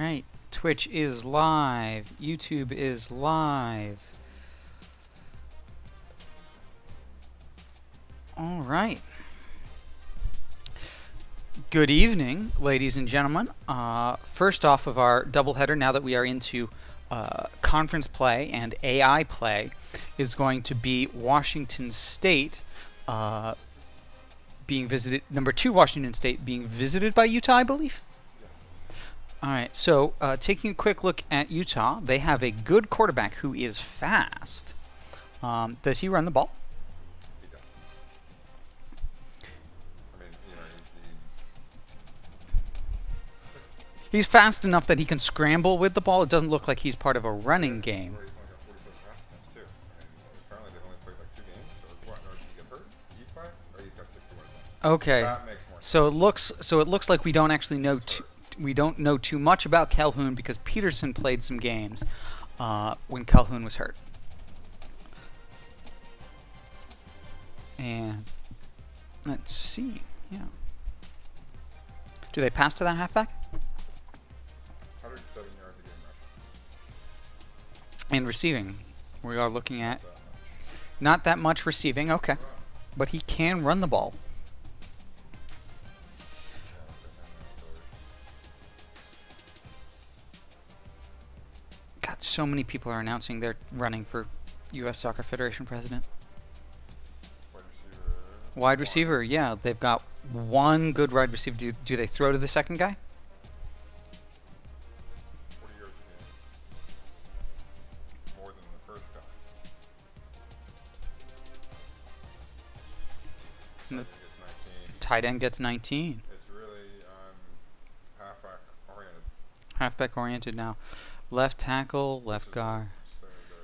Alright, Twitch is live, YouTube is live. Alright. Good evening, ladies and gentlemen. First off of our doubleheader, now that we are into conference play and AI play, is going to be Washington State being visited, number 2 Washington State being visited by Utah, I believe? Yes. Alright, so taking a quick look at Utah, they have a good quarterback who is fast. Does he run the ball? He does. I mean, you know, He's fast enough that he can scramble with the ball. It doesn't look like he's part of a running game. He's only got 47 pass attempts too. And apparently they've only played like 2 games. So what? Or did he get hurt? He play? Or he's got 61 attempts. Okay. That makes more sense. So it looks like we don't actually know we don't know too much about Calhoun because Peterson played some games when Calhoun was hurt. And let's see. Yeah. Do they pass to that halfback? 107 yards a game rushing. And receiving, we are looking at That much. not that much receiving. Okay, Wow. but he can run the ball. God, so many people are announcing they're running for U.S. Soccer Federation president. Wide receiver. Wide receiver, yeah, they've got one good wide receiver. Do they throw to the second guy? 40 yards a game. More than the first guy. And the I think it's 19. tight end gets 19. It's really halfback oriented. Halfback oriented now. Left tackle, left guard. So they're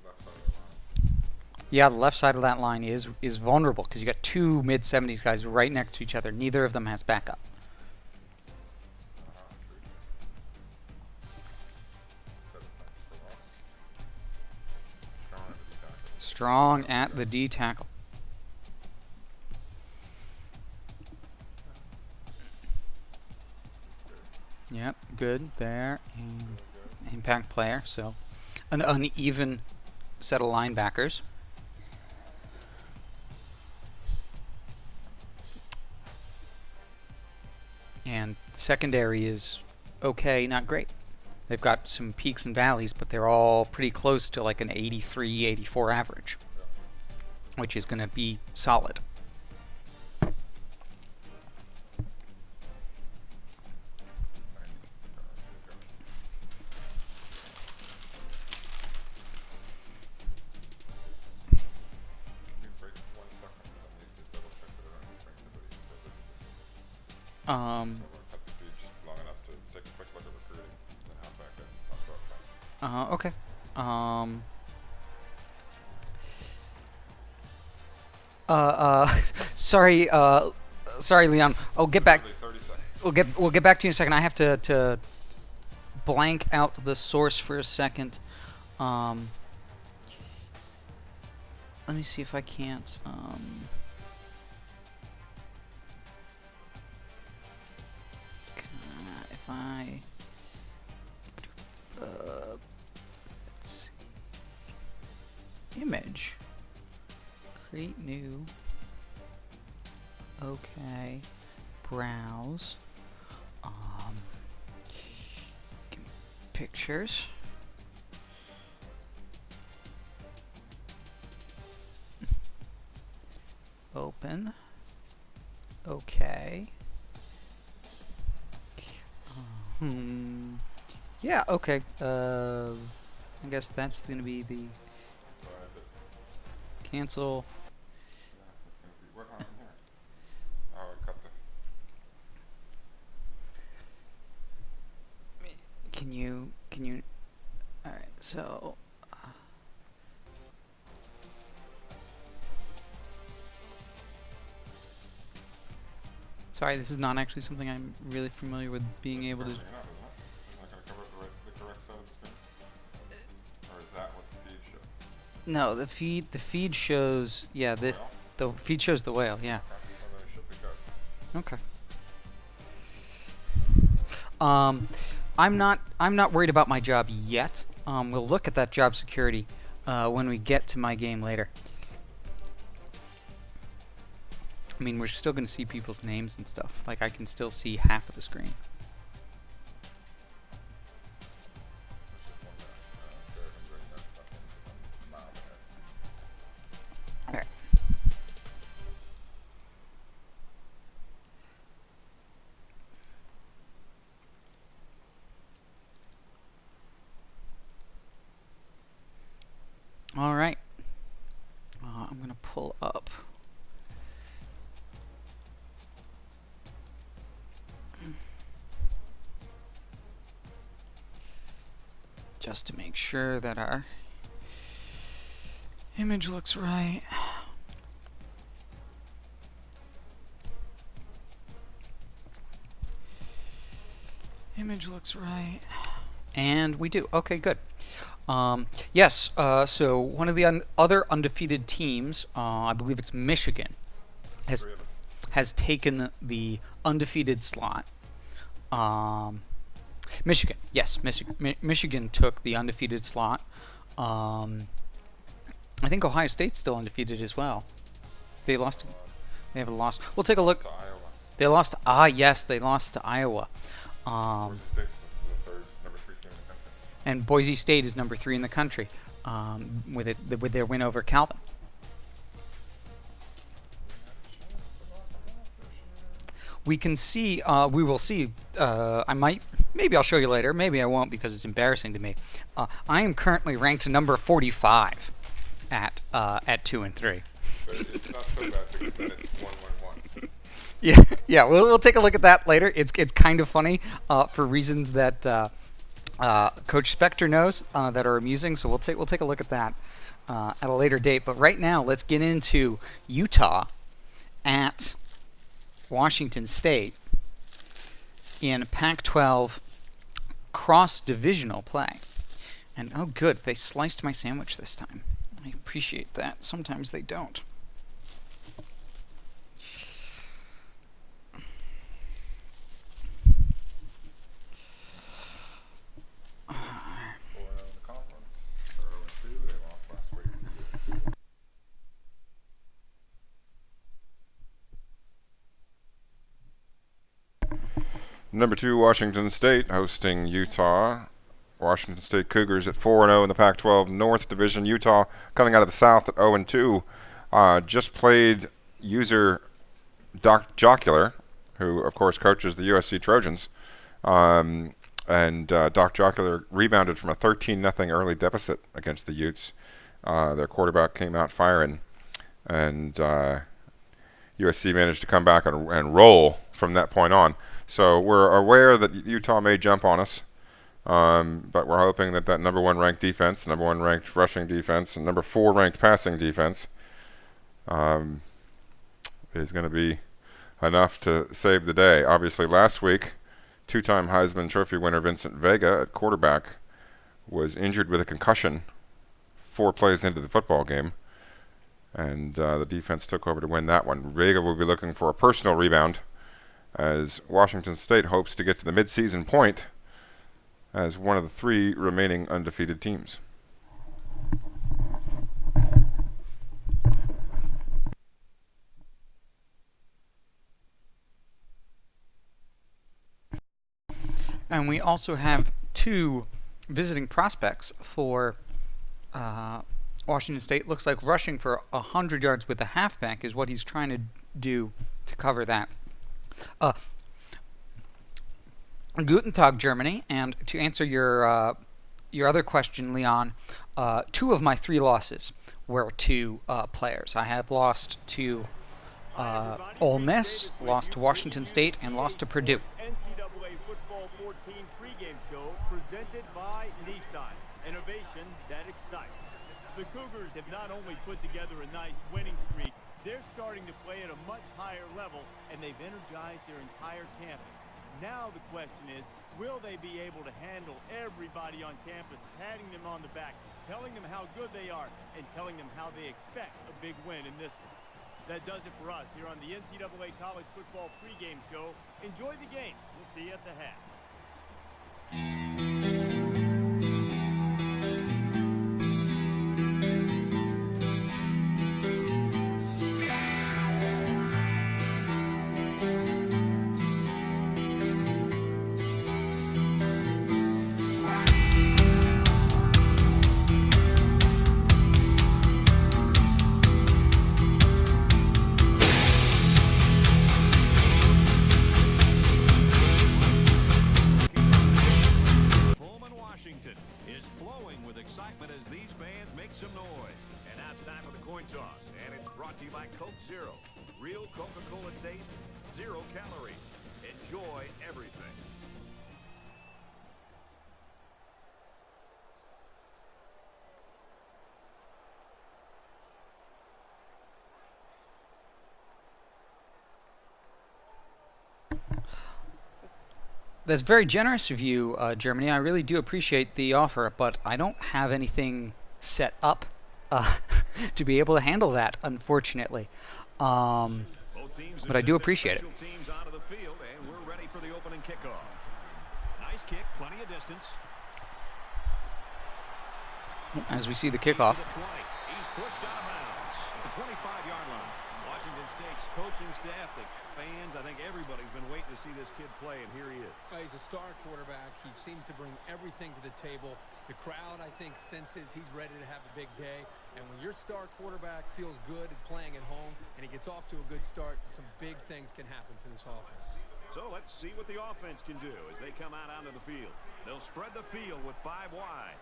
left side of the line. Yeah, the left side of that line is vulnerable because you got two mid-70s guys right next to each other. Neither of them has backup. Strong at the D tackle. Yep, good there. And impact player, so an uneven set of linebackers. And secondary is okay, not great. They've got some peaks and valleys, but they're all pretty close to like an 83, 84 average, which is going to be solid. Okay. Sorry, Leon. I'll get back. 30 seconds. We'll get back to you in a second. I have to blank out the source for a second. Let me see if I can't. If I let's see. Image. Create new. Okay. Browse. Pictures. Open. Okay. Yeah, okay. I guess that's going to be the cancel. What happened here? Oh, it cut the. Can you all right, so sorry, this is not actually something I'm really familiar with being able to. Isn't that going to cover up the correct side of the screen? Or is that what the feed shows? No, the feed shows, yeah, this Well, the feed shows the whale, yeah. okay, well, then it should be good. Okay. I'm not worried about my job yet. We'll look at that job security when we get to my game later. I mean, we're still going to see people's names and stuff. Like, I can still see half of the screen. All right. All right. I'm going to pull up. Just to make sure that our image looks right. Image looks right. And we do. Okay, good. Yes, so one of the other undefeated teams, I believe it's Michigan, has taken the undefeated slot. Michigan, yes, Michigan took the undefeated slot. I think Ohio State's still undefeated as well. They lost. They haven't lost. We'll take a look. They lost. Yes, they lost to Iowa. And Boise State is number 3 in the country, with their win over Calvin. We can see. We will see. Maybe I'll show you later. Maybe I won't because it's embarrassing to me. I am currently ranked number 45 at 2 and 3. But it's not so bad because then it's 1-1-1. Yeah. We'll take a look at that later. It's kind of funny for reasons that Coach Spectre knows that are amusing. So we'll take a look at that at a later date. But right now, let's get into Utah at Washington State in Pac-12 cross-divisional play. And oh good, they sliced my sandwich this time. I appreciate that. Sometimes they don't. Number 2, Washington State hosting Utah. Washington State Cougars at 4-0 in the Pac-12 North Division. Utah coming out of the South at 0-2. Just played user Doc Jocular, who of course coaches the USC Trojans. And Doc Jocular rebounded from a 13-0 early deficit against the Utes. Their quarterback came out firing, and USC managed to come back and roll from that point on. So we're aware that Utah may jump on us, but we're hoping that number 1 ranked defense, number 1 ranked rushing defense, and number 4 ranked passing defense is going to be enough to save the day. Obviously, last week, 2-time Heisman Trophy winner Vincent Vega at quarterback was injured with a concussion 4 plays into the football game, and the defense took over to win that one. Vega will be looking for a personal rebound as Washington State hopes to get to the midseason point as one of the 3 remaining undefeated teams. And we also have 2 visiting prospects for Washington State. Looks like rushing for 100 yards with the halfback is what he's trying to do to cover that. Guten Tag, Germany. And to answer your other question, Leon, 2 of my 3 losses were to players. I have lost to Ole Miss, lost to Washington State, and lost to Purdue. NCAA Football 14 pregame show presented by Nissan. Innovation that excites. The Cougars have not only put together a nice winning streak, they're starting to play at a much higher level, and they've energized their entire campus. Now the question is, will they be able to handle everybody on campus, patting them on the back, telling them how good they are, and telling them how they expect a big win in this one? That does it for us here on the NCAA College Football pregame show. Enjoy the game. We'll see you at the half. That's very generous of you, Germany. I really do appreciate the offer, but I don't have anything set up to be able to handle that, unfortunately. But I do appreciate it. Nice kick, plenty of distance. As we see the kickoff. He's pushed out of bounds at the 25-yard line. Washington State's coaching staff, the fans, I think everybody's been waiting to see this kid play, and here he is. He's a star quarterback. He seems to bring everything to the table. The crowd, I think, senses he's ready to have a big day. And when your star quarterback feels good at playing at home and he gets off to a good start, some big things can happen for this offense. So let's see what the offense can do as they come out onto the field. They'll spread the field with 5 wide.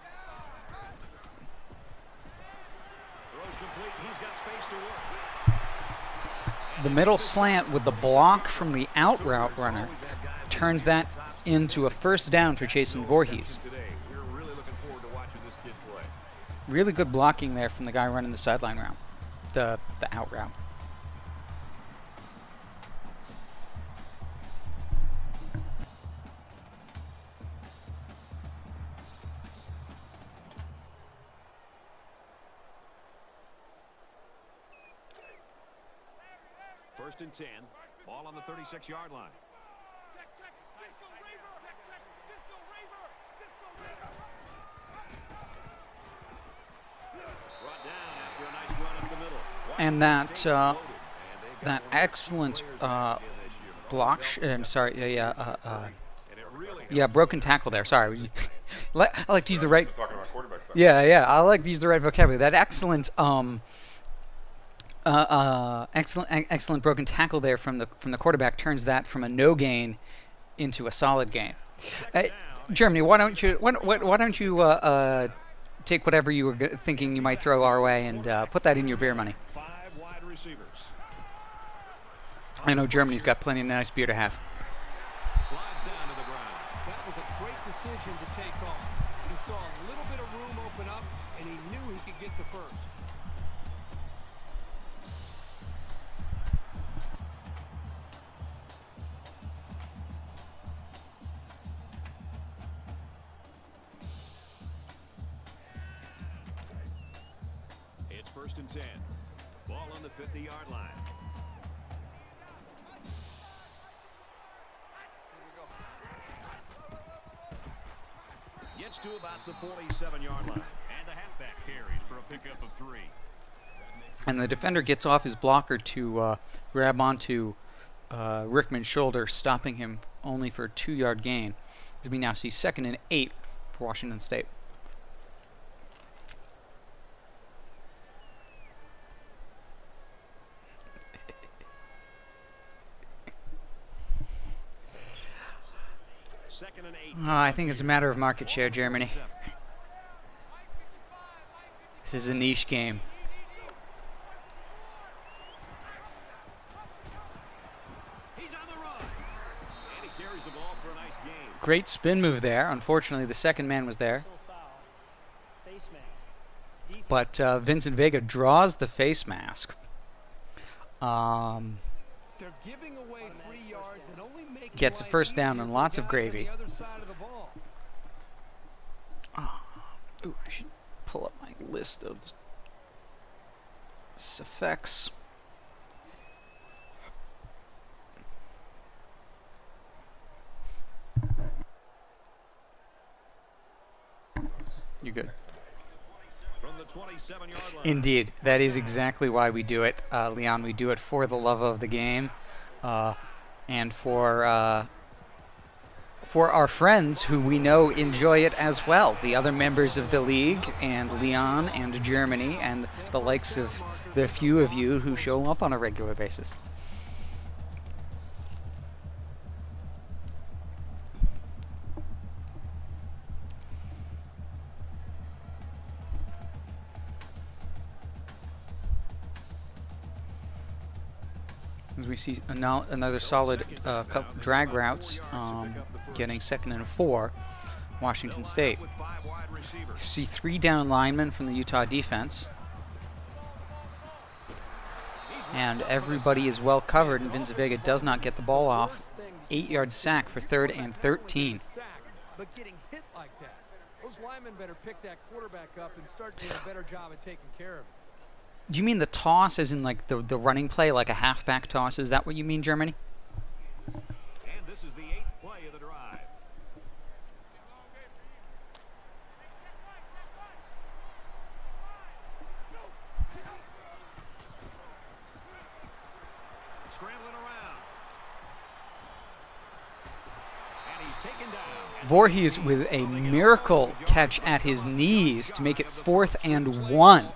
Throws complete. He's got space to work. The middle slant with the block from the out route runner turns that into a first down for Jason Voorhees. We're really looking forward to watching this kid play. Really good blocking there from the guy running the sideline route, the out route. First and 10. Ball on the 36-yard line. Brought down after a nice run up the middle. And that excellent block. I'm sorry. Broken tackle there. Sorry. I like to use the right. Talking about quarterbacks, though. Yeah. I like to use the right vocabulary. That excellent excellent broken tackle there from the quarterback turns that from a no gain into a solid gain. Germany, why don't you take whatever you were thinking you might throw our way and put that in your beer money? 5 wide receivers. I know Germany's got plenty of nice beer to have. Slides down to the ground. That was a great decision to take off. He saw a little bit of room open up, and he knew he could get the first. It's first and 10. Ball on the 50-yard line. Gets to about the 47-yard line. And the halfback carries for a pickup of 3. And the defender gets off his blocker to grab onto Rickman's shoulder, stopping him only for a 2-yard gain. As we now see 2nd and 8 for Washington State. I think it's a matter of market share, Germany. This is a niche game. He's on the run. And he carries the ball for a nice gain. Great spin move there. Unfortunately, the second man was there. But Vincent Vega draws the face mask. They're giving away 3 yards and only making Gets a first down and lots of gravy. the other side of the ball. Ooh, I should pull up my list of effects. You good? From the 27-yard line. Indeed, that is exactly why we do it, Leon. We do it for the love of the game, and for our friends who we know enjoy it as well. The other members of the league, and Leon, and Germany, and the likes of the few of you who show up on a regular basis. As we see another solid drag routes, getting 2nd and 4, Washington State. See 3 down linemen from the Utah defense. And everybody is well covered, and Vincent Vega does not get the ball off 8-yard sack for 3rd and 13. But getting hit like that, those linemen better pick that quarterback up and start doing a better job of taking care of him. Do you mean the toss as in like the running play, like a halfback toss? Is that what you mean, Germany? And this is the 8th play of the drive. Scrambling around. And he's taken down. Voorhees with a miracle catch at his knees to make it 4th and 1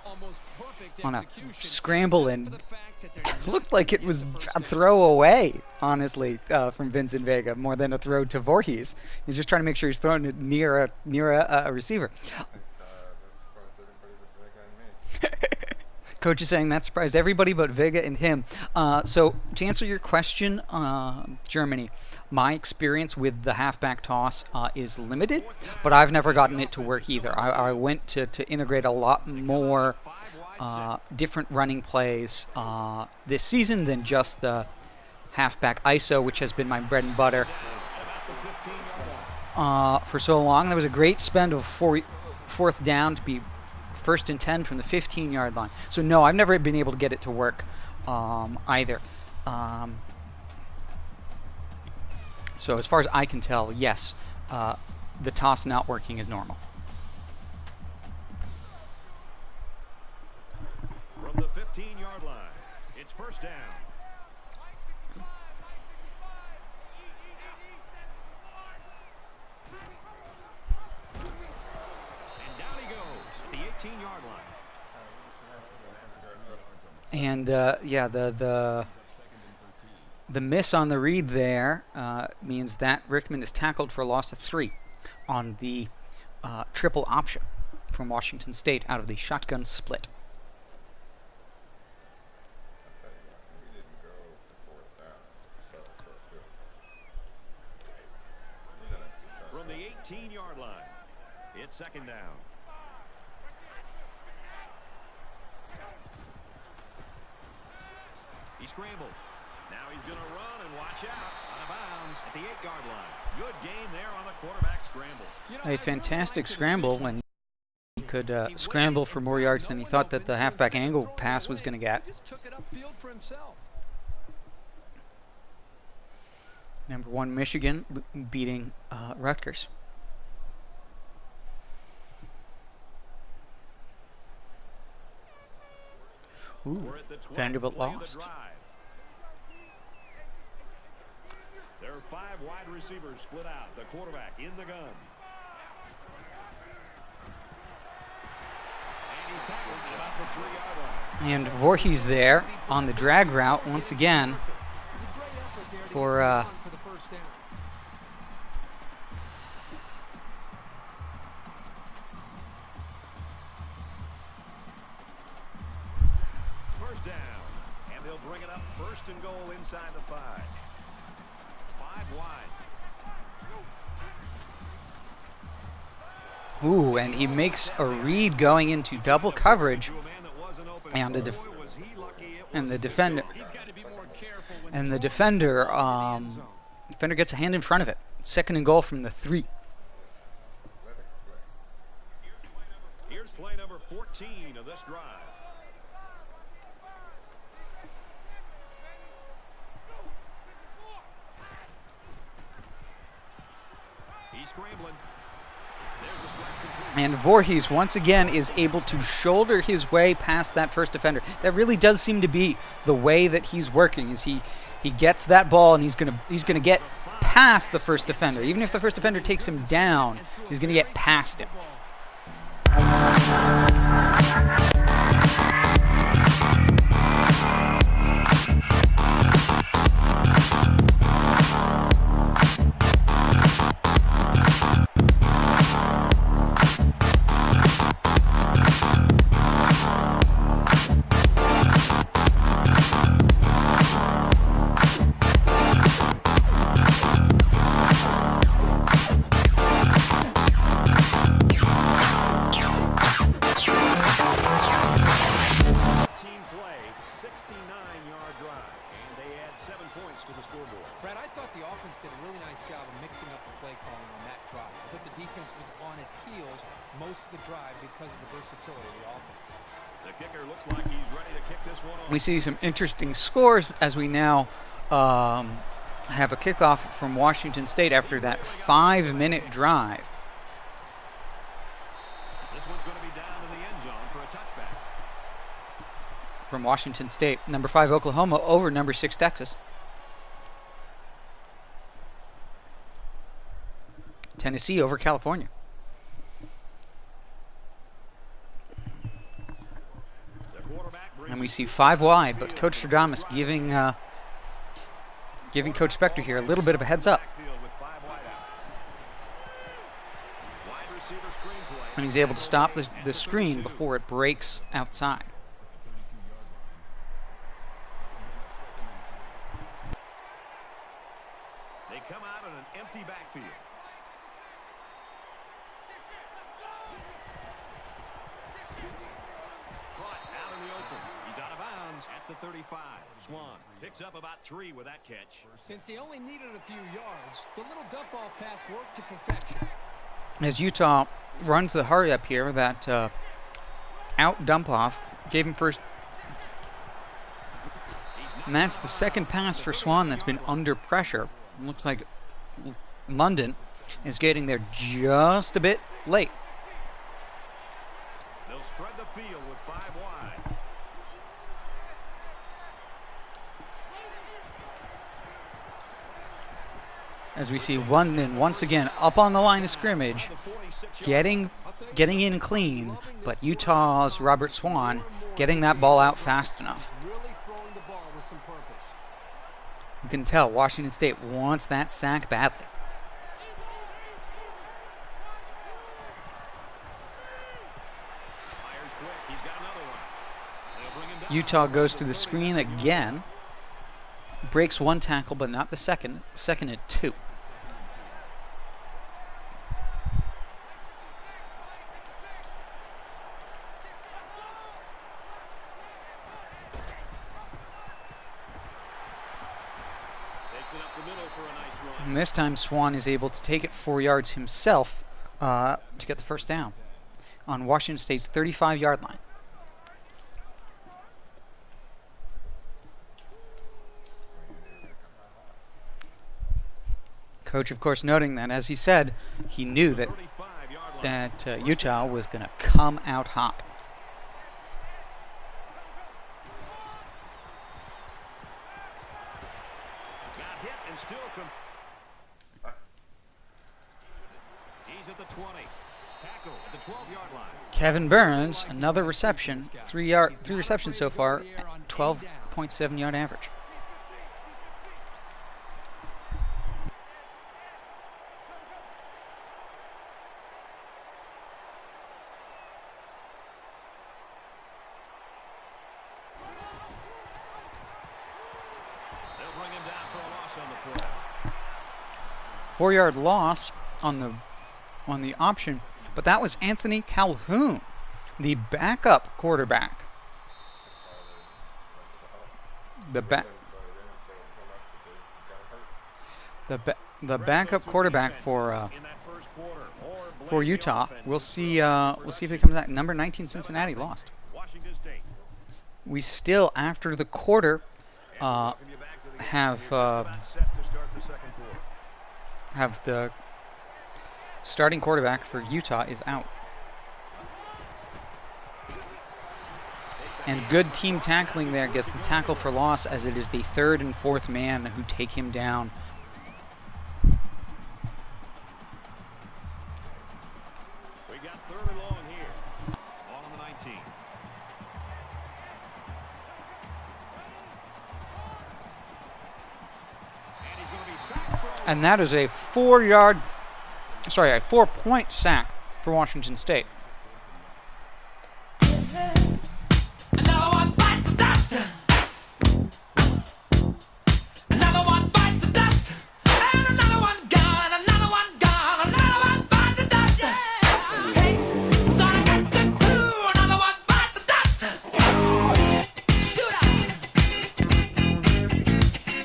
on a scramble, and it looked like it was a throw away, honestly, from Vincent Vega, more than a throw to Voorhees. He's just trying to make sure he's throwing it near a receiver. Coach is saying that surprised everybody but Vega and him. So to answer your question, Germany, my experience with the halfback toss is limited, but I've never gotten it to work either. I went to integrate a lot more different running plays this season than just the halfback ISO, which has been my bread and butter for so long. There was a great spend of 4th down to be 1st and 10 from the 15-yard line. So no, I've never been able to get it to work either. So as far as I can tell, yes, the toss not working is normal. From the 15-yard line, it's 1st down. And down he goes at the 18-yard line. And yeah, the miss on the read there means that Rickman is tackled for a loss of 3 on the triple option from Washington State out of the shotgun split. From the 18-yard line, it's 2nd down. He scrambled. Now he's going to run and watch out. Out of bounds at the 8-yard line. Good game there on the quarterback scramble. A fantastic scramble when he could scramble for more yards than he thought that the halfback angle pass was going to get. Just took it upfield for himself. Number 1 Michigan beating Rutgers. Ooh, Vanderbilt lost. There are 5 wide receivers split out. The quarterback in the gun. And he's tackled at about the 3-yard line. And Voorhees there on the drag route once again for First down. And they'll bring it up 1st and goal inside the 5. 5 wide. ooh, and he makes a read going into double coverage, and the defender gets a hand in front of it. 2nd and goal from the 3. Here's play number 14 of this drive. He's scrambling. There's a strike complete. And Voorhees once again is able to shoulder his way past that first defender. That really does seem to be the way that he's working. Is he gets that ball and he's gonna get past the first defender. Even if the first defender takes him down, he's gonna get past him. defense was on its heels most of the drive because of the versatility of the offense. The kicker looks like he's ready to kick this one off. We see some interesting scores as we now have a kickoff from Washington State after that 5-minute drive. This one's going to be down in the end zone for a touchback. From Washington State, number 5 Oklahoma over number 6 Texas. Tennessee over California. And we see 5 wide, but Coach Stradamus giving Coach Spectre here a little bit of a heads up. And he's able to stop the screen before it breaks outside. They come out in an empty backfield. At the 35, Swan picks up about 3 with that catch. Since they only needed a few yards, the little dump-off pass worked to perfection. As Utah runs the hurry up here, that out dump-off gave him first. And that's the second pass for Swan that's been under pressure. It looks like London is getting there just a bit late. They'll spread the field with 5 wide. As we see London once again up on the line of scrimmage, getting in clean, but Utah's Robert Swan getting that ball out fast enough. You can tell Washington State wants that sack badly. Utah goes to the screen again. Breaks 1 tackle, but not the second. Second at 2. And this time Swan is able to take it 4 yards himself to get the first down on Washington State's 35-yard line. Coach, of course, noting that, as he said, he knew that Utah was going to come out hot. Got hit and still he's at the 20. Tackle at the 12-yard line. Kevin Burns, another reception, 3 receptions so far, 12.7 yard average. They'll bring him down for a loss on the play. 4-yard loss on the option, but that was Anthony Calhoun, the backup quarterback. The backup quarterback for Utah. We'll see if he comes back. Number 19 Cincinnati lost. We still, after the quarter, have the starting quarterback for Utah is out. And good team tackling there gets the tackle for loss, as it is the 3rd and 4th man who take him down. We got 3rd and long here. Ball on the 19. And he's going to be sacked for And that is a 4-point sack for Washington State. Another one bites the dust. Another one bites the dust. And another one gone. And another one gone. Another one bites the dust. Yeah. Hey, I'm gonna get to do. Another one bites the dust. Shoot out.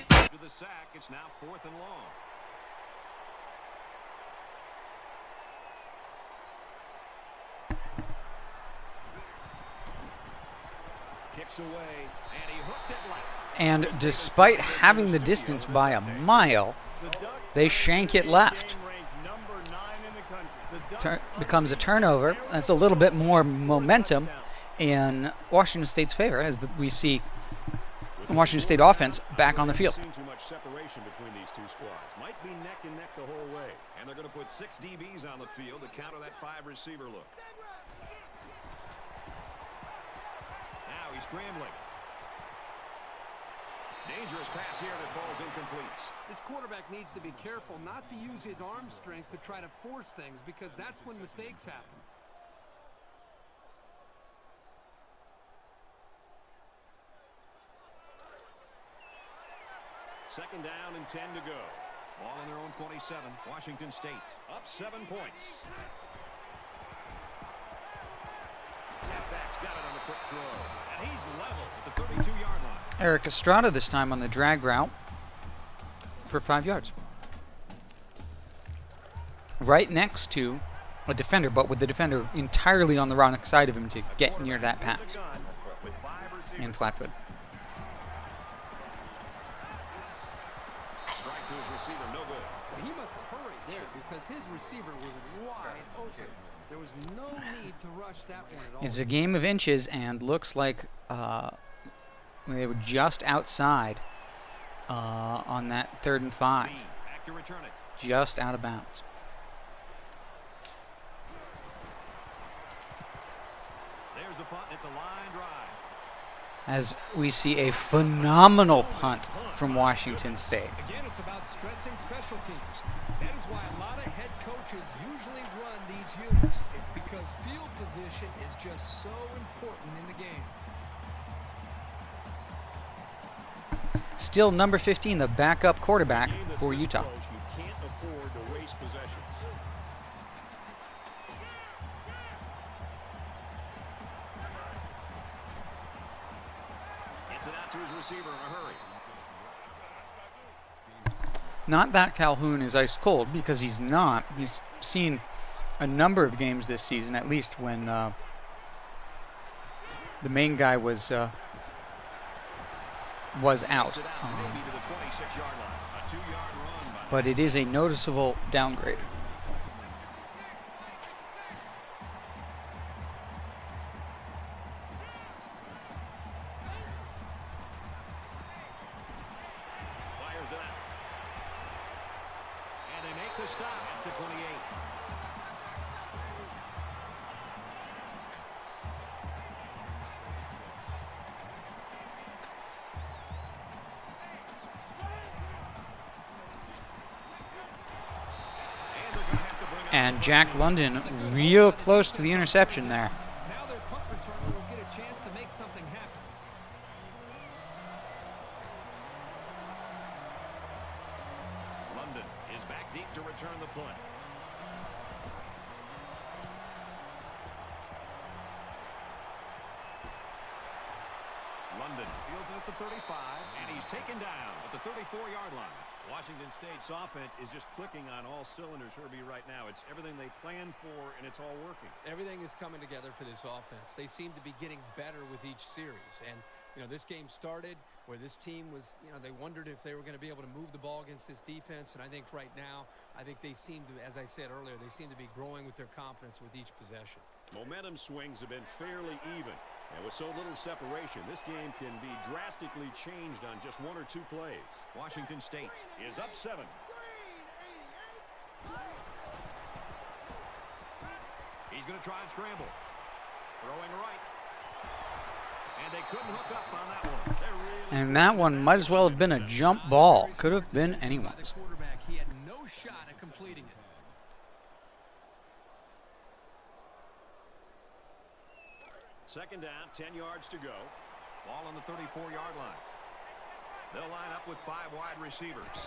After the sack, it's now 4th and long. Kicks away, and he hooked it left. And despite having the distance by a mile, they shank it left. Becomes a turnover. That's a little bit more momentum in Washington State's favor as we see the Washington State offense back on the field. Too much separation between these two squads. Might be neck and neck the whole way. And they're going to put 6 DBs on the field to counter that 5-receiver look. Now he's scrambling. Dangerous pass here that falls incomplete. This quarterback needs to be careful not to use his arm strength to try to force things, because that's when mistakes happen. Second down and 10 to go. Ball on their own 27. Washington State up 7 points. Halfback's got it on the quick throw. And he's level at the 32-yard line. Eric Estrada this time on the drag route for 5 yards. Right next to a defender, but with the defender entirely on the wrong side of him to get near that pass. And flat-foot. Strike to his receiver, no good. But he must have hurried there because his receiver was wide open. There was no need to rush that one at all. It's a game of inches, and looks like they were just outside on that 3rd and 5. Back to return it. Just out of bounds. There's the punt. It's a line drive. As we see a phenomenal punt from Washington State. Again, it's about stressing special teams. That is why a lot of head coaches usually run these units. It's because field position is just so important in the game. Still number 15, the backup quarterback for Utah. You can't afford to waste possessions. Gets it out to his receiver in a hurry. Not that Calhoun is ice cold, because he's not. He's seen a number of games this season, at least when the main guy was out. Maybe to the 26-yard line. A 2-yard run by But it is a noticeable downgrade. fires it out. And they make the stop at the 28. And Jack London real close to the interception there. Now their punt returner will get a chance to make something happen. London is back deep to return the punt. London fields it at the 35, and he's taken down at the 34-yard line. Washington State's offense is just clicking on all cylinders, Herbie, right now. It's everything they planned for, and it's all working. Everything is coming together for this offense. They seem to be getting better with each series. And, you know, this game started where this team was, you know, they wondered if they were going to be able to move the ball against this defense. And I think right now, I think they seem to, as I said earlier, they seem to be growing with their confidence with each possession. Momentum swings have been fairly even. And with so little separation, this game can be drastically changed on just 1 or 2 plays. Washington State is up 7. He's going to try and scramble. Throwing right. And they couldn't hook up on that one. And that one might as well have been a jump ball. Could have been anyone's. Quarterback, he had no shot at completing it. Second down, 10 yards to go. Ball on the 34-yard line. They'll line up with 5 wide receivers.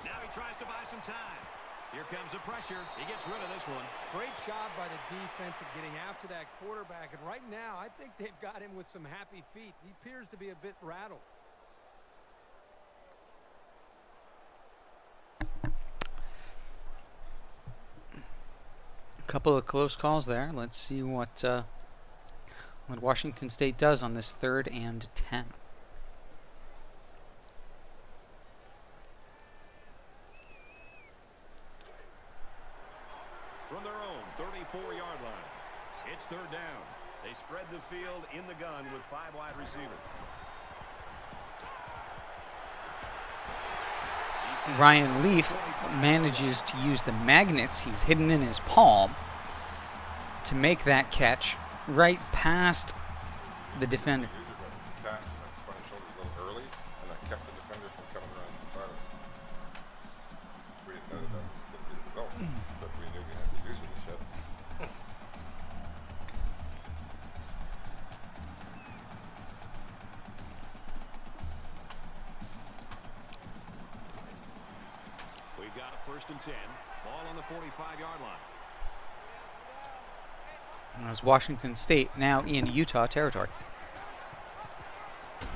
Now he tries to buy some time. Here comes the pressure. He gets rid of this one. Great job by the defense of getting after that quarterback. And right now, I think they've got him with some happy feet. He appears to be a bit rattled. Couple of close calls there. Let's see what Washington State does on this 3rd and 10. From their own 34-yard line, it's 3rd down. They spread the field in the gun with 5 wide receivers. Ryan Leaf manages to use the magnets he's hidden in his palm to make that catch right past the defender. Cat, that spun his shoulders a little early, and that kept the defender from coming around the side of it. We didn't know that was going to be the result, but we knew we had to use this shit. We've got a 1st and 10. Ball on the 45-yard line. As Washington State now in Utah territory. And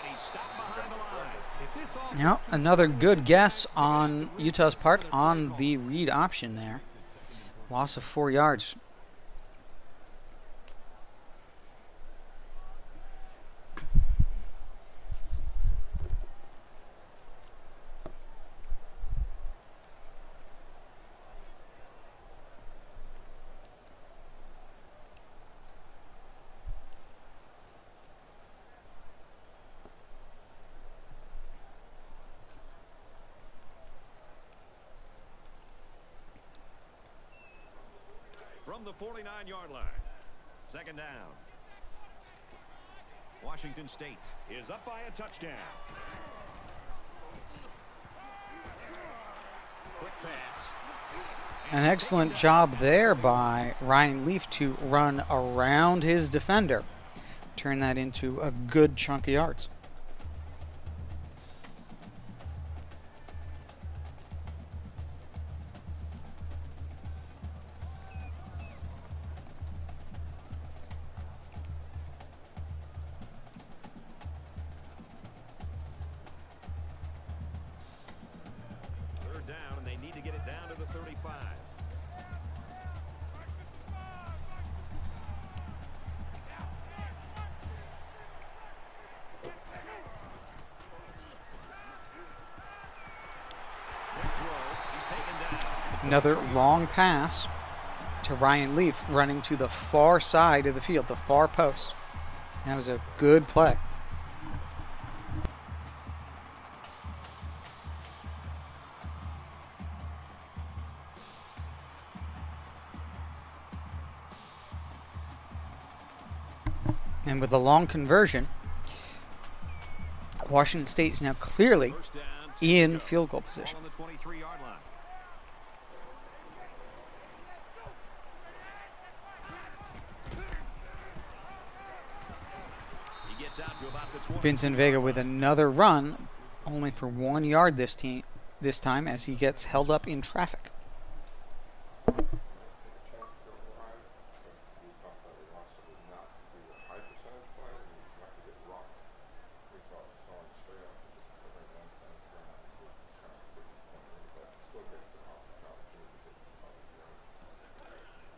he's stopped behind the line. If this offense Now, another good guess on Utah's part on the read option there. Loss of 4 yards. from the 49-yard line. 2nd down. Washington State is up by a touchdown. Quick pass. An excellent job there by Ryan Leaf to run around his defender. Turn that into a good chunk of yards. Down, and they need to get it down to the 35. Quick throw. He's taken down. Another long pass to Ryan Leaf running to the far side of the field, the far post. That was a good play. And with a long conversion, Washington State is now clearly First down, in field goal ball position. on the 23-yard line. He gets out to about the 20. Vincent Vega with another run, only for 1 yard this time as he gets held up in traffic.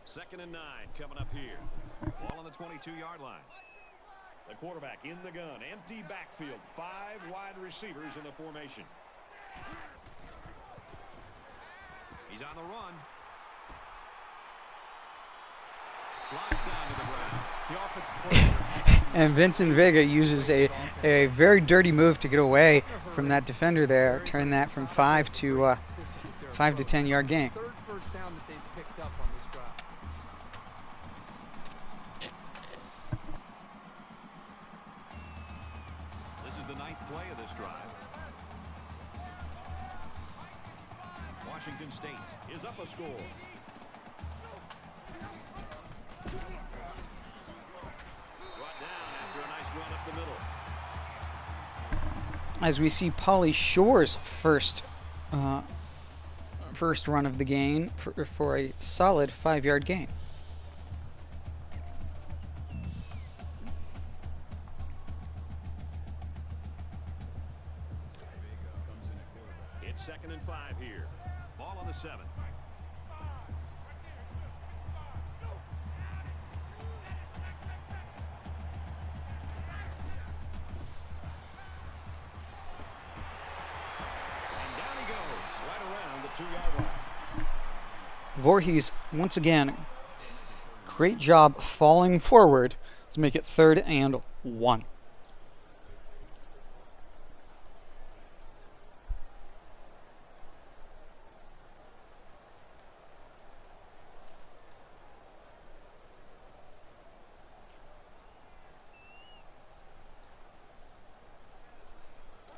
Second and 9 coming up here. Ball on the 22-yard line. The quarterback in the gun. Empty backfield. 5 wide receivers in the formation. He's on the run. Slides down to the ground. The offensive player. And Vincent Vega uses a very dirty move to get away from that defender there. Turn that from 5 to 10 yard gain. Third first down that they've picked up on this drive. This is the 9th play of this drive. Washington State is up a score. Brought down after a nice run up the middle. As we see Pauly Shore's first run of the game for a solid 5 yard gain. It's 2nd and 5 here. Ball on the 7. 32-yard line. Voorhees, once again, great job falling forward to make it 3rd and 1.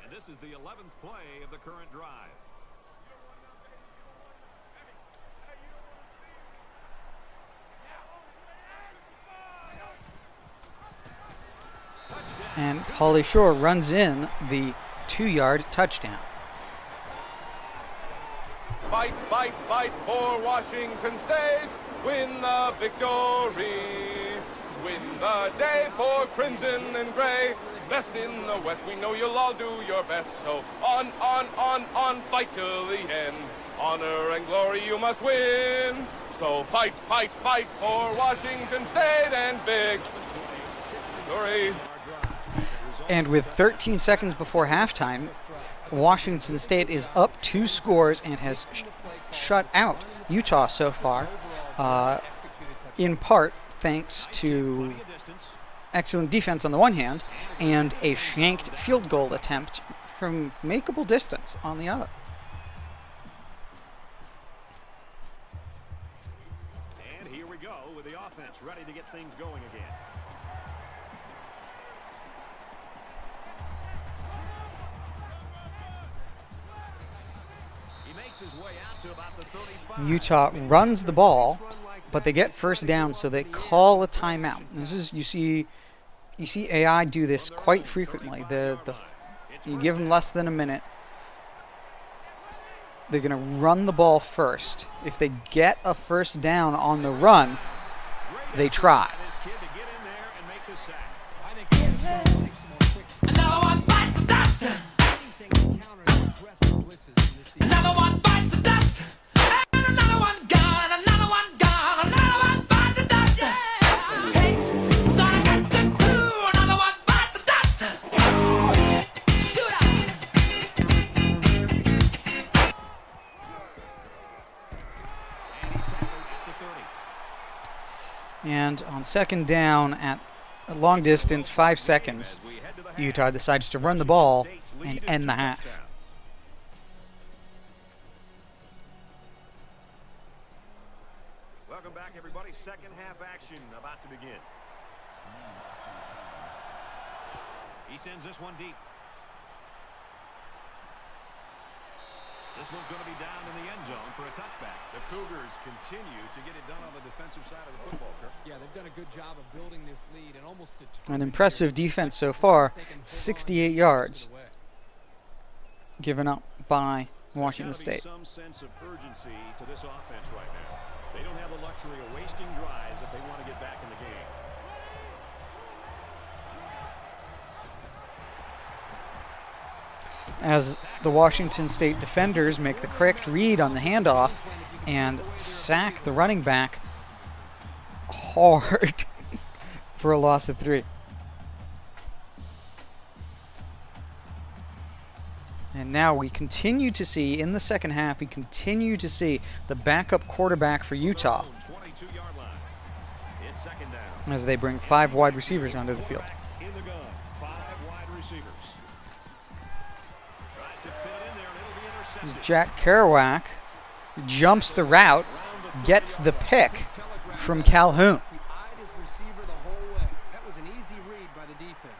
And this is the 11th play of the current drive. And Holly Shore runs in the 2-yard touchdown. Fight, fight, fight for Washington State. Win the victory. Win the day for Crimson and Gray. Best in the West, we know you'll all do your best. So on, fight till the end. Honor and glory you must win. So fight, fight, fight for Washington State and victory. And with 13 seconds before halftime, Washington State is up 2 scores and has shut out Utah so far, in part thanks to excellent defense on the one hand and a shanked field goal attempt from makeable distance on the other. And here we go with the offense ready to get things going again. He makes his way out to about the 35. Utah runs the ball, but they get first down, so they call a timeout. This is you see AI do this quite frequently. You give them less than a minute. They're going to run the ball first. If they get a first down on the run, they try. Another one bites the dust. Another one bites the dust. And another one gone. And another one gone. Another one bites the dust. Hey, I'm gonna get to do. Another one bites the dust. Shoot up. And on second down at a long distance, 5 seconds, Utah decides to run the ball and end the half. Welcome back, everybody. Second half action about to begin. He sends this one deep. This one's going to be down in the end zone for a touchback. The Cougars continue to get it done on the defensive side of the football, Kirk. Yeah, they've done a good job of building this lead and almost An impressive defense so far, 68 yards given up by Washington State. Some sense of urgency to this offense right now. They don't have the luxury of wasting drives if they want to get back in the game. As the Washington State defenders make the correct read on the handoff and sack the running back hard for a loss of 3. And now we continue to see, in the second half, we continue to see the backup quarterback for Utah 22-yard line. It's second down. as they bring 5 wide receivers onto the field. In the gun, 5 wide receivers. Tries to fit it in there, and it'll be intercepted. Jack Kerouac jumps the route, gets the pick from Calhoun. He eyed his receiver the whole way. That was an easy read by the defense.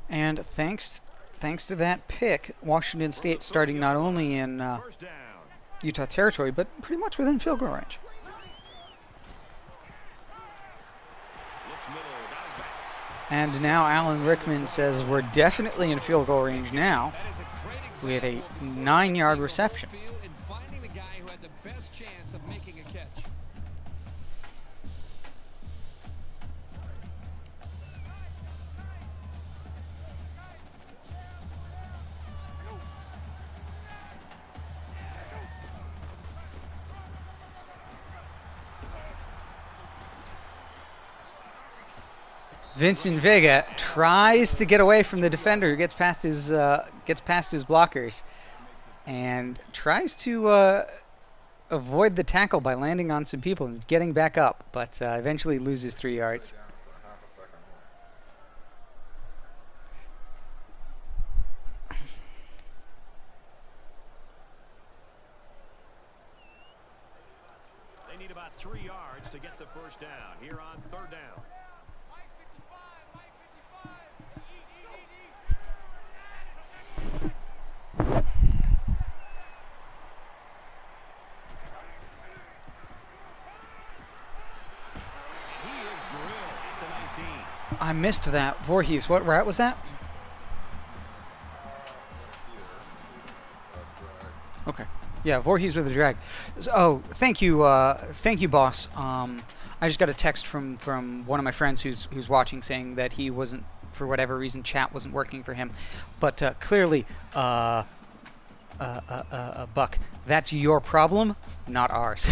And thanks to that pick, Washington State starting not only in First down. Utah territory, but pretty much within field goal range. Looks middle, got his back. And now Alan Rickman says we're definitely in field goal range now That is a great with a example of 9-yard reception. field and best chance of making a catch. Vincent Vega tries to get away from the defender who gets past his blockers, and tries to avoid the tackle by landing on some people and getting back up, but eventually loses 3 yards. They need about 3 yards to get the first down here on 3rd down. I missed that. Voorhees, what route was that? Okay. Yeah, Voorhees with a drag. Thank you, boss. I just got a text from one of my friends who's watching saying that he wasn't, for whatever reason, chat wasn't working for him. But clearly, Buck, that's your problem, not ours.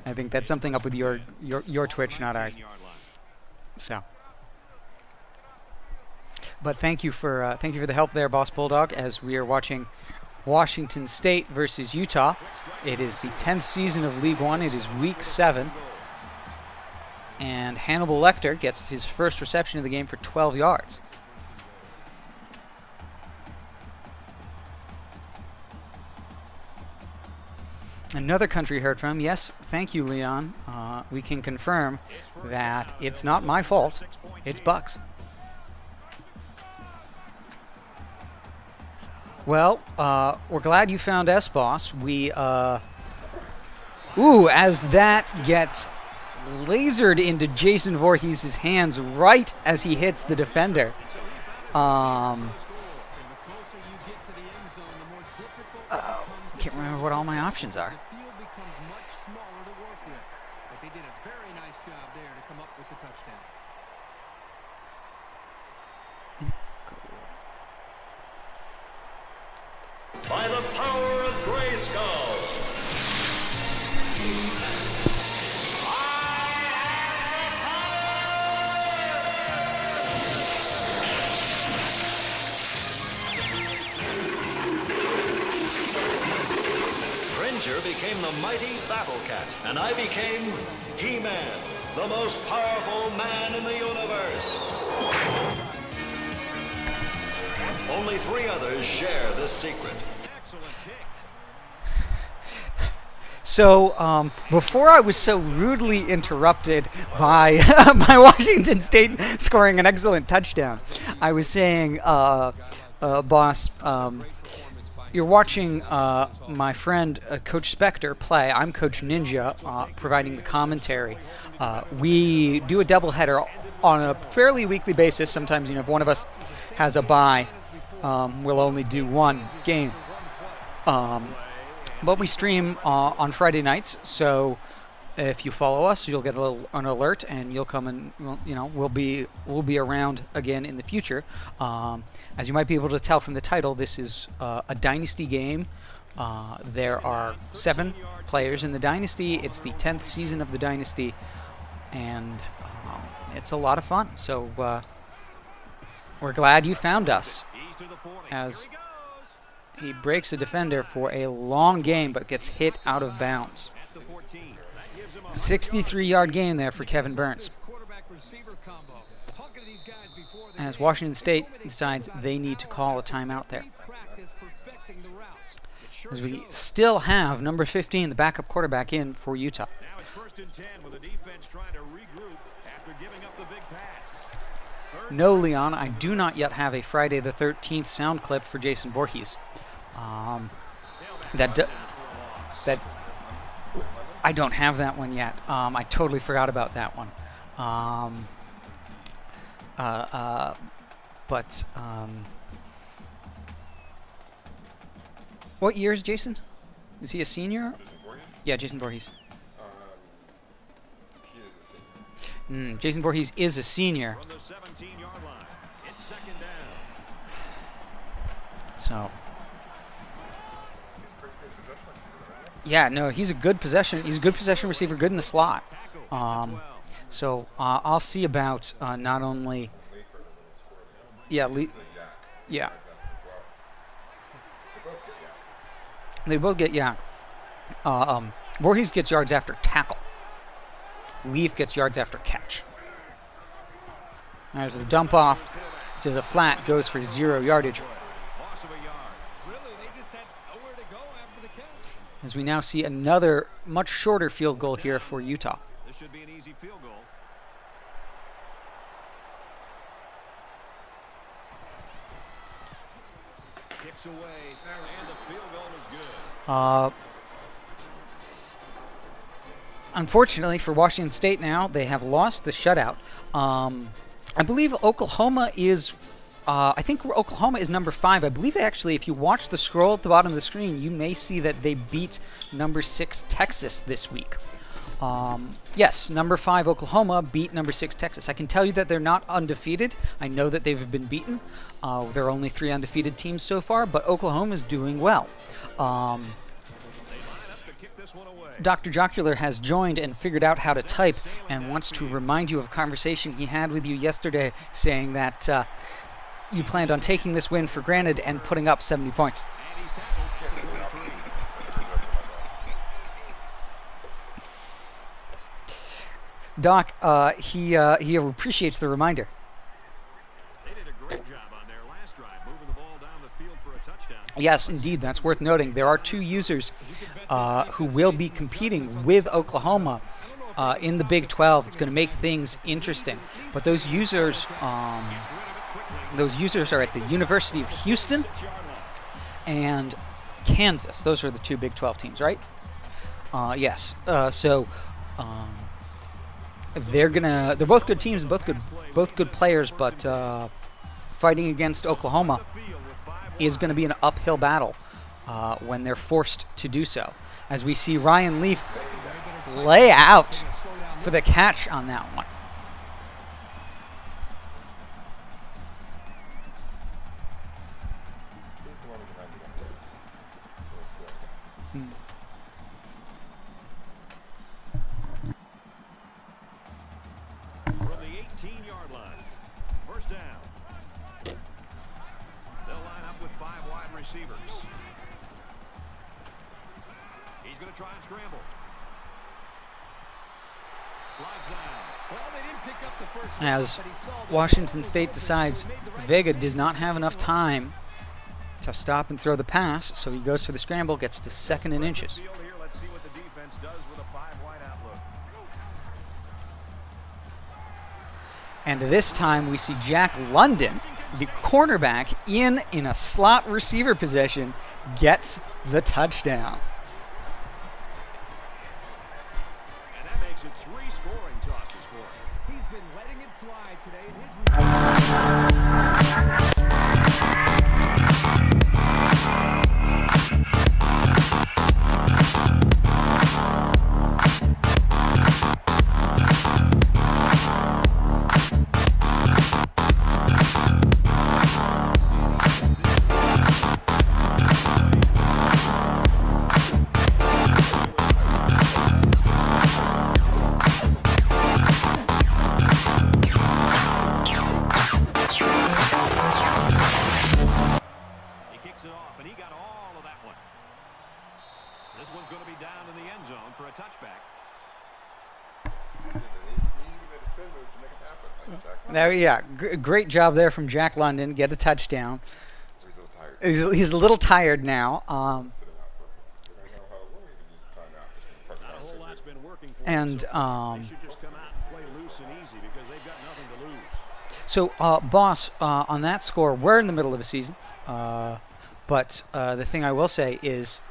I think that's something up with your Twitch, not ours. So, but thank you for the help there, Boss Bulldog, as we are watching Washington State versus Utah. It is the 10th season of League One. It is week 7, and Hannibal Lecter gets his first reception of the game for 12 yards. Another country heard from. Yes, thank you, Leon. We can confirm that it's not my fault. It's Buck's. Well, we're glad you found us, boss. As that gets lasered into Jason Voorhees' hands right as he hits the defender. Can't remember what all my options are. By the power of Grayskull. Cringer became the mighty Battle Cat, and I became He-Man, the most powerful man in the universe. Only 3 others share this secret. So, before I was so rudely interrupted by by Washington State scoring an excellent touchdown, I was saying, boss, you're watching my friend Coach Spectre play. I'm Coach Ninja, providing the commentary. We do a doubleheader on a fairly weekly basis. Sometimes, if one of us has a bye, we'll only do one game. But we stream on Friday nights, so if you follow us, you'll get an alert, and you'll come and we'll be around again in the future. As you might be able to tell from the title, this is a dynasty game. There are 7 players in the dynasty. It's the 10th season of the dynasty, and it's a lot of fun. So we're glad you found us. As he breaks a defender for a long game, but gets hit out of bounds. 63-yard game there for Kevin Burns. As Washington State decides they need to call a timeout there. As we still have number 15, the backup quarterback, in for Utah. No, Leon, I do not yet have a Friday the 13th sound clip for Jason Voorhees. That I don't have that one yet. I totally forgot about that one. What year is Jason? Is he a senior? Jason Voorhees? Yeah, Jason Voorhees. He is a senior. Jason Voorhees is a senior. From the 17-yard line. It's second down. So, He's a pretty good possession receiver, right? yeah, no, he's a good possession. He's a good possession receiver, good in the slot. So I'll see about not only. Yeah, yeah. They both get yak. Voorhees gets yards after tackle. Leaf gets yards after catch. As the dump off to the flat goes for 0 yardage. Loss of a yard. Really, they just had nowhere to go after the catch. As we now see another much shorter field goal here for Utah. This should be an easy field goal. Kicks away, and the field goal is good. Unfortunately for Washington State now, they have lost the shutout. I believe Oklahoma is, I think Oklahoma is number 5. I believe they actually, if you watch the scroll at the bottom of the screen, you may see that they beat number 6 Texas this week. Yes, number 5 Oklahoma beat number 6 Texas. I can tell you that they're not undefeated. I know that they've been beaten. There are only 3 undefeated teams so far, but Oklahoma is doing well. Dr. Jocular has joined and figured out how to type and wants to remind you of a conversation he had with you yesterday saying that you planned on taking this win for granted and putting up 70 points. Doc, he appreciates the reminder. They did a great job on their last drive, moving the ball down the field for a touchdown. Yes, indeed, that's worth noting. There are 2 users who will be competing with Oklahoma in the Big 12. It's going to make things interesting. But those users are at the University of Houston and Kansas. Those are the 2 Big 12 teams, right? Yes. They're both good teams and both good players, but fighting against Oklahoma is going to be an uphill battle when they're forced to do so. As we see Ryan Leaf lay out for the catch on that one. From the 18-yard line. First down. They'll line up with 5 wide receivers. He's going to try and scramble. Slides down. Well, they didn't pick up the first down, As but he saw the Washington State decides Vega does not have enough time to stop and throw the pass, so he goes for the scramble, gets to 2nd and inches. Field here. Let's see what the defense does with a 5-wide outlook. And this time we see Jack London, the cornerback, in a slot receiver position, gets the touchdown. And that makes it 3 scoring tosses for him. He's been letting it fly today in his He kicks it off, and he got all of that one. This one's going to be down in the end zone for a touchback. There, yeah, great job there from Jack London. Get a touchdown. He's a little tired. He's a little tired now. Not a whole lot's been working for And them, so they should just come out and play loose and easy because they've got nothing to lose. So, boss, on that score, we're in the middle of a season. But the thing I will say is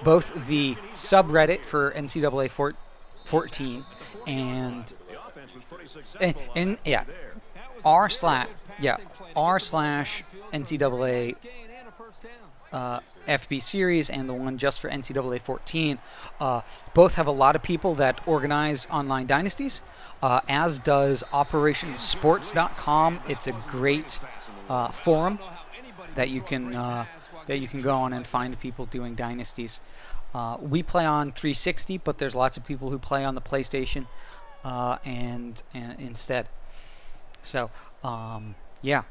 both the subreddit for NCAA 14 and The offense was pretty successful and yeah, r/NCAA FB series and the one just for NCAA 14, both have a lot of people that organize online dynasties, as does OperationSports.com. It's a great forum that you can go on and find people doing dynasties. We play on 360, but there's lots of people who play on the PlayStation and instead. So, yeah.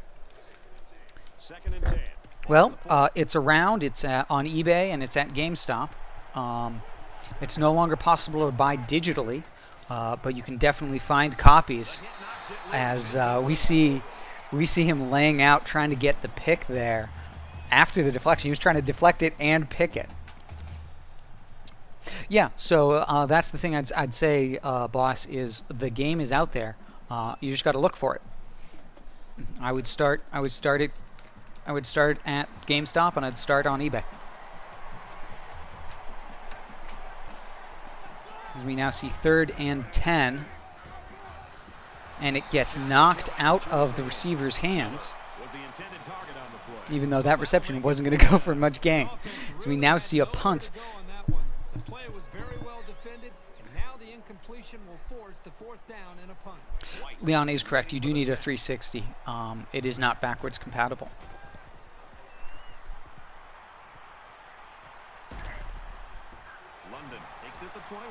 Second and 10. Well, it's around. It's on eBay and it's at GameStop. It's no longer possible to buy digitally, but you can definitely find copies. As we see him laying out, trying to get the pick there after the deflection. He was trying to deflect it and pick it. Yeah, so that's the thing I'd say, boss, is the game is out there. You just got to look for it. I would start at GameStop and I'd start on eBay. As we now see 3rd and 10, and it gets knocked out of the receiver's hands, even though that reception wasn't going to go for much gain. So we now see a punt. The play was very well defended, and now the incompletion will force the 4th down and a punt. Leon is correct. You do need a 360. It is not backwards compatible. London takes it to 21.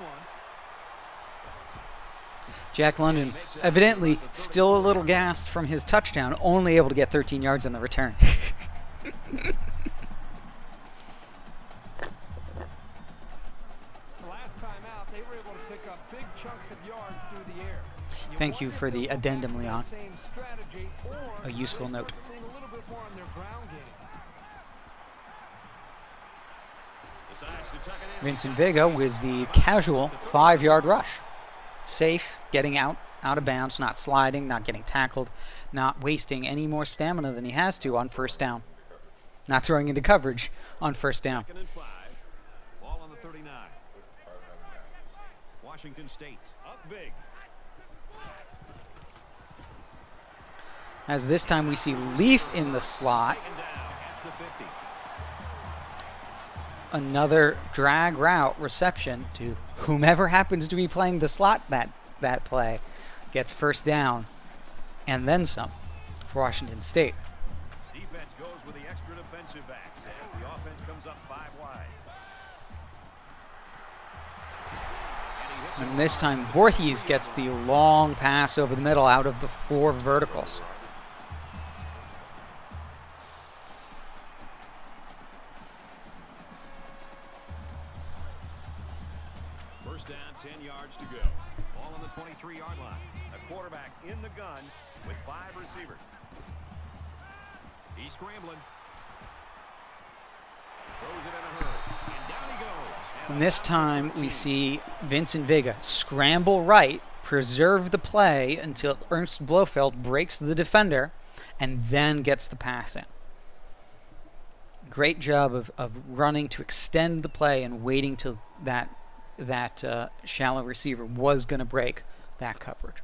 Jack London, evidently still a little gassed from his touchdown, only able to get 13 yards on the return. Last time out, they were able to pick up big chunks of yards through the air. Thank you for the addendum, Leon. Same strategy, or A useful note. lean a little bit more on their ground game. Decides to tuck it in. Vincent Vega with the casual 5-yard rush. Safe, getting out of bounds, not sliding, not getting tackled, not wasting any more stamina than he has to on 1st down. Not throwing into coverage on 1st down. 2nd and 5. Ball on the 39. Washington State up big. As this time we see Leaf in the slot. Taken down at the 50. Another drag route reception to whomever happens to be playing the slot that play. Gets 1st down and then some for Washington State. Defense goes with the extra defensive backs as the offense comes up 5 wide. And he hits it. And this time Voorhees gets the long pass over the middle out of the 4 verticals. First down, 10 yards to go. Ball on the 23-yard line. A quarterback in the gun with 5 receivers. He's scrambling. Throws it in a hurry. And down he goes. And this time we see Vincent Vega scramble right, preserve the play until Ernst Blofeld breaks the defender and then gets the pass in. Great job of running to extend the play and waiting till that shallow receiver was going to break that coverage.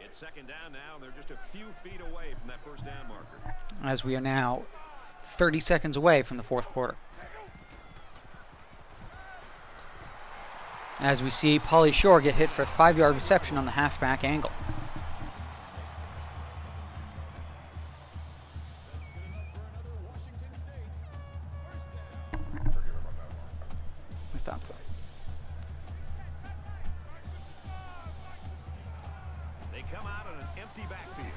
It's 2nd down now, and they're just a few feet away from that 1st down marker. As we are now 30 seconds away from the 4th quarter. As we see Pauly Shore get hit for a 5-yard reception on the halfback angle. I thought so. They come out on an empty backfield.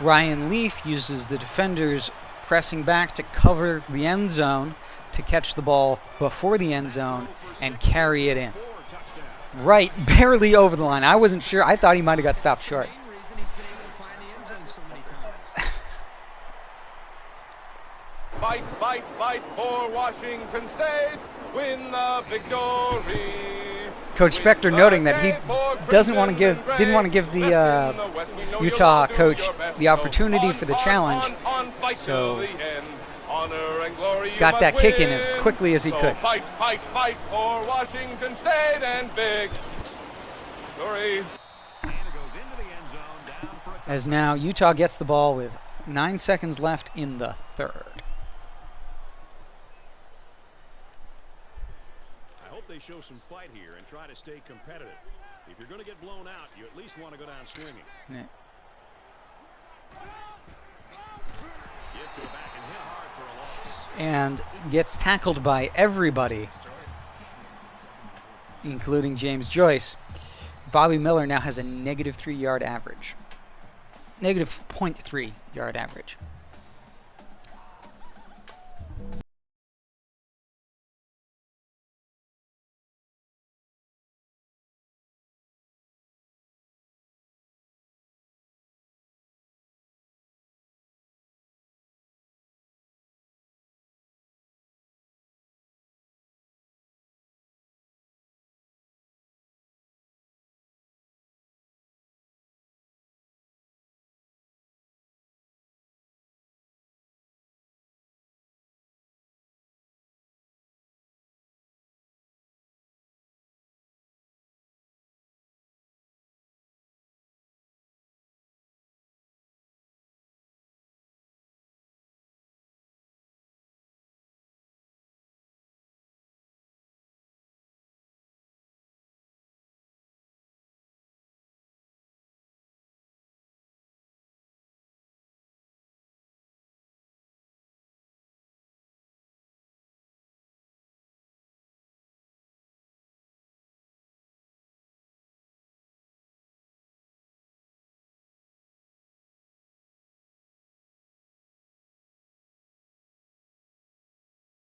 Ryan Leaf uses the defenders pressing back to cover the end zone to catch the ball before the end zone and carry it in. Right, barely over the line. I wasn't sure. I thought he might have got stopped short. Main reason he's been able to find the end zone so many times. Fight, fight, fight for Washington State. Win the victory. Coach Spectre noting that he didn't want to give the Utah coach the opportunity for the challenge, so got that kick in as quickly as he could. Fight, fight, fight for Washington State and big victory. And it goes into the end zone As now Utah gets the ball with 9 seconds left in the third. I hope they show some fight here and try to stay competitive. If you're going to get blown out, you at least want to go down swinging. Yeah. Give to a back and hit hard for a loss. And gets tackled by everybody, including James Joyce. Bobby Miller now has a negative 3-yard average. Negative 0.3 yard average.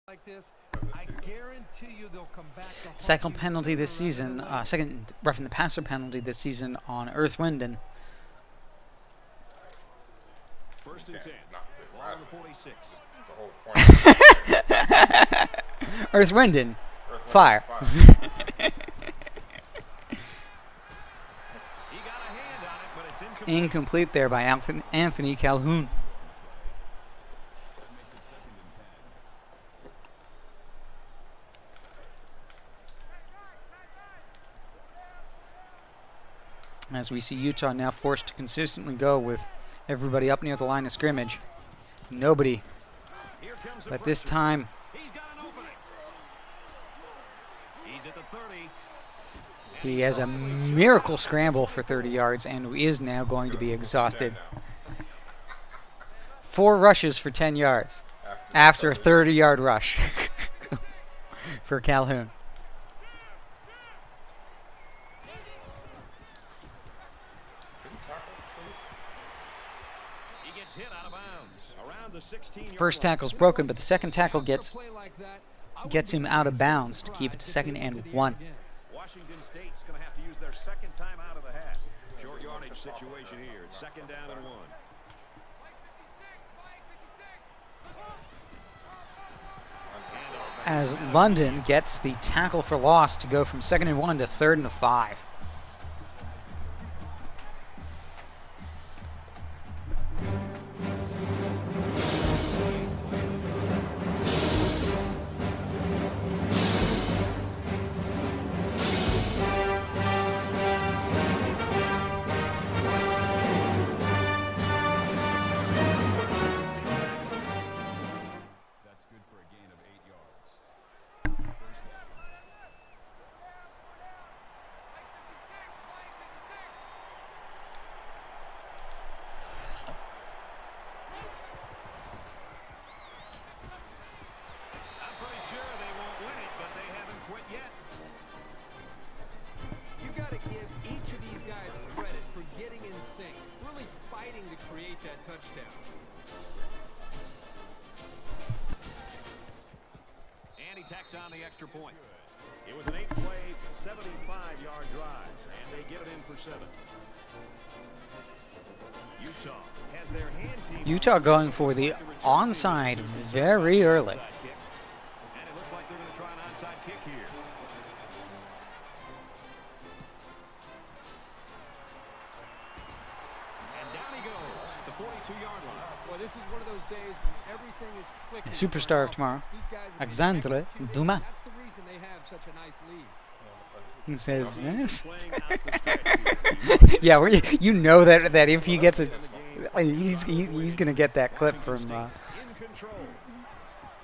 Like this, I guarantee you they'll come back to Second penalty this season, second roughing the passer penalty this season on Earth Winden. First and 10. Ball number 46. The whole point. Earth Winden, fire. He got a hand on it, but it's incomplete. Incomplete there by Anthony Calhoun. As we see Utah now forced to consistently go with everybody up near the line of scrimmage. Nobody. Here comes the But this pressure. time, He's got an opening. He's at the 30. he has a miracle scramble for 30 yards and is now going to be exhausted. 4 rushes for 10 yards after a 30-yard rush for Calhoun. He gets hit out of bounds. Around the 16-yard First line. tackle's broken, but the second tackle gets play like that, I wouldn't gets be him out of too bounds to keep it to surprised if second they and get to the 1. end again. Washington State's going to have to use their second time out of the half. Short yardage situation here. It's second down and 1. As London gets the tackle for loss to go from 2nd and 1 to 3rd and 5. That's good for a gain of 8 yards. First down. I'm pretty sure they won't win it, but they haven't quit yet. You got to give each of these guys credit for getting in sync, really fighting to create that touchdown. And he tacks on the extra point. It was an 8-play, 75-yard drive, and they get it in for 7. Utah has their hand team. Utah going for the onside very early. Onside kick. And it looks like they're going to try an onside kick here. And down he goes, the 42-yard line. Well, this is one of those days when everything is clicking. The superstar of tomorrow, These guys have been Alexandre executing. Dumas. That's the reason they have such a nice lead. Who says yes? Playing out the stretch here. Yeah, you know that if he gets a, he's gonna get that clip from. In control.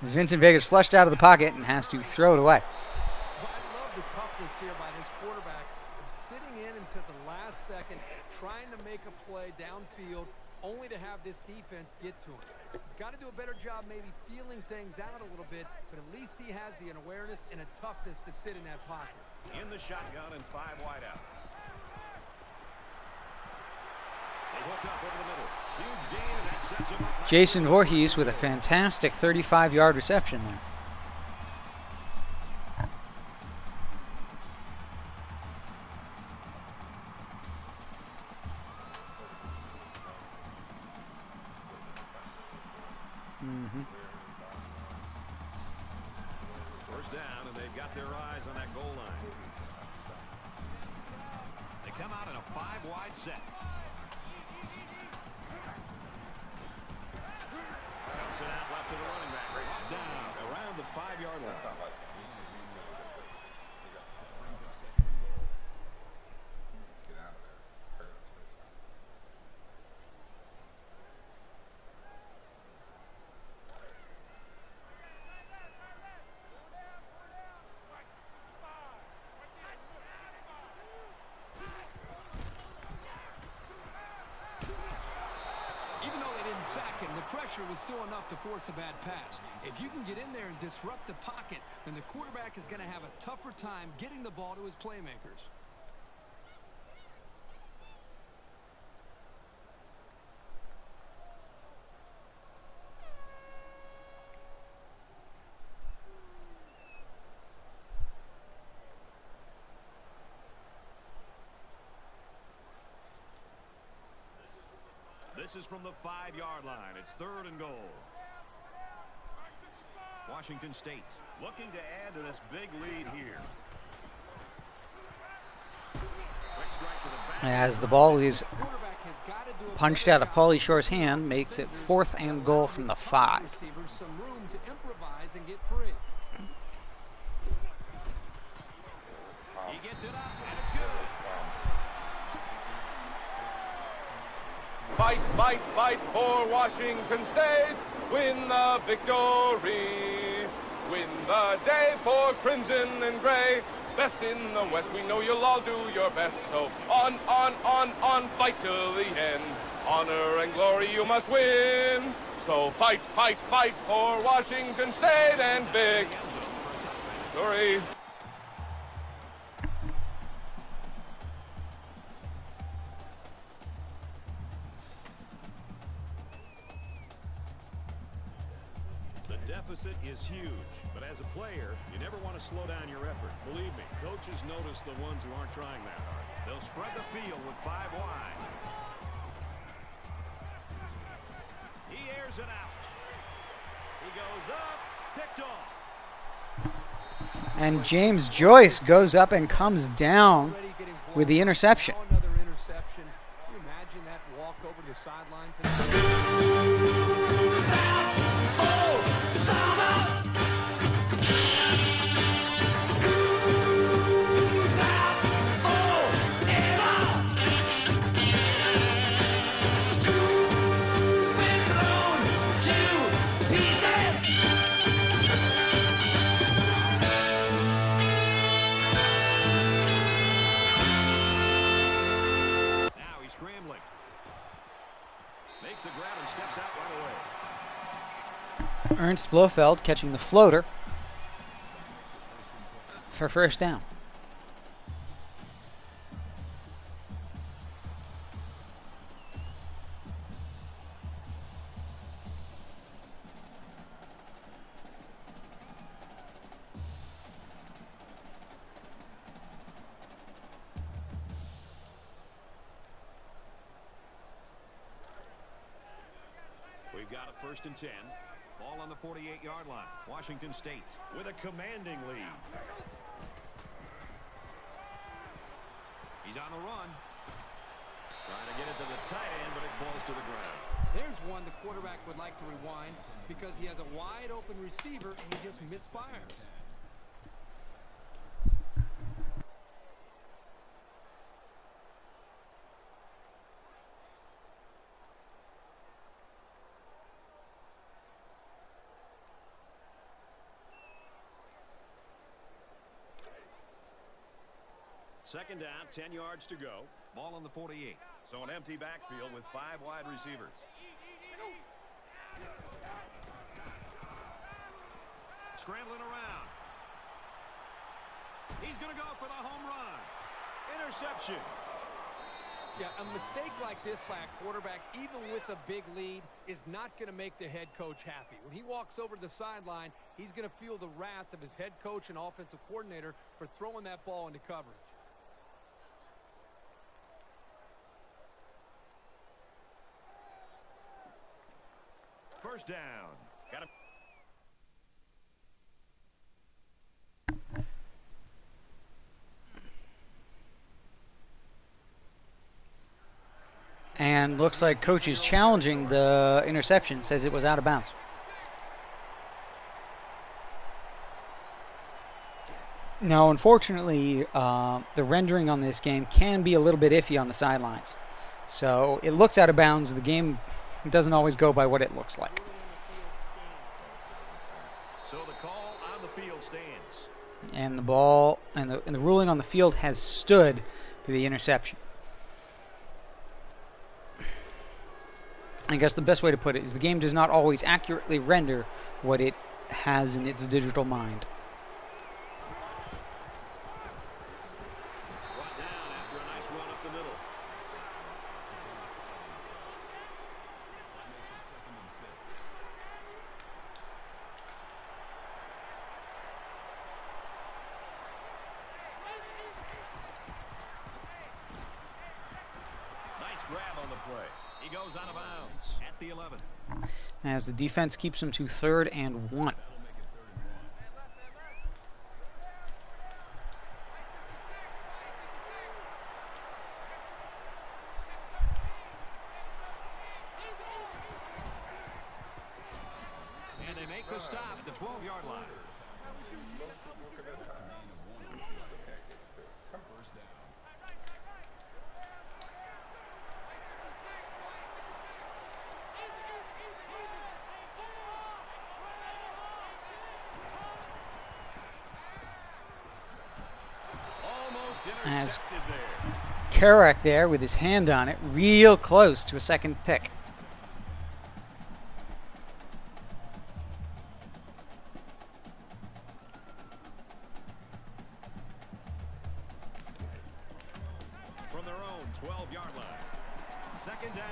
As Vincent Vega's flushed out of the pocket and has to throw it away. Well, I love the toughness here by this quarterback of sitting in until the last second, trying to make a play downfield, only to have this defense get to him. He's got to do a better job maybe feeling things out a little bit, but at least he has the awareness and a toughness to sit in that pocket. In the shotgun and 5 wideouts. They hook up over the middle. Huge gain, and that sets him up. Jason Voorhees with a fantastic 35-yard reception there. First down, and they've got their eyes on that goal line. They come out in a 5-wide set. Comes it out left to the running back. Down around the 5-yard line. Even though they didn't sack him, the pressure was still enough to force a bad pass. If you can get in there and disrupt the pocket, then the quarterback is going to have a tougher time getting the ball to his playmakers. This is from the 5-yard line. It's 3rd and goal. Washington State looking to add to this big lead here. Quick strike to the back. As the ball is Quarterback has got to do a punched better out of job Paulie Shore's hand, makes it 4th and goal from the 5. receivers some room to improvise and get free. He gets it up, and it's good. Fight, fight, fight for Washington State. Win the victory. Win the day for Crimson and Gray. Best in the West, we know you'll all do your best. So on, fight till the end. Honor and glory you must win. So fight, fight, fight for Washington State and victory. The deficit is huge, but as a player, you never want to slow down your effort. Believe me, coaches notice the ones who aren't trying that hard. They'll spread the field with 5 wide. He airs it out. He goes up, picked off. And James Joyce goes up and comes down with the interception. Another interception. Can you imagine that walk over the sideline for Now he's scrambling. Makes the grab and steps out right away. Ernst Blofeld catching the floater for first down. We've got a 1st and 10. Ball on the 48-yard line. Washington State with a commanding lead. He's on the run. Trying to get it to the tight end, but it falls to the ground. There's one the quarterback would like to rewind because he has a wide open receiver and he just misfires. Second down, 10 yards to go. Ball on the 48. So an empty backfield with 5 wide receivers. Scrambling around. He's going to go for the home run. Interception. Yeah, a mistake like this by a quarterback, even with a big lead, is not going to make the head coach happy. When he walks over to the sideline, he's going to feel the wrath of his head coach and offensive coordinator for throwing that ball into coverage. First down. Got him. And looks like coach is challenging the interception, says it was out of bounds. Now, unfortunately, the rendering on this game can be a little bit iffy on the sidelines. So it looks out of bounds. The game doesn't always go by what it looks like. So the call on the field stands. And the ball and the ruling on the field has stood for the interception. I guess the best way to put it is the game does not always accurately render what it has in its digital mind. Brought down after a nice run up the middle. That makes it 2nd and 6. Nice grab on the play. He goes out of bounds at the 11. As the defense keeps them to 3rd and 1. That'll make it 3rd and 1. And they make the stop at the 12-yard line. First down. Almost As intercepted there. Carrack there with his hand on it, real close to a second pick. From their own 12-yard line. Second down.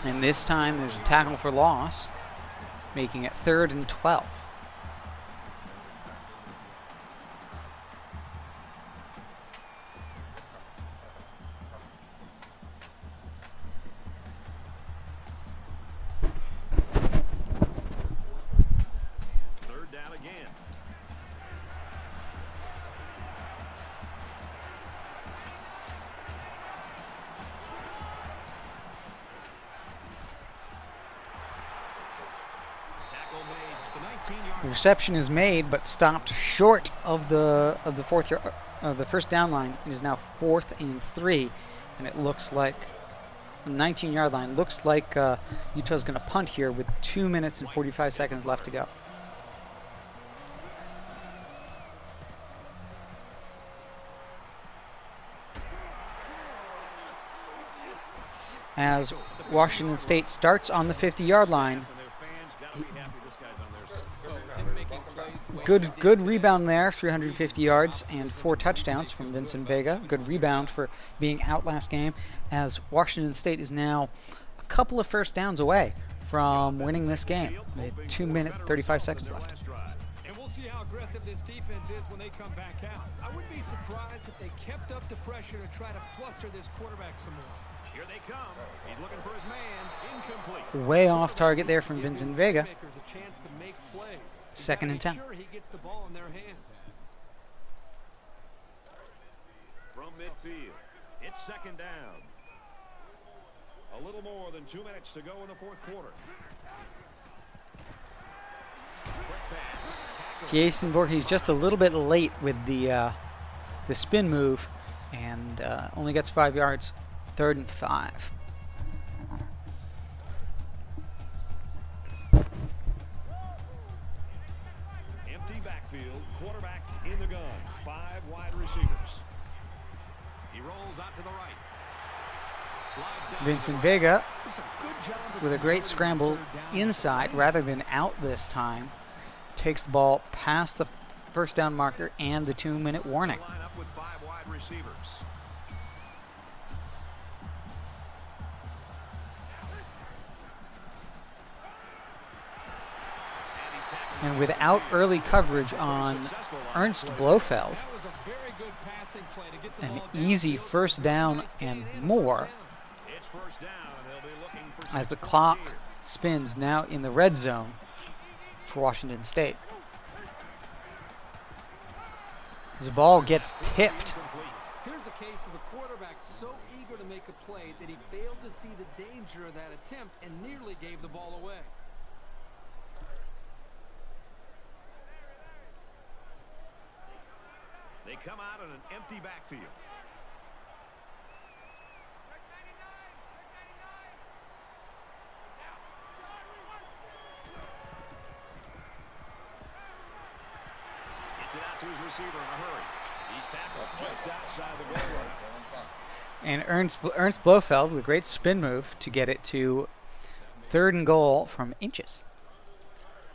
And this time there's a tackle for loss, making it 3rd and 12. Third down again. Tackle made at the 19-yard The reception is made, but stopped short of the first down line. It is now 4th and 3, and it looks like the 19-yard line. Looks like Utah's going to punt here with 2 minutes and 45 seconds left to go. As Washington State starts on the 50-yard line. and their fans got to be happy this guy's on their side. Good rebound there, 350 yards and 4 touchdowns from Vincent Vega. Good rebound for being out last game, as Washington State is now a couple of first downs away from winning this game with 2 minutes 35 seconds left. And we'll see how aggressive this defense is when they come back out. I wouldn't be surprised if they kept up the pressure to try to fluster this quarterback some more. Here they come. He's looking for his man. Incomplete. Way off target there from Vincent Vega. Makers a chance to make plays. He's 2nd gotta and 10. make sure he gets the ball in their hands. From midfield. It's second down. A little more than 2 minutes to go in the fourth quarter. Quick pass. Jason Voorhees just a little bit late with the spin move, and only gets 5 yards. 3rd and 5. wide receivers. He rolls out to the right. Slides down Vincent to the right. Vega It's a good job of with a great converting scramble third down. inside rather than out this time. Takes the ball past the first down marker and the 2-minute warning. Line up with 5 wide receivers. And without early coverage on Ernst Blofeld, That was a very good passing play to get the an ball down. easy first down and more It's first down, and they'll be looking for as the 6 clock points here. spins now in the red zone for Washington State. As the ball gets tipped. Here's a case of a quarterback so eager to make a play that he failed to see the danger of that attempt and nearly gave the ball away. They come out in an empty backfield. Gets it out to his receiver in a hurry. He's tackled just outside the goal line. And Ernst Blofeld with a great spin move to get it to 3rd and goal from inches.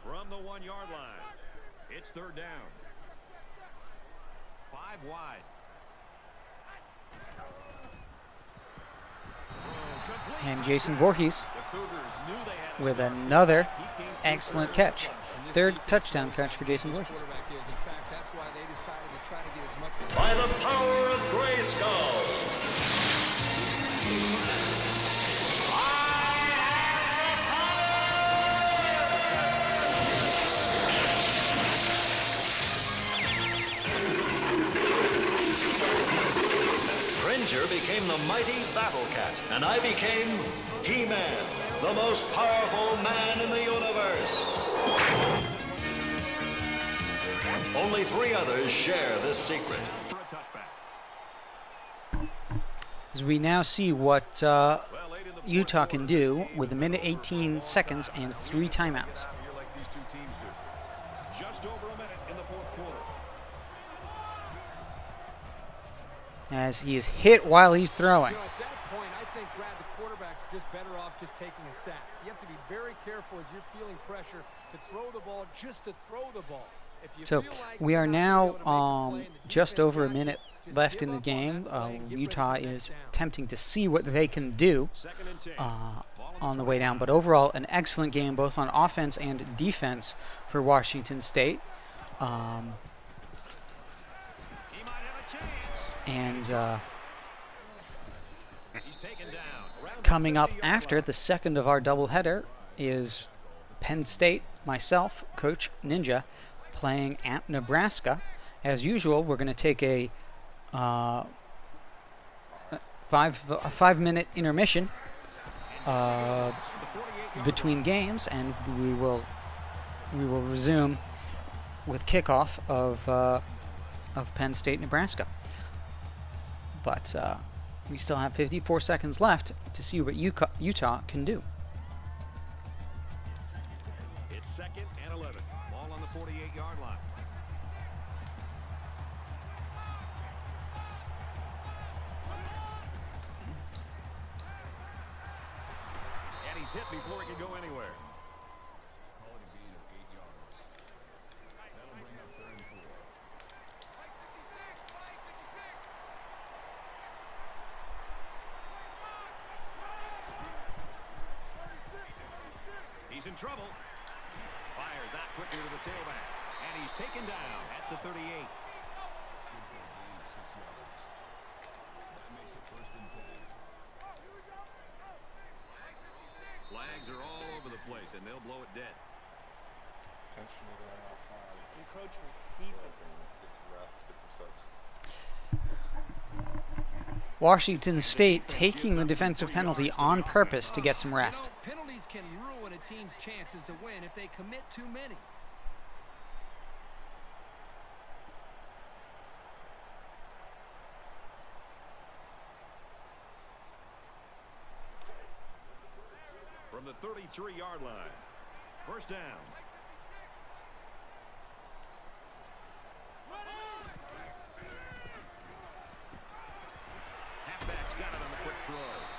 From the 1-yard line, it's third down. 5 wide. And Jason Voorhees The Cougars knew they had with another excellent catch. 3rd touchdown catch for Jason Voorhees. Quarterback is. In fact, that's why they decided to try to get as much. By the power of Grayskull. Cringer became the mighty Battle Cat, and I became He-Man, the most powerful man in the universe. Only 3 others share this secret. for a touchback. As we now see what Well, late in the Utah can do with 1:18 seconds and 3 timeouts. here like these two teams do. Just over a minute in the fourth quarter. As he is hit while he's throwing. You know, at that point, I think, Brad, the quarterback's just better off just taking a sack. You have to be very careful as you're feeling pressure to throw the ball, just to throw the ball. If you So feel like we you're are not now gonna be able to make a play and the just defense over a got you, minute just left give in the up on game. that play and get ready Utah for the is next down. attempting to see what they can do Second and 10. on the way down. But overall, an excellent game both on offense and defense for Washington State. He might have a chance. And He's taken down. Around coming up 50-yard after line. the second of our doubleheader is Penn State, myself, Coach Ninja, playing at Nebraska. As usual, we're going to take a 5-minute intermission between games, and we will resume with kickoff of Penn State, Nebraska. But we still have 54 seconds left to see what Utah can do. It's second and 11. Ball on the 48-yard line. And he's hit before he can go anywhere. Call it a gain of 8 yards. That'll bring up 3rd and 4. He's in trouble. Fires out quickly to the tailback. And he's taken down at the 38. Good for a gain of 6 yards. That makes it 1st and 10. Flags are all over the place, and they'll blow it dead. Intentionally going outside. Encroachment. So they can get some rest, get some subs. Washington State taking the defensive penalty on purpose to get some rest. You know, penalties can ruin a team's chances to win if they commit too many. From the 33-yard line. First down.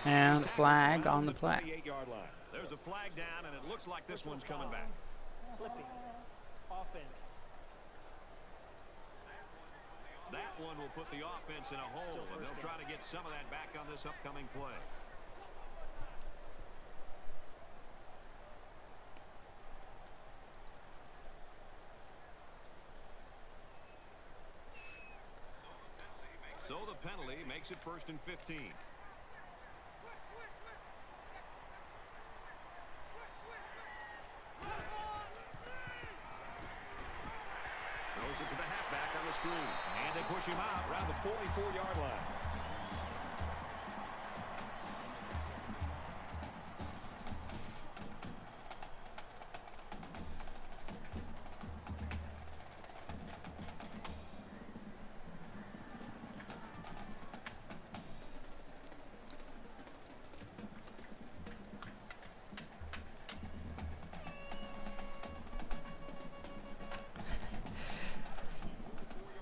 And flag on the play. 28-yard line. There's a flag down, and it looks like this one's coming back. Clipping. Offense. That one will put the offense in a hole, and they'll try to get some of that back on this upcoming play. So the penalty makes it 1st and 15. Throws it to the halfback on the screen. And they push him out around the 44-yard line.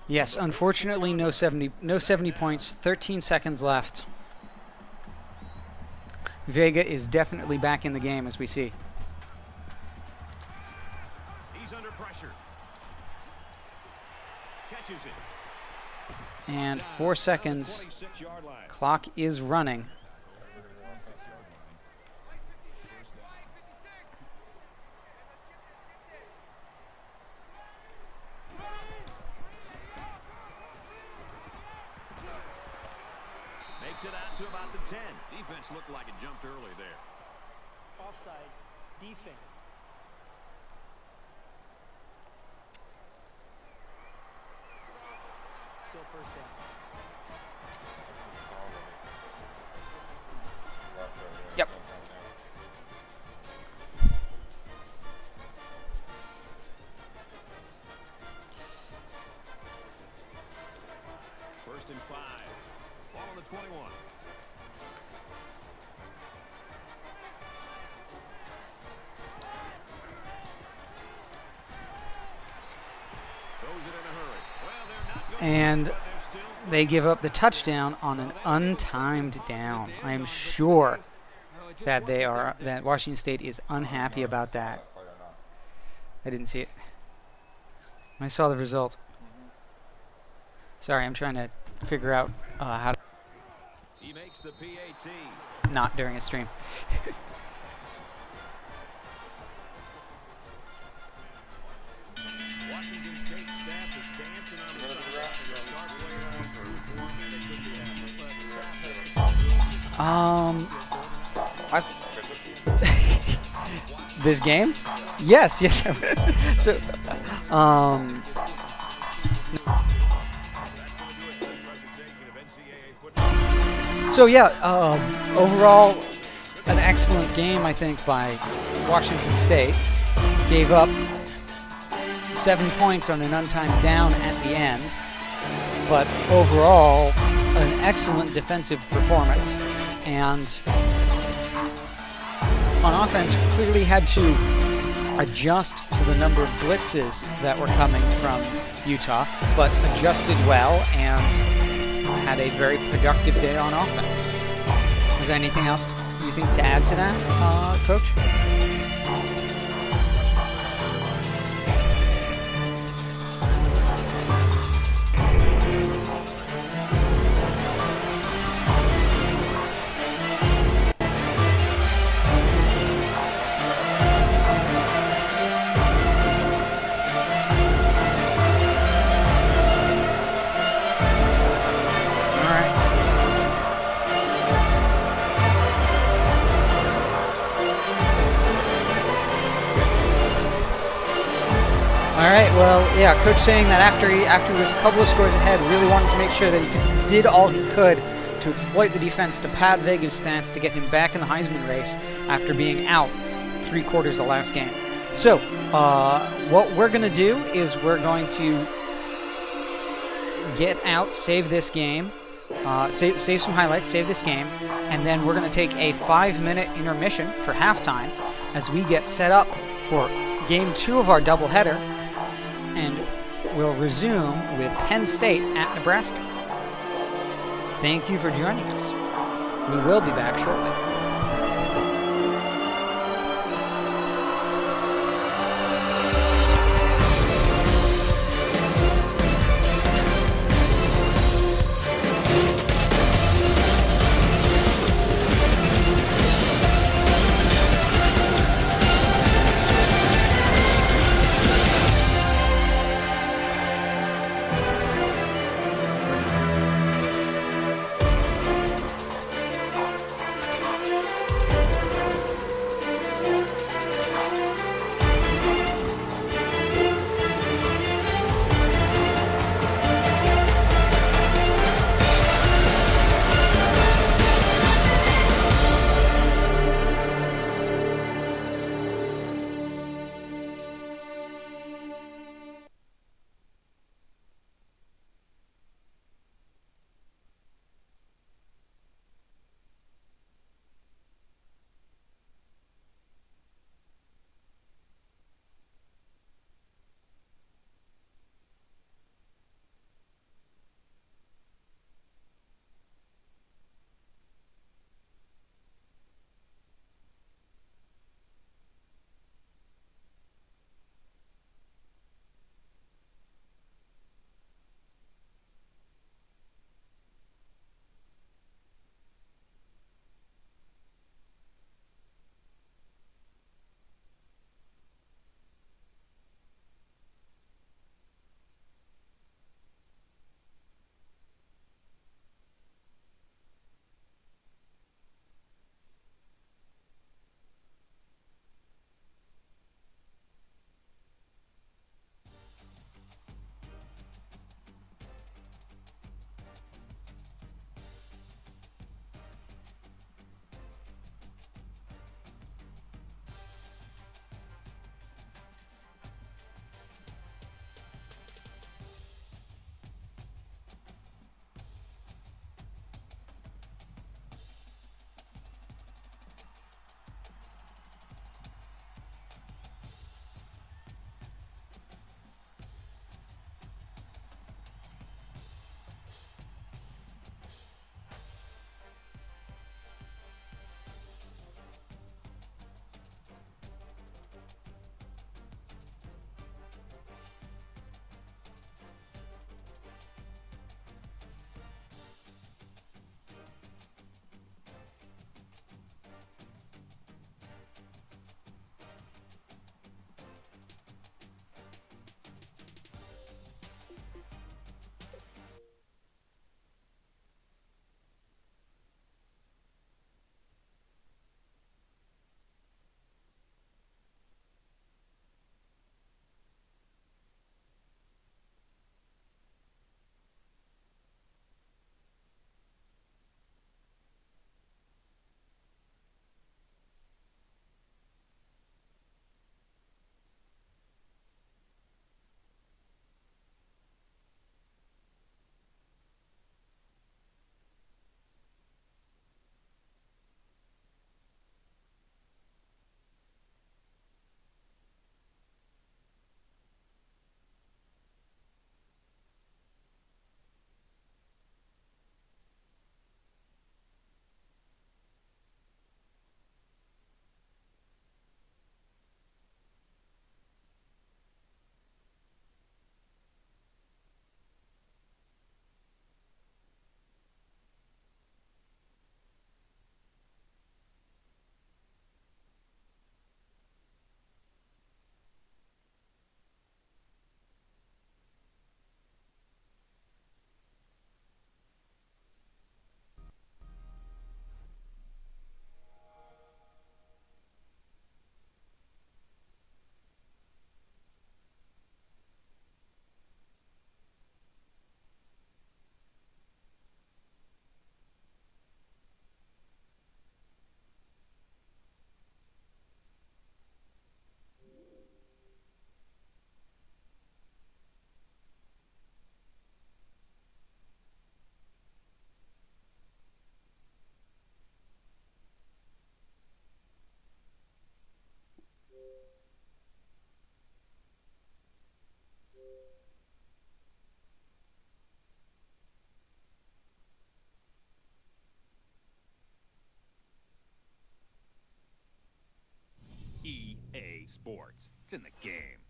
Yes, unfortunately, no 70 points. 13 seconds left. Vega is definitely back in the game, as we see. He's under pressure. Catches it. And 4 seconds. 26-yard line. Clock is running. Makes it out to about the 10. Defense looked like it jumped early there. Offside. Defense. Still first down. Yep. First and 5. Ball on the 21. Throws it in a hurry. Well, they're not going And to, but they're still they give up the touchdown on an untimed down. I am sure that that Washington State is unhappy about that. I didn't see it. I saw the result. Sorry, I'm trying to figure out how to He makes the PAT. not during a stream. Washington State staff is dancing on the sideline. Star player on first one, and they could be This game? Yes. So, So yeah, overall, an excellent game, I think, by Washington State. Gave up 7 points on an untimed down at the end, but overall, an excellent defensive performance. And on offense, clearly had to adjust to the number of blitzes that were coming from Utah, but adjusted well and had a very productive day on offense. Is there anything else you think to add to that, Coach? All right, well, yeah, Coach saying that after he was a couple of scores ahead, really wanted to make sure that he did all he could to exploit the defense to pad Vega's stance to get him back in the Heisman race after being out 3/4 of last game. So, what we're going to do is we're going to get out, save this game, save some highlights, save this game, and then we're going to take a 5-minute intermission for halftime as we get set up for Game 2 of our doubleheader, and we'll resume with Penn State at Nebraska. Thank you for joining us. We will be back shortly. sports. It's in the game.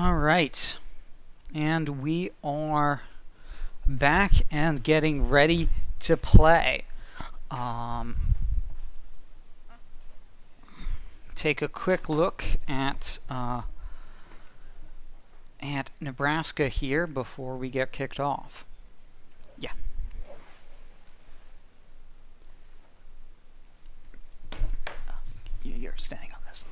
All right. And we are back and getting ready to play. Take a quick look at Nebraska here before we get kicked off. Yeah. You're standing on this.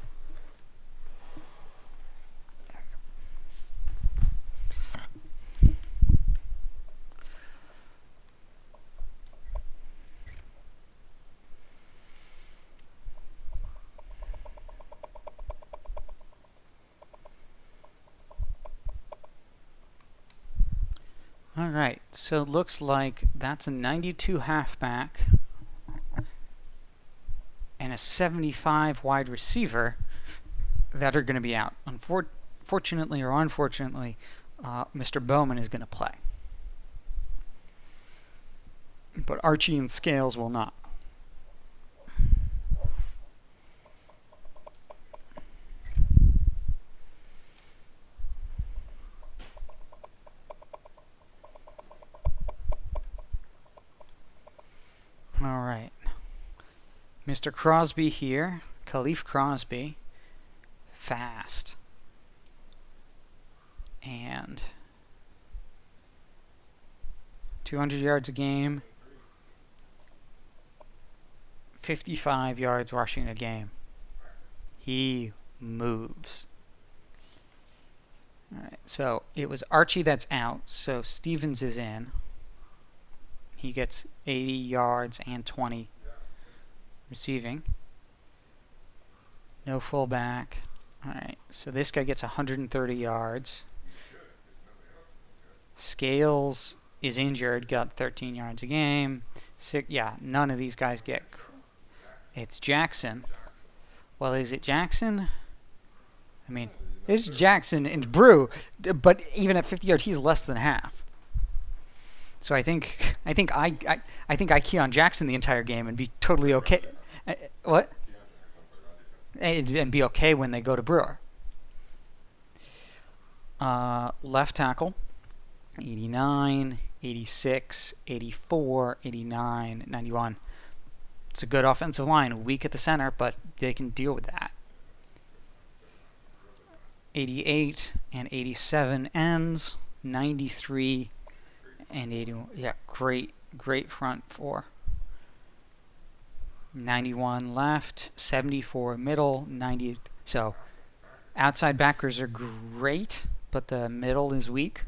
All right, so it looks like that's a 92 halfback and a 75 wide receiver that are going to be out. Fortunately or unfortunately, Mr. Bowman is going to play. But Archie and Scales will not. All right. Mr. Crosby here, Khalif Crosby, fast. And 200 yards a game, 55 yards rushing a game. He moves. All right, so it was Archie that's out, so Stevens is in. He gets 80 yards and 20 receiving. No fullback. All right, so this guy gets 130 yards. Scales is injured, got 13 yards a game. None of these guys get. It's Jackson. Well, is it Jackson? I mean, it's Jackson and Brew, but even at 50 yards, he's less than half. So I think I key on Jackson the entire game and be totally okay. What? And be okay when they go to Brewer. Left tackle, 89, 86, 84, 89, 91. It's a good offensive line. Weak at the center, but they can deal with that. 88 and 87 ends, 93 and 81. Yeah, great front four. 91 left, 74 middle, 90. So outside backers are great, but the middle is weak.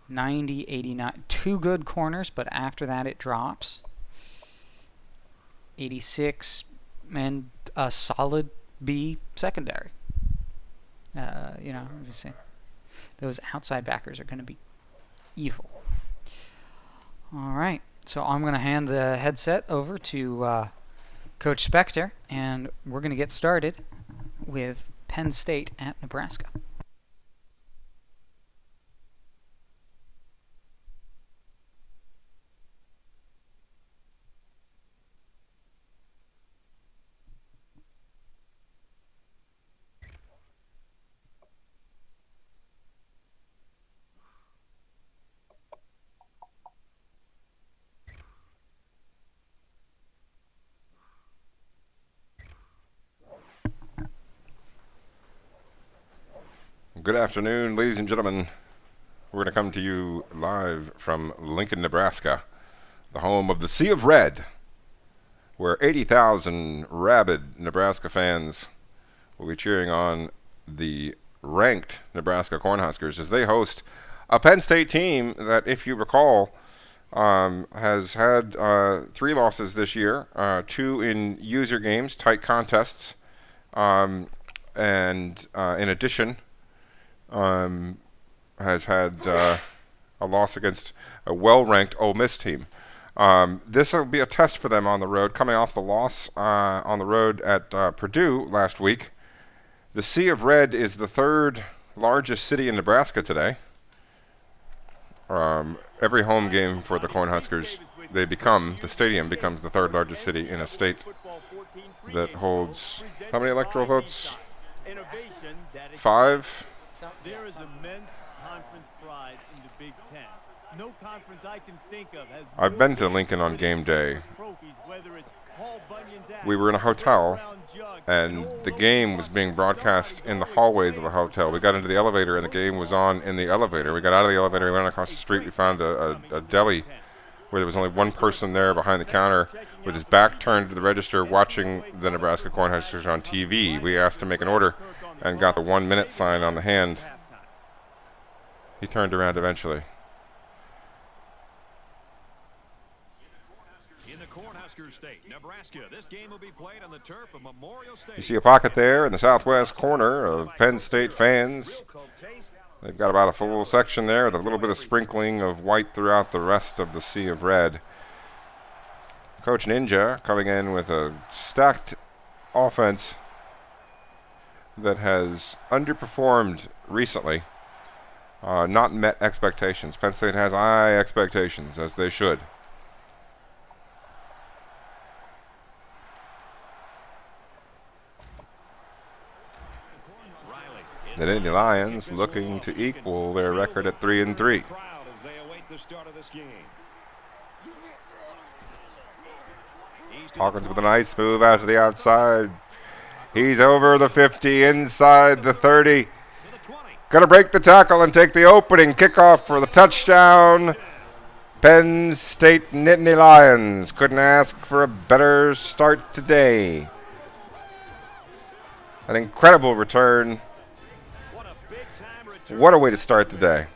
90, 89. Two good corners, but after that it drops. 86 and a solid B secondary. I'm just saying, those outside backers are going to be evil. All right, so I'm going to hand the headset over to Coach Spectre, and we're going to get started with Penn State at Nebraska. Good afternoon, ladies and gentlemen. We're going to come to you live from Lincoln, Nebraska, the home of the Sea of Red, where 80,000 rabid Nebraska fans will be cheering on the ranked Nebraska Cornhuskers as they host a Penn State team that, if you recall, has had 3 losses this year, 2 in user games, tight contests, and in addition, has had a loss against a well-ranked Ole Miss team. This will be a test for them on the road, coming off the loss on the road at Purdue last week. The Sea of Red is the 3rd largest city in Nebraska today. Every home game for the Cornhuskers, the stadium becomes the 3rd largest city in a state that holds, how many electoral votes? 5 There is immense conference pride in the Big Ten. No conference I can think of has I've been to Lincoln on game day. trophies, whether it's Paul Bunyan's act, We were in a hotel, Brown jug, and the game was being broadcast in the hallways of the hotel. We got into the elevator, and the game was on in the elevator. We got out of the elevator, we went across the street, we found a deli where there was only one person there behind the counter with his back turned to the register watching the Nebraska Cornhuskers on TV. We asked to make an order and got the 1 minute sign on the hand. He turned around eventually. In the Cornhusker State, Nebraska, this game will be played on the turf of Memorial Stadium. You see a pocket there in the southwest corner of Penn State fans. They've got about a full section there with a little bit of sprinkling of white throughout the rest of the sea of red. Coach Ninja coming in with a stacked offense that has underperformed recently, not met expectations. Penn State has high expectations, as they should. The Nittany Lions looking to equal their record at 3-3. Hawkins with a nice move out to the outside. He's over the 50, inside the 30. Gonna break the tackle and take the opening kickoff for the touchdown. Penn State Nittany Lions couldn't ask for a better start today. An incredible return. What a way to start the day.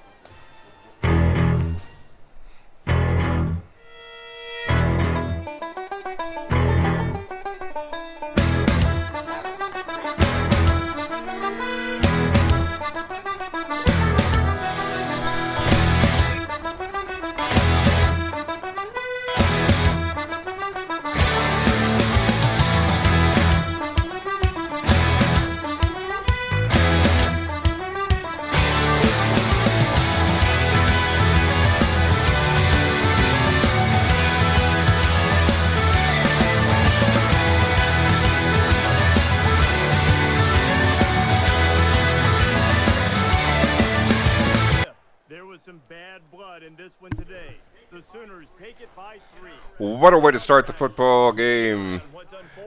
What a way to start the football game.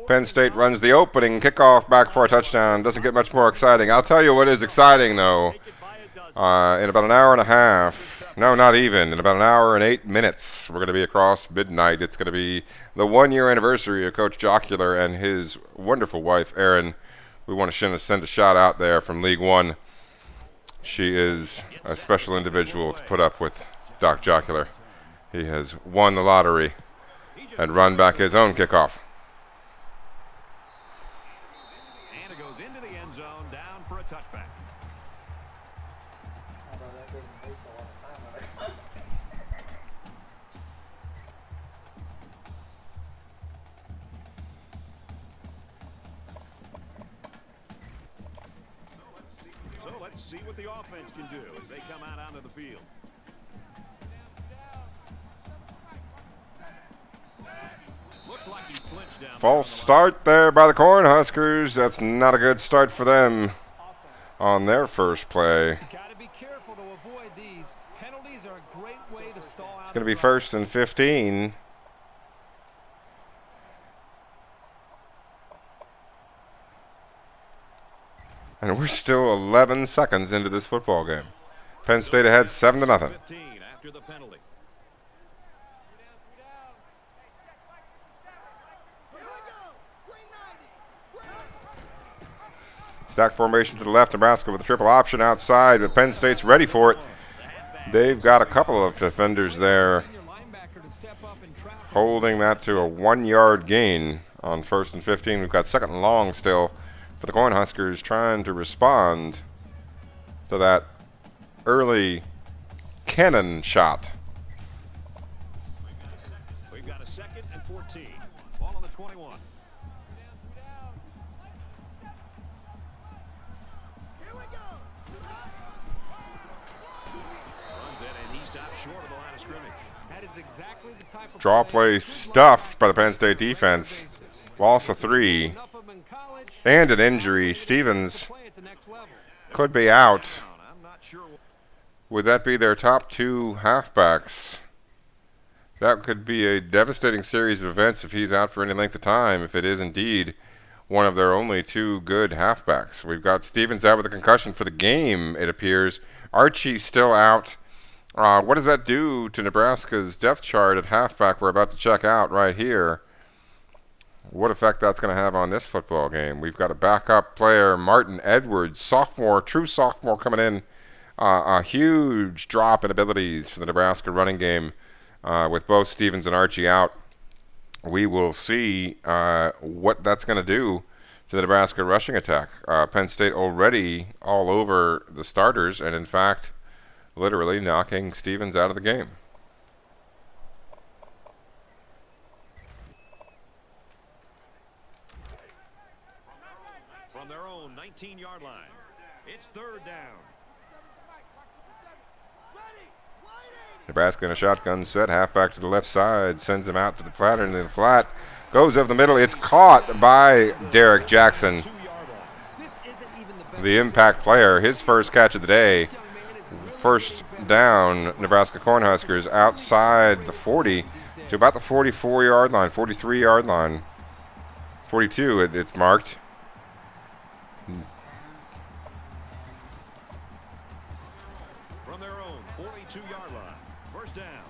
Penn State runs the opening kickoff back for a touchdown. Doesn't get much more exciting. I'll tell you what is exciting, though. In about an hour and a half, no, not even, in about an hour and 8 minutes, we're going to be across midnight. It's going to be the 1 year anniversary of Coach Jocular and his wonderful wife, Erin. We want to send a shout out there from League1. She is a special individual to put up with Doc Jocular. He has won the lottery and run back his own kickoff. And it goes into the end zone, down for a touchback. So let's see what the offense can do as they come out onto the field. False start there by the Cornhuskers. That's not a good start for them on their first play. It's going to be 1st and 15. And we're still 11 seconds into this football game. Penn State ahead 7-0. After the penalty. Stack formation to the left. Nebraska with a triple option outside, but Penn State's ready for it. They've got a couple of defenders there holding that to a 1 yard gain on 1st and 15. We've got 2nd and long still for the Cornhuskers trying to respond to that early cannon shot. We've got a 2nd and 14. Ball on the 21. Draw play stuffed by the Penn State defense. Loss of 3 and an injury. Stevens could be out. Would that be their top 2 halfbacks? That could be a devastating series of events if he's out for any length of time, if it is indeed one of their only 2 good halfbacks. We've got Stevens out with a concussion for the game, it appears. Archie still out. What does that do to Nebraska's depth chart at halfback? We're about to check out right here. What effect that's going to have on this football game. We've got a backup player, Martin Edwards, sophomore, true sophomore coming in. A huge drop in abilities for the Nebraska running game with both Stevens and Archie out. We will see what that's going to do to the Nebraska rushing attack. Penn State already all over the starters and, in fact, literally knocking Stevens out of the game. From their own 19-yard line, it's 3rd down. Nebraska in a shotgun set, halfback to the left side, sends him out to the flat, and the flat goes over the middle. It's caught by Derek Jackson, the impact player, his first catch of the day. First down, Nebraska Cornhuskers outside the 40 to about the 44-yard line, 43-yard line. 42, it's marked. From their own 42-yard line, first down.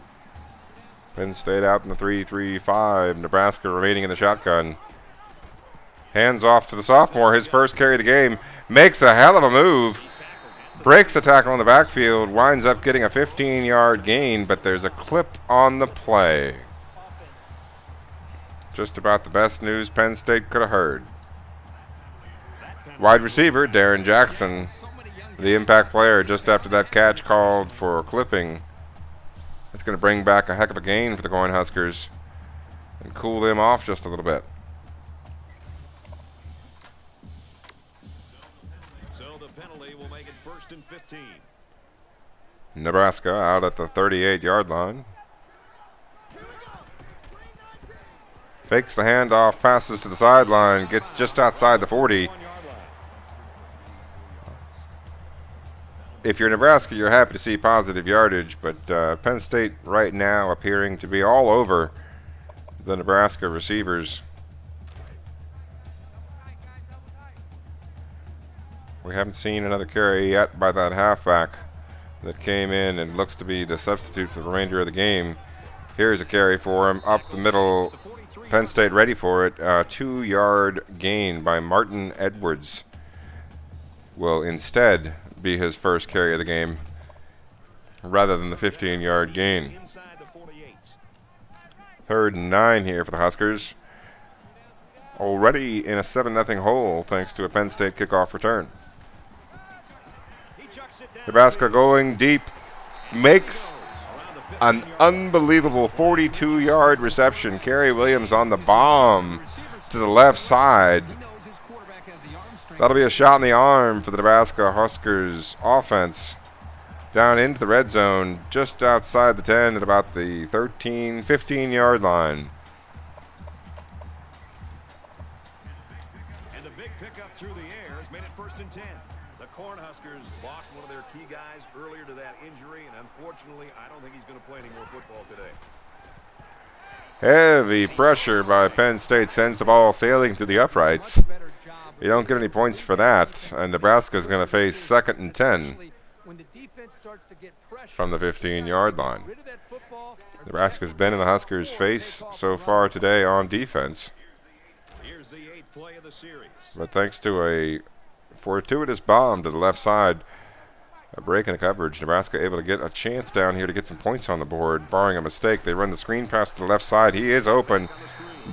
Penn State out in the 3-3-5. Nebraska remaining in the shotgun. Hands off to the sophomore. His first carry of the game. Makes a hell of a move. Breaks the tackle in the backfield. Winds up getting a 15-yard gain, but there's a clip on the play. Just about the best news Penn State could have heard. Wide receiver, Darren Jackson, the impact player, just after that catch called for clipping. It's going to bring back a heck of a gain for the Cornhuskers and cool them off just a little bit. So the penalty will make it 1st and 15. Nebraska out at the 38-yard line. Fakes the handoff, passes to the sideline, gets just outside the 40. If you're Nebraska, you're happy to see positive yardage, but Penn State right now appearing to be all over the Nebraska receivers. We haven't seen another carry yet by that halfback that came in and looks to be the substitute for the remainder of the game. Here's a carry for him up the middle. Penn State ready for it. 2-yard gain by Martin Edwards will instead be his first carry of the game rather than the 15-yard gain. 3rd and 9 here for the Huskers. Already in a 7-0 hole thanks to a Penn State kickoff return. Nebraska going deep, makes an unbelievable 42-yard reception. Kerry Williams on the bomb to the left side. That'll be a shot in the arm for the Nebraska Huskers offense. Down into the red zone, just outside the 10 at about the 13, 15-yard line. And the big pickup through the air has made it 1st and 10. The Cornhuskers lost one of their key guys earlier to that injury, and unfortunately, I don't think he's going to play any more football today. Heavy pressure by Penn State sends the ball sailing through the uprights. You don't get any points for that, and Nebraska's going to face 2nd and 10 from the 15-yard line. Nebraska's been in the Huskers' face so far today on defense. Here's the 8th play of the series. But thanks to a fortuitous bomb to the left side, a break in the coverage, Nebraska able to get a chance down here to get some points on the board. Barring a mistake, they run the screen pass to the left side. He is open,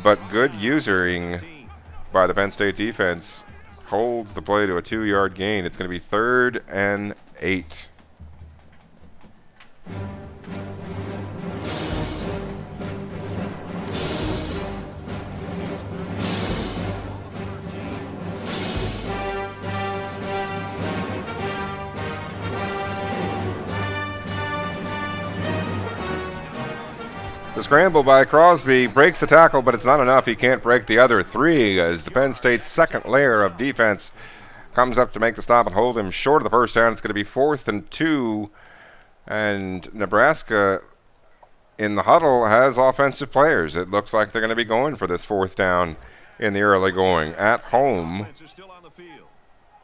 but good using by the Penn State defense holds the play to a 2-yard gain. It's going to be 3rd and 8. The scramble by Crosby breaks the tackle, but it's not enough. He can't break the other 3 as the Penn State's second layer of defense comes up to make the stop and hold him short of the first down. It's going to be 4th and 2 And Nebraska in the huddle has offensive players. It looks like they're going to be going for this 4th down in the early going at home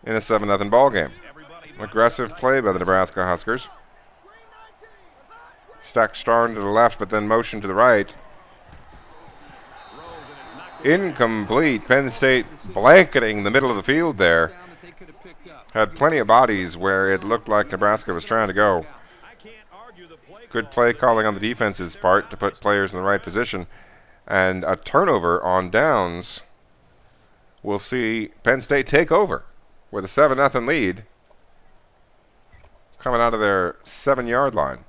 in a 7-0 ball game. Aggressive play by the Nebraska Huskers. Stack strong to the left, but then motion to the right. Incomplete. Penn State blanketing the middle of the field there. Had plenty of bodies where it looked like Nebraska was trying to go. Good play calling on the defense's part to put players in the right position. And a turnover on downs. We'll see Penn State take over with a 7-0 lead coming out of their 7-yard line.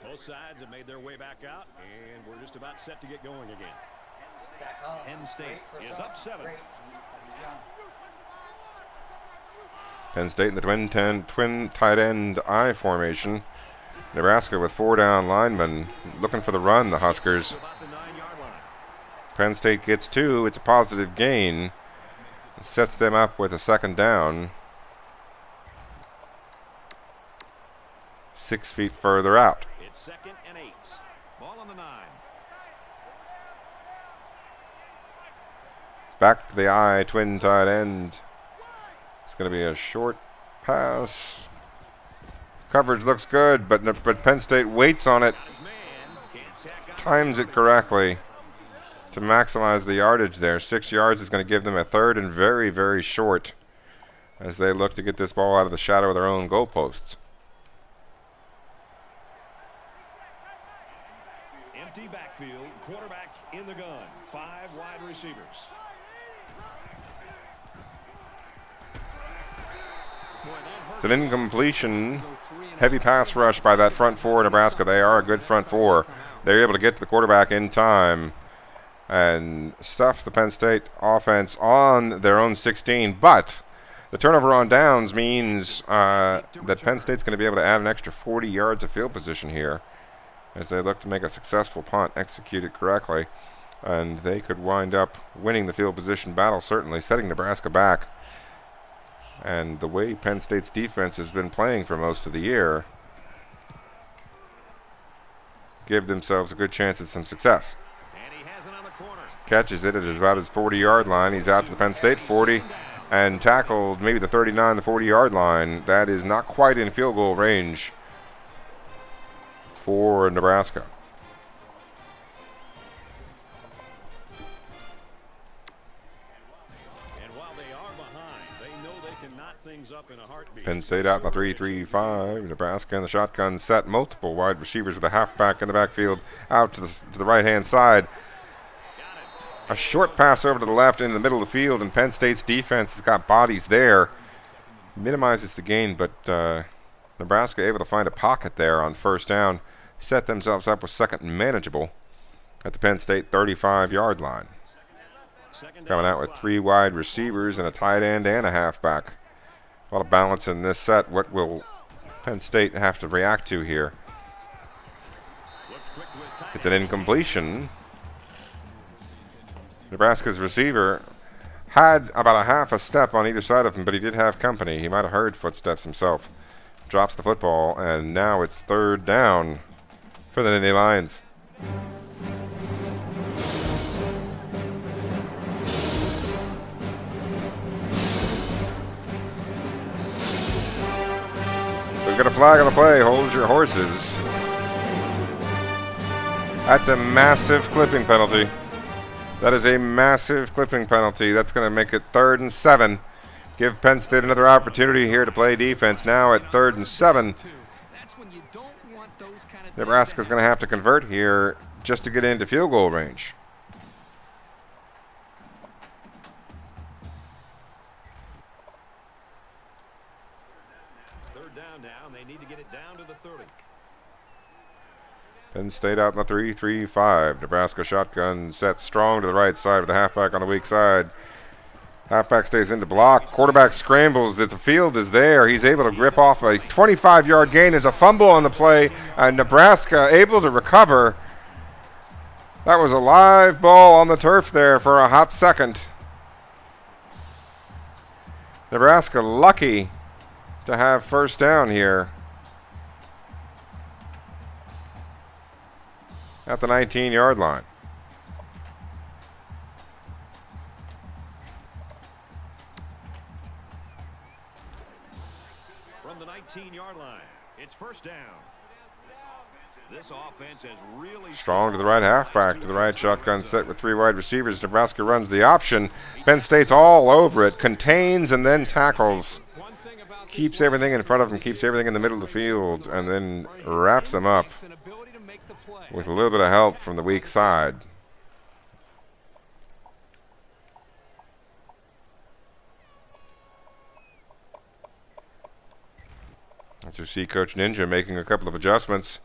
Both sides have made their way back out, and we're just about set to get going again. Penn State is up 7. Penn State in the twin tight end I formation. Nebraska with 4 down linemen looking for the run, the Huskers. Penn State gets 2. It's a positive gain. It sets them up with a 2nd down. 6 feet further out. It's 2nd and 8. Ball on the 9. Back to the I twin tight end. It's going to be a short pass. Coverage looks good, but Penn State waits on it. Times it correctly to maximize the yardage there. 6 yards is going to give them a 3rd and very, very short as they look to get this ball out of the shadow of their own goalposts. Empty backfield, quarterback in the gun, 5 wide receivers. It's an incompletion. Heavy pass rush by that front 4 Nebraska. They are a good front 4. They're able to get to the quarterback in time and stuff the Penn State offense on their own 16. But the turnover on downs means that Penn State's going to be able to add an extra 40 yards of field position here as they look to make a successful punt, execute it correctly. And they could wind up winning the field position battle, certainly, setting Nebraska back. And the way Penn State's defense has been playing for most of the year give themselves a good chance at some success. And he has it on the corner. Catches it at about his 40-yard line. He's out to the Penn State 40 and tackled maybe the 39, the 40-yard line. That is not quite in field goal range for Nebraska. Up in a heartbeat. Penn State out in the 3-3-5. Nebraska in the shotgun set. Multiple wide receivers with a halfback in the backfield out to the right-hand side. A short pass over to the left in the middle of the field, and Penn State's defense has got bodies there. Minimizes the gain, but Nebraska able to find a pocket there on 1st down. Set themselves up with 2nd and manageable at the Penn State 35-yard line. Coming out with 3 wide receivers and a tight end and a halfback. A lot of balance in this set. What will Penn State have to react to here? It's an incompletion. Nebraska's receiver had about a half a step on either side of him, but he did have company. He might have heard footsteps himself. Drops the football, and now it's 3rd down for the Nittany Lions. We've got a flag on the play. Hold your horses. That's a massive clipping penalty. That is a massive clipping penalty. That's going to make it 3rd and 7. Give Penn State another opportunity here to play defense. Now at 3rd and 7. Nebraska's going to have to convert here just to get into field goal range. Penn State out in the 3-3-5. Nebraska shotgun set strong to the right side with the halfback on the weak side. Halfback stays into block. Quarterback scrambles. That the field is there. He's able to grip off a 25-yard gain. There's a fumble on the play, and Nebraska able to recover. That was a live ball on the turf there for a hot second. Nebraska lucky to have 1st down here at the 19-yard line. From the 19-yard line, it's first down. This offense has really Strong to the right halfback, to the right shotgun set with 3 wide receivers. Nebraska runs the option. Penn State's all over it, contains and then tackles. Keeps everything in front of him, keeps everything in the middle of the field, and then wraps them up with a little bit of help from the weak side. As you see Coach Ninja making a couple of adjustments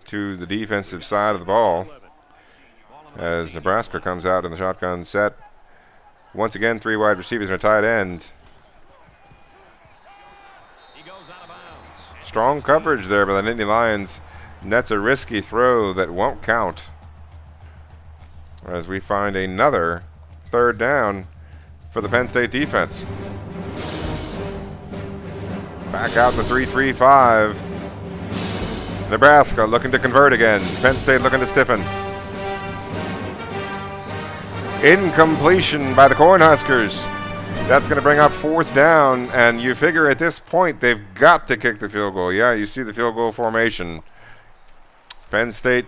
to the defensive side of the ball as Nebraska comes out in the shotgun set. Once again, 3 wide receivers and a tight end. Strong coverage there by the Nittany Lions. Nets a risky throw that won't count as we find another third down for the Penn State defense. Back out the 3-3-5. Nebraska looking to convert again. Penn State looking to stiffen. Incompletion by the Cornhuskers. That's going to bring up 4th down, and you figure at this point they've got to kick the field goal. Yeah, you see the field goal formation. Penn State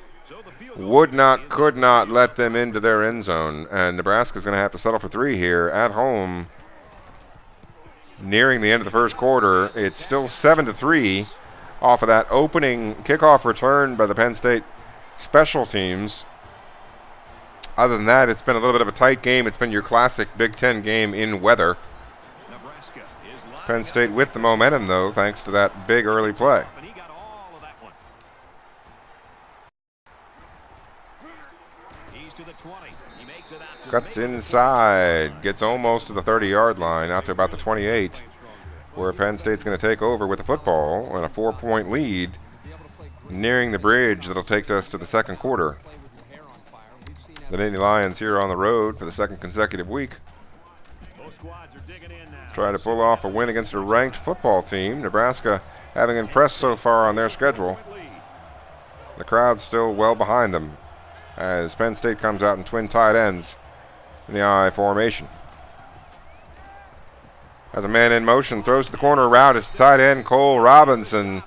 would not, could not let them into their end zone, and Nebraska's going to have to settle for 3 here at home. Nearing the end of the first quarter, it's still 7-3 off of that opening kickoff return by the Penn State special teams. Other than that, it's been a little bit of a tight game. It's been your classic Big Ten game in weather. Penn State with the momentum, though, thanks to that big early play. Cuts inside, gets almost to the 30-yard line, out to about the 28, where Penn State's going to take over with the football and a 4-point lead, nearing the bridge that'll take us to the second quarter. The Nittany Lions here on the road for the second consecutive week, try to pull off a win against a ranked football team. Nebraska having impressed so far on their schedule. The crowd's still well behind them as Penn State comes out in twin tight ends in the I formation. As a man in motion, throws to the corner route. It's tight end Cole Robinson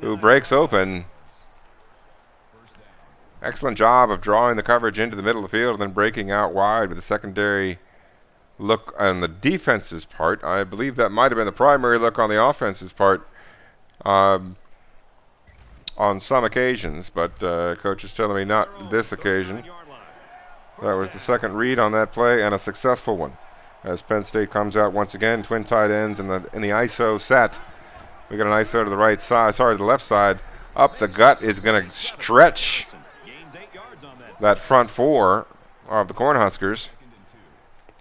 who breaks open. Excellent job of drawing the coverage into the middle of the field and then breaking out wide with a secondary look on the defense's part. I believe that might have been the primary look on the offense's part on some occasions, but coach is telling me not this occasion. That was the second read on that play and a successful one. As Penn State comes out once again, twin tight ends in the ISO set. We got an ISO to the right side, sorry, to the left side. Up the gut is going to stretch that front 4 of the Cornhuskers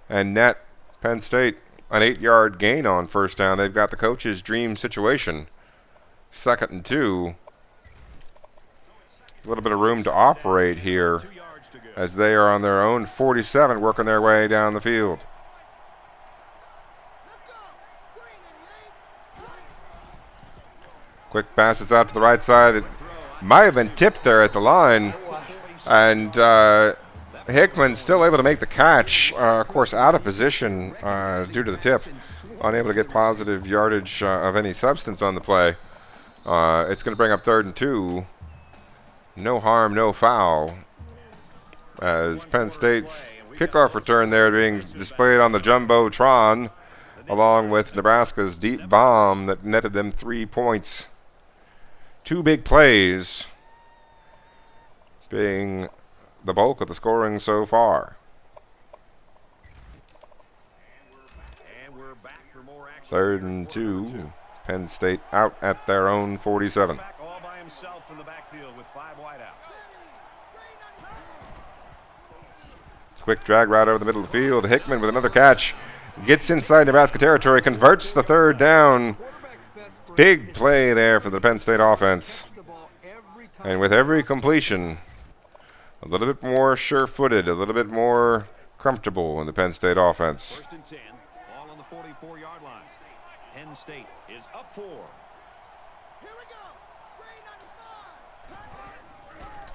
and net Penn State an 8-yard gain on first down. They've got the coach's dream situation. 2nd and 2. A little bit of room to operate here as they are on their own 47, working their way down the field. Quick passes out to the right side. It might have been tipped there at the line, and Hickman still able to make the catch, of course out of position due to the tip, unable to get positive yardage of any substance on the play. It's going to bring up 3rd and 2. No harm, no foul, as Penn State's kickoff return there being displayed on the Jumbotron, along with Nebraska's deep bomb that netted them 3 points. 2 big plays being the bulk of the scoring so far. 3rd and 2. Penn State out at their own 47. All by himself in the backfield with 5 wideouts. Quick drag right over the middle of the field. Hickman with another catch. Gets inside Nebraska territory. Converts the 3rd down. Big play there for the Penn State offense. And with every completion, a little bit more sure-footed, a little bit more comfortable in the Penn State offense. 1st and 10. Ball on the 44-yard line. Penn State is up 4.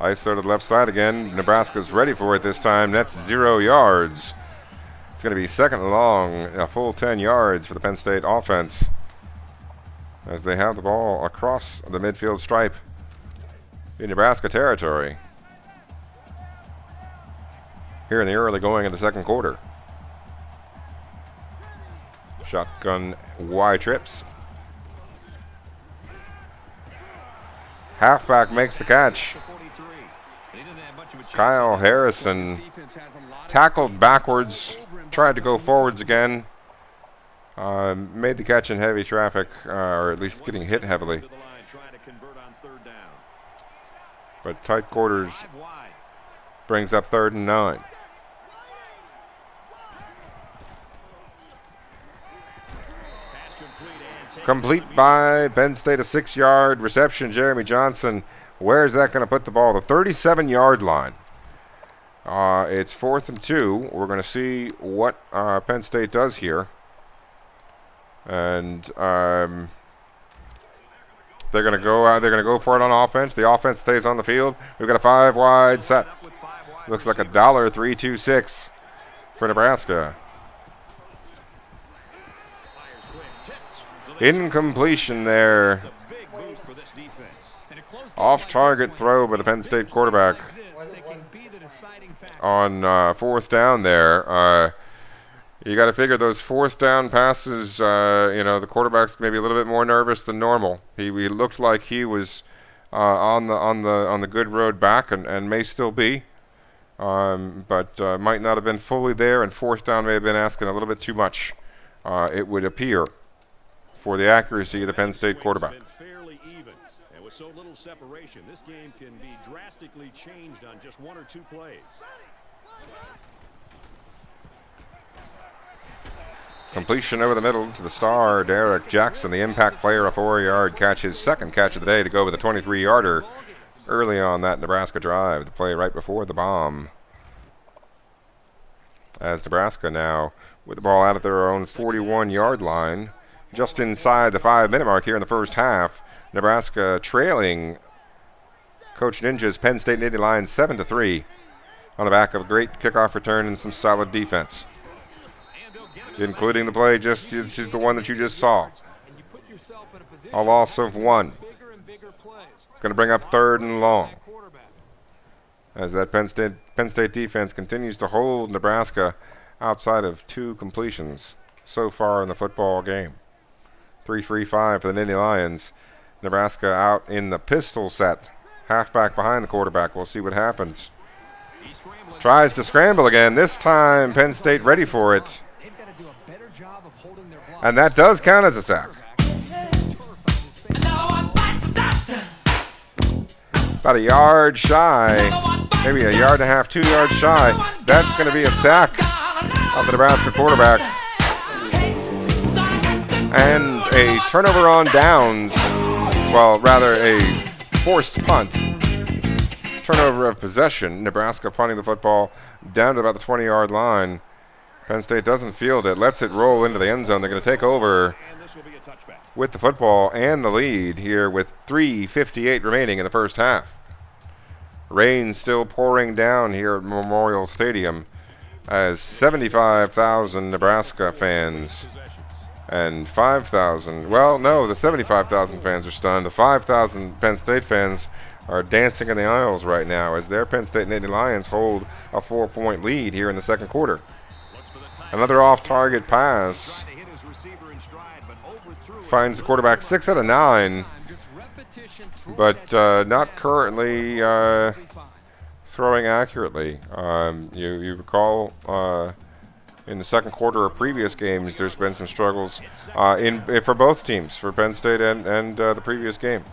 ISO to the left side again. Nebraska's ready for it this time. That's 0 yards. It's going to be second and long, a full 10 yards for the Penn State offense as they have the ball across the midfield stripe in Nebraska territory here in the early going of the second quarter. Shotgun Y trips. Halfback makes the catch. Kyle Harrison tackled backwards, tried to go forwards again. Made the catch in heavy traffic, or at least getting hit heavily. But tight quarters brings up 3rd and 9. Complete by Penn State, a 6-yard reception. Jeremy Johnson, where is that going to put the ball? The 37-yard line. It's 4th and 2. We're going to see what Penn State does here. And they're going to go out. They're going to go for it on offense. The offense stays on the field. We've got a 5-wide set. Looks like $3.26 for Nebraska. Incompletion there. Off-target throw by the Penn State quarterback on 4th down there. You got to figure those 4th down passes, the quarterback's maybe a little bit more nervous than normal. He looked like he was on the good road back and may still be, but might not have been fully there, and 4th down may have been asking a little bit too much, it would appear, for the accuracy of the Penn State quarterback. Fairly even, and with so little separation, this game can be drastically changed on just 1 or 2 plays. Completion over the middle to the star, Derek Jackson, the impact player, a 4-yard catch, his second catch of the day to go with a 23-yarder early on that Nebraska drive, the play right before the bomb. As Nebraska now with the ball out at their own 41-yard line, just inside the 5-minute mark here in the first half. Nebraska trailing Coach Ninja's Penn State Nittany Lions 7-3 on the back of a great kickoff return and some solid defense, including the play just the one that you just saw. A loss of 1. Going to bring up 3rd and long as that Penn State defense continues to hold Nebraska outside of 2 completions so far in the football game. 3-3-5 for the Nittany Lions. Nebraska out in the pistol set. Halfback behind the quarterback. We'll see what happens. Tries to scramble again. This time Penn State ready for it. And that does count as a sack. About a yard shy. Maybe a yard and a half, 2 yards shy. That's going to be a sack of the Nebraska quarterback. And a turnover on downs. Well, rather a forced punt. Turnover of possession. Nebraska punting the football down to about the 20-yard line. Penn State doesn't field it, lets it roll into the end zone. They're going to take over with the football and the lead here with 3:58 remaining in the first half. Rain still pouring down here at Memorial Stadium as 75,000 Nebraska fans and 5,000, well, no, the 75,000 fans are stunned. The 5,000 Penn State fans are dancing in the aisles right now as their Penn State Nittany Lions hold a 4-point lead here in the second quarter. Another off-target pass finds the quarterback 6 out of 9, but not currently throwing accurately. You recall in the second quarter of previous games, there's been some struggles for both teams, for Penn State and the previous game.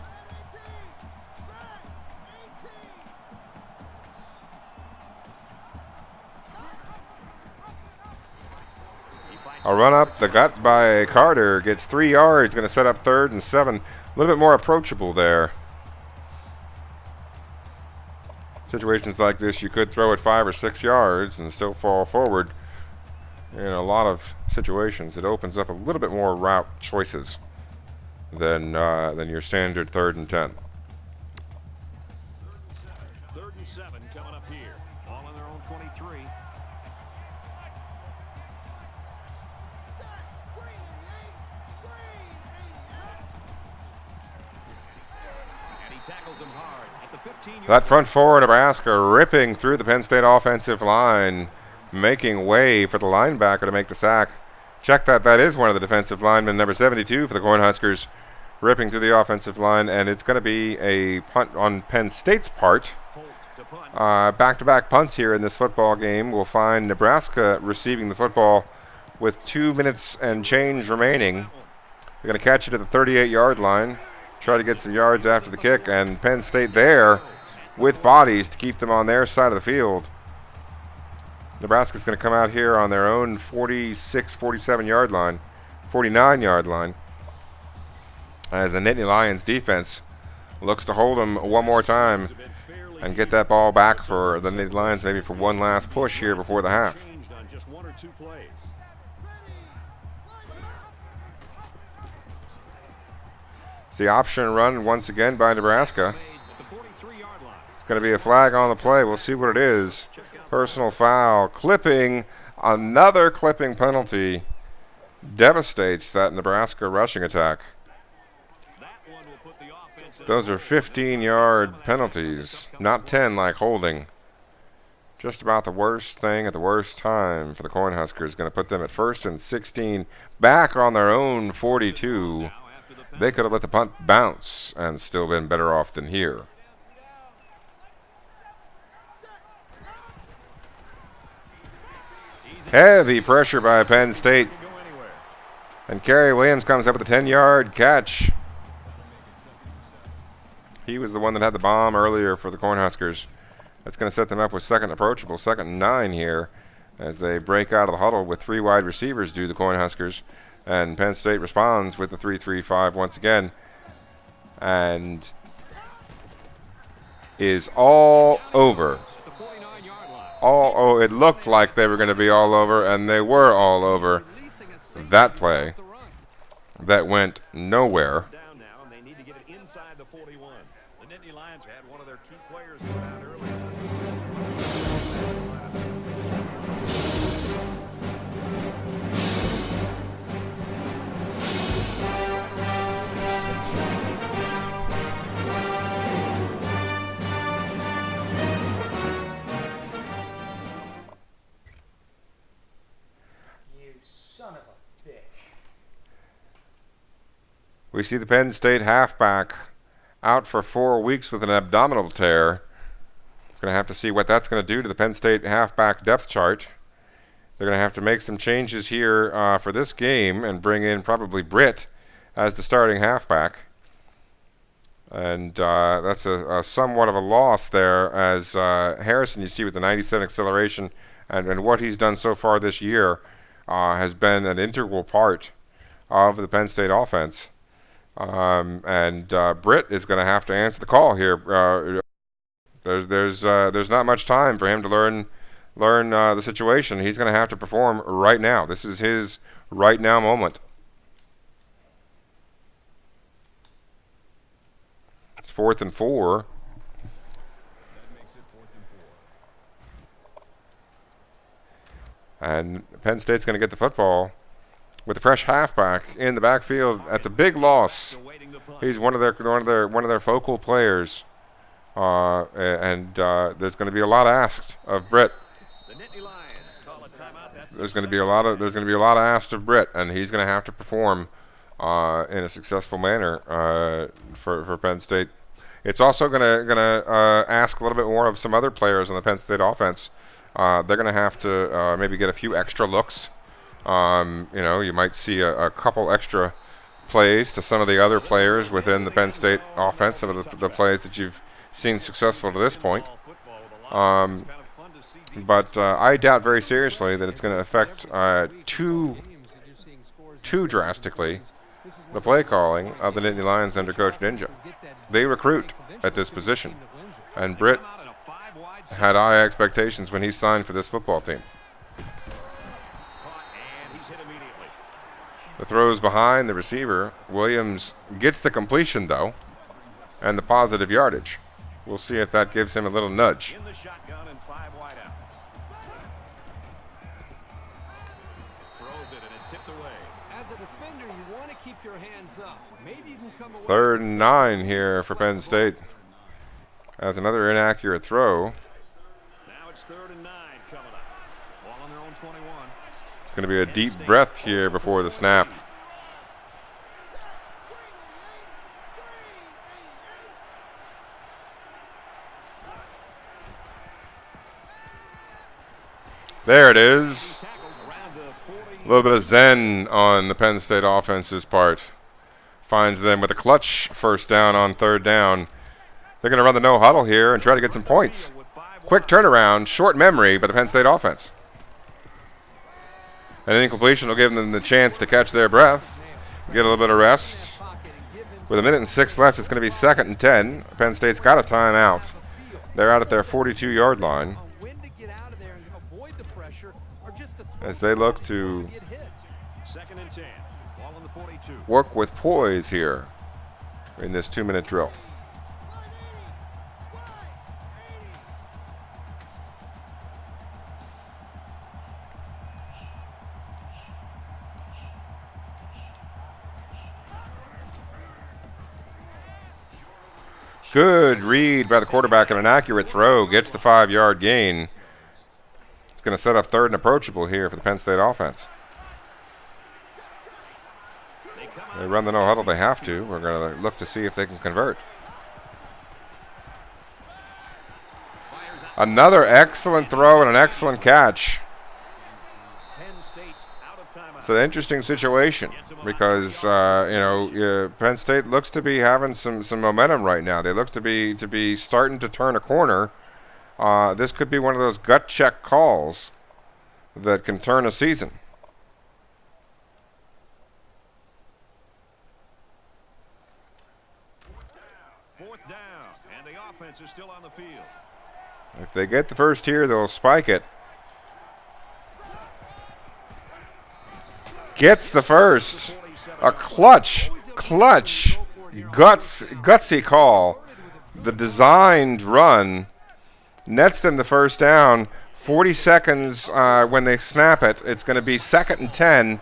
A run up the gut by Carter gets 3 yards, going to set up 3rd and 7. A little bit more approachable there. Situations like this, you could throw it 5 or 6 yards and still fall forward. In a lot of situations, it opens up a little bit more route choices than your standard 3rd and 10. 3rd own 23. And he tackles him hard at the 15-yard That front four, Nebraska, ripping through the Penn State offensive line, making way for the linebacker to make the sack. Check that. That is one of the defensive linemen, number 72 for the Cornhuskers, ripping through the offensive line, and it's going to be a punt on Penn State's part. Back-to-back punts here in this football game. We'll find Nebraska receiving the football with 2 minutes and change remaining. They're going to catch it at the 38-yard line, try to get some yards after the kick, and Penn State there with bodies to keep them on their side of the field. Nebraska's going to come out here on their own 46, 47-yard line, 49-yard line, as the Nittany Lions defense looks to hold them one more time and get that ball back for the Nittany Lions, maybe for one last push here before the half. just 1 or 2 plays. It's the option run once again by Nebraska. It's going to be a flag on the play. We'll see what it is. Personal foul. Clipping. Another clipping penalty devastates that Nebraska rushing attack. Those are 15-yard penalties, not 10 like holding. Just about the worst thing at the worst time for the Cornhuskers. Going to put them at 1st and 16, back on their own 42. They could have let the punt bounce and still been better off than here. Heavy pressure by Penn State. And Kerry Williams comes up with a 10-yard catch. He was the one that had the bomb earlier for the Cornhuskers. That's going to set them up with second approachable, 2nd and 9 here as they break out of the huddle with 3 wide receivers do the Cornhuskers. And Penn State responds with the 3-3-5 once again. And is all over. It looked like they were going to be all over, and they were all over that play that went nowhere. Down now, and they need to get it inside the 41. The Nittany Lions had one of their key players go down earlier. We see the Penn State halfback out for 4 weeks with an abdominal tear. Going to have to see what that's going to do to the Penn State halfback depth chart. They're going to have to make some changes here for this game and bring in probably Britt as the starting halfback. And that's a somewhat of a loss there, as Harrison, you see, with the 97 acceleration and what he's done so far this year has been an integral part of the Penn State offense. And Britt is going to have to answer the call here. There's not much time for him to learn the situation. He's going to have to perform right now. This is his right now moment. It's 4th and 4. And Penn State's going to get the football with a fresh halfback in the backfield. That's a big loss. He's one of their focal players, and there's going to be a lot asked of Britt. There's going to be a lot asked of Britt, and he's going to have to perform in a successful manner for Penn State. It's also going to ask a little bit more of some other players on the Penn State offense. They're going to have to maybe get a few extra looks. You might see a couple extra plays to some of the other players within the Penn State offense, some of the plays that you've seen successful to this point. But I doubt very seriously that it's going to affect too drastically the play calling of the Nittany Lions under Coach Ninja. They recruit at this position, and Britt had high expectations when he signed for this football team. The throw's behind the receiver. Williams gets the completion, though, and the positive yardage. We'll see if that gives him a little nudge. In the shotgun and 5 wideouts. the way. As a defender, you want to keep your hands up. Maybe you can come away. 3rd and 9 here for Penn State. That's another inaccurate throw. Now it's 3rd and 9 coming up. Ball on their own 21. It's going to be a deep breath here before the snap. There it is. A little bit of zen on the Penn State offense's part. Finds them with a clutch first down on 3rd down. They're going to run the no huddle here and try to get some points. Quick turnaround, short memory by the Penn State offense. And an incompletion will give them the chance to catch their breath, get a little bit of rest. With 1:06 left, it's going to be 2nd and 10. Penn State's got a timeout. They're out at their 42-yard line as they look to work with poise here in this 2-minute drill. Good read by the quarterback and an accurate throw. Gets the 5-yard gain. It's going to set up 3rd and approachable here for the Penn State offense. They run the no huddle. They have to. We're going to look to see if they can convert. Another excellent throw and an excellent catch. It's an interesting situation because Penn State looks to be having some momentum right now. They look to be starting to turn a corner. This could be one of those gut check calls that can turn a season. Fourth down, and the offense is still on the field. If they get the first here, they'll spike it. Gets the first. A clutch, gutsy call. The designed run nets them the first down. 40 seconds when they snap it. It's going to be 2nd and 10.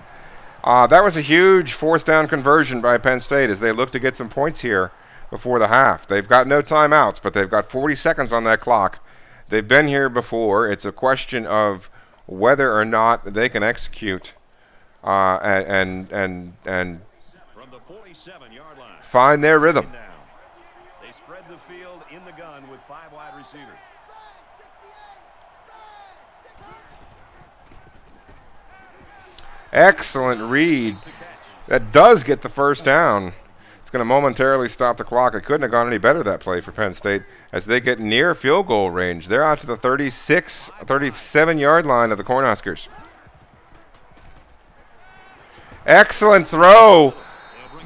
That was a huge 4th down conversion by Penn State as they look to get some points here before the half. They've got no timeouts, but they've got 40 seconds on that clock. They've been here before. It's a question of whether or not they can execute and from the 47-yard line, find their rhythm. They spread the field in the gun with 5 wide receivers. Excellent read. That does get the first down. It's going to momentarily stop the clock. It couldn't have gone any better, that play for Penn State, as they get near field goal range. They're out to the 37-yard line of the Cornhuskers. Excellent throw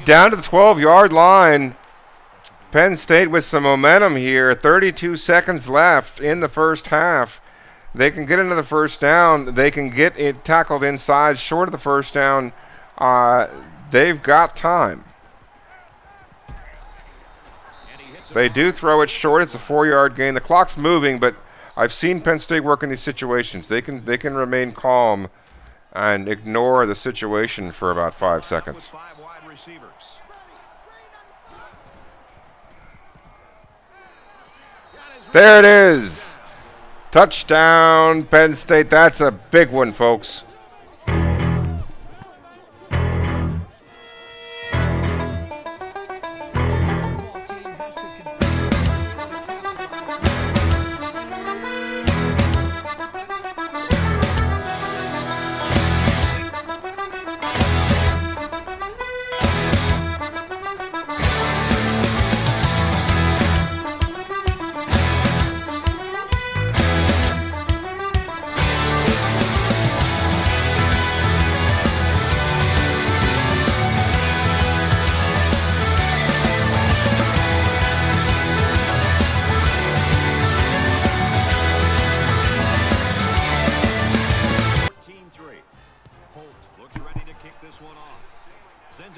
down to the 12-yard line. Penn State with some momentum here. 32 seconds left in the first half. They can get into the first down. They can get it tackled inside, short of the first down. They've got time. They do throw it short. It's a 4-yard gain. The clock's moving, but I've seen Penn State work in these situations. They can remain calm and ignore the situation for about 5 seconds. There it is. Touchdown, Penn State. That's a big one, folks.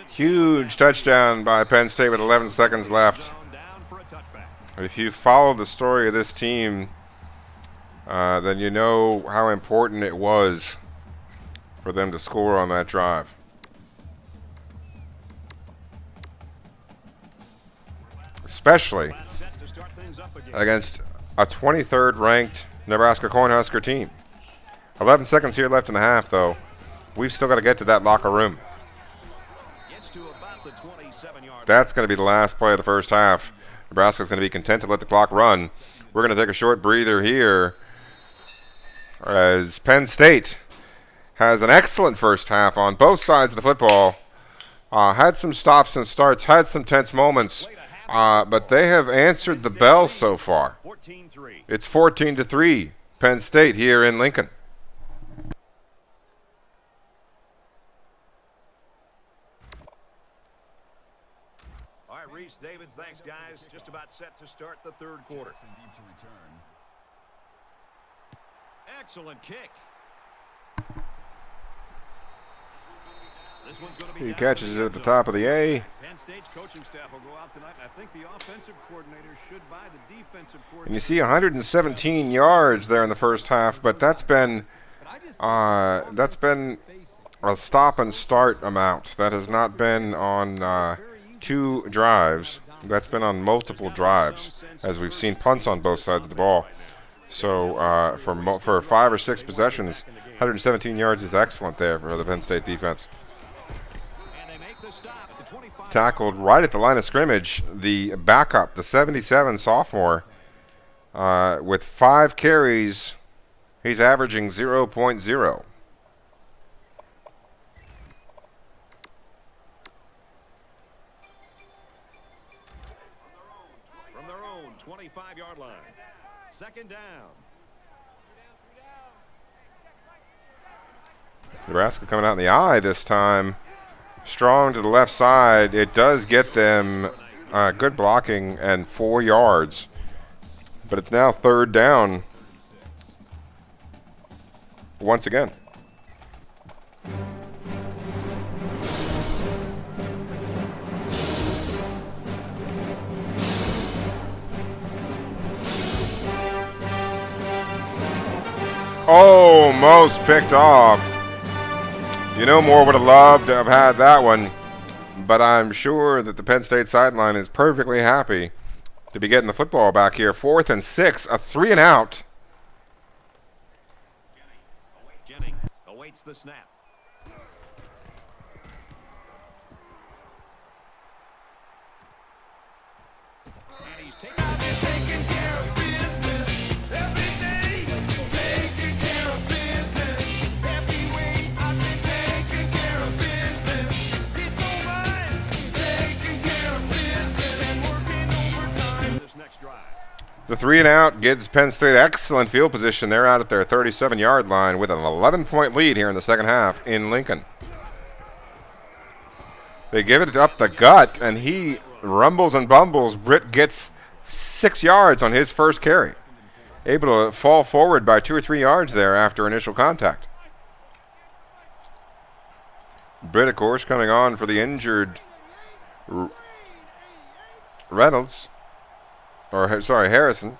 Huge touchdown by Penn State with 11 seconds left. If you follow the story of this team, then you know how important it was for them to score on that drive. Especially against a 23rd ranked Nebraska Cornhusker team. 11 seconds here left in the half, though. We've still got to get to that locker room. That's going to be the last play of the first half. Nebraska's going to be content to let the clock run. We're going to take a short breather here as Penn State has an excellent first half on both sides of the football. Had some stops and starts, had some tense moments, but they have answered the bell so far. It's 14-3, Penn State here in Lincoln. All right, Reese, David, thanks, guys. Just about set to start the third quarter. Excellent kick. This one's going to be He catches it at the top of the A. Penn State's coaching staff will go out tonight, and I think the offensive coordinator should buy the defensive coordinator. And you see 117 yards there in the first half, but that's been a stop and start amount. That has not been on 2 drives. That's been on multiple drives, as we've seen punts on both sides of the ball. So for 5 or 6 possessions, 117 yards is excellent there for the Penn State defense. Tackled right at the line of scrimmage, the backup, the 77 sophomore, with 5 carries, he's averaging 0.0. From their own 25-yard line. Second down. Nebraska coming out in the eye this time. Strong to the left side. It does get them good blocking and 4 yards. But it's now third down once again. Almost picked off. You know, Moore would have loved to have had that one, but I'm sure that the Penn State sideline is perfectly happy to be getting the football back here. 4th and 6, a 3-and-out. Jennings awaits the snap. And he's taking care of business every day. Taking care of business every way. I've been taking care of business. It's all right. Taking care of business and working overtime. This next drive. The 3-and-out gives Penn State excellent field position. They're out at their 37-yard line with an 11-point lead here in the second half in Lincoln. They give it up the gut, and he rumbles and bumbles. Britt gets 6 yards on his first carry. Able to fall forward by 2 or 3 yards there after initial contact. Britt, of course, coming on for the injured Reynolds. Or, sorry, Harrison.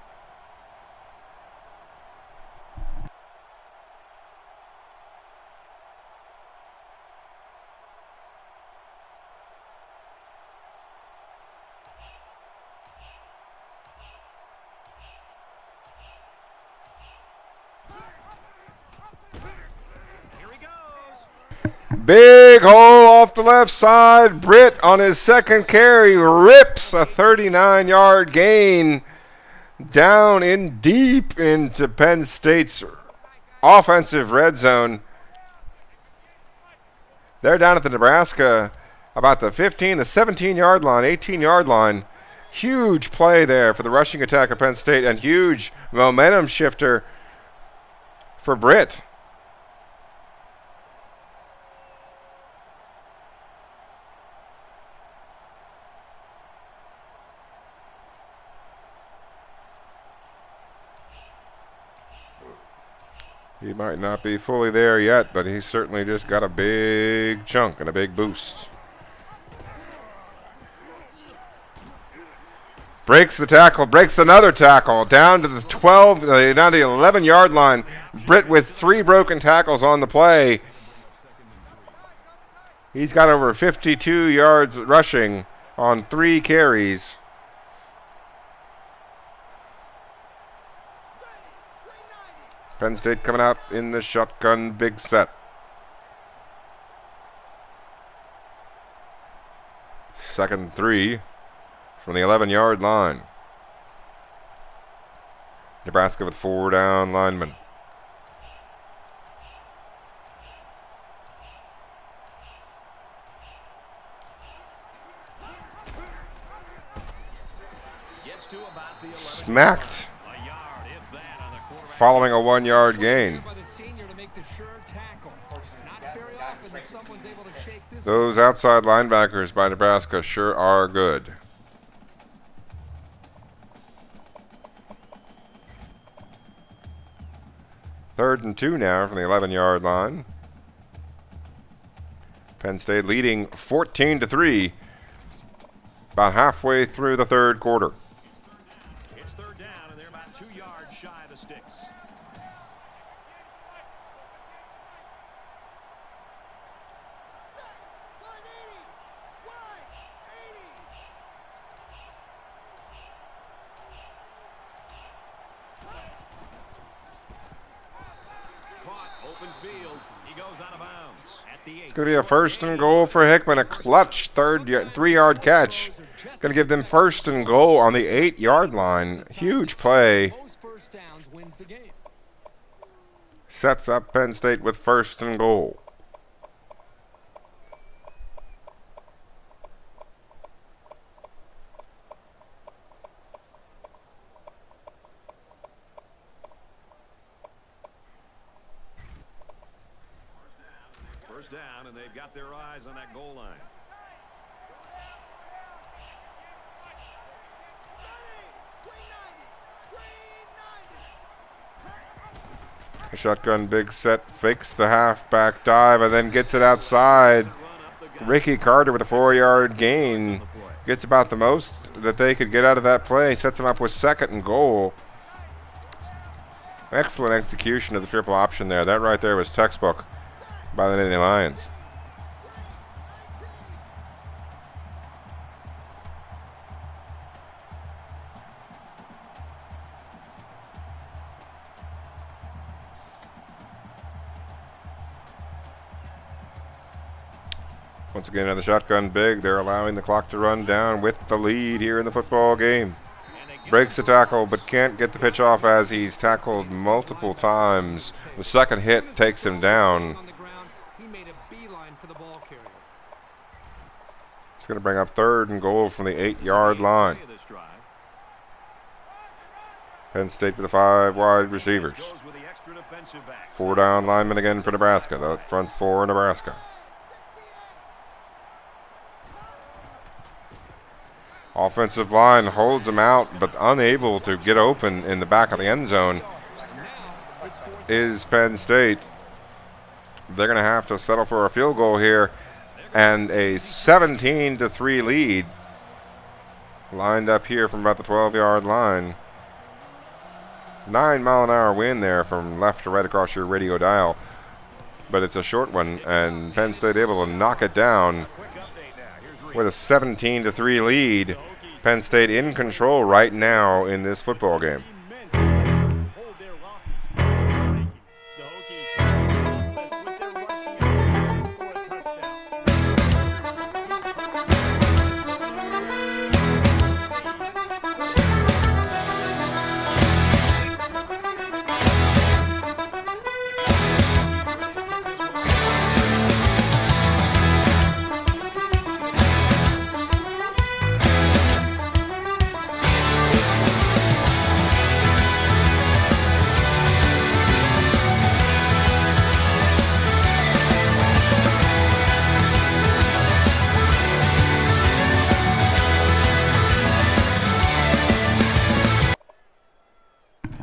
Big hole off the left side. Britt on his second carry rips a 39-yard gain down in deep into Penn State's offensive red zone. They're down at the Nebraska about the 15, the 17-yard line, 18-yard line. Huge play there for the rushing attack of Penn State and huge momentum shifter for Britt. He might not be fully there yet, but he's certainly just got a big chunk and a big boost. Breaks the tackle, breaks another tackle, down to the 12, down to the 11-yard line. Britt with 3 broken tackles on the play. He's got over 52 yards rushing on 3 carries. Penn State coming out in the shotgun big set. Second 3 from the 11-yard line. Nebraska with 4 down linemen. Smacked following a 1-yard gain. Those outside linebackers by Nebraska sure are good. Third and 2 now from the 11-yard line. Penn State leading 14-3 about halfway through the third quarter. It's third down, and they're about 2 yards shy of the sticks. It's going to be a first and goal for Hickman, a clutch 3-yard catch. Going to give them first and goal on the 8-yard line. Huge play. Sets up Penn State with first and goal. First down, and they've got their eyes on that goal line. A shotgun big set, fakes the halfback dive, and then gets it outside. Ricky Carter with a 4-yard gain. Gets about the most that they could get out of that play. Sets him up with second and goal. Excellent execution of the triple option there. That right there was textbook by the Nittany Lions. Once again on the shotgun big, they're allowing the clock to run down with the lead here in the football game. Breaks the tackle but can't get the pitch off as he's tackled multiple times. The second hit takes him down. It's going to bring up third and goal from the 8-yard line. Penn State with the 5 wide receivers. 4 down linemen again for Nebraska. The front 4 Nebraska. Offensive line holds him out, but unable to get open in the back of the end zone is Penn State. They're going to have to settle for a field goal here, and a 17-3 lead lined up here from about the 12-yard line. 9-mile-an-hour wind there from left to right across your radio dial, but it's a short one, and Penn State able to knock it down with a 17-3 lead. Penn State in control right now in this football game.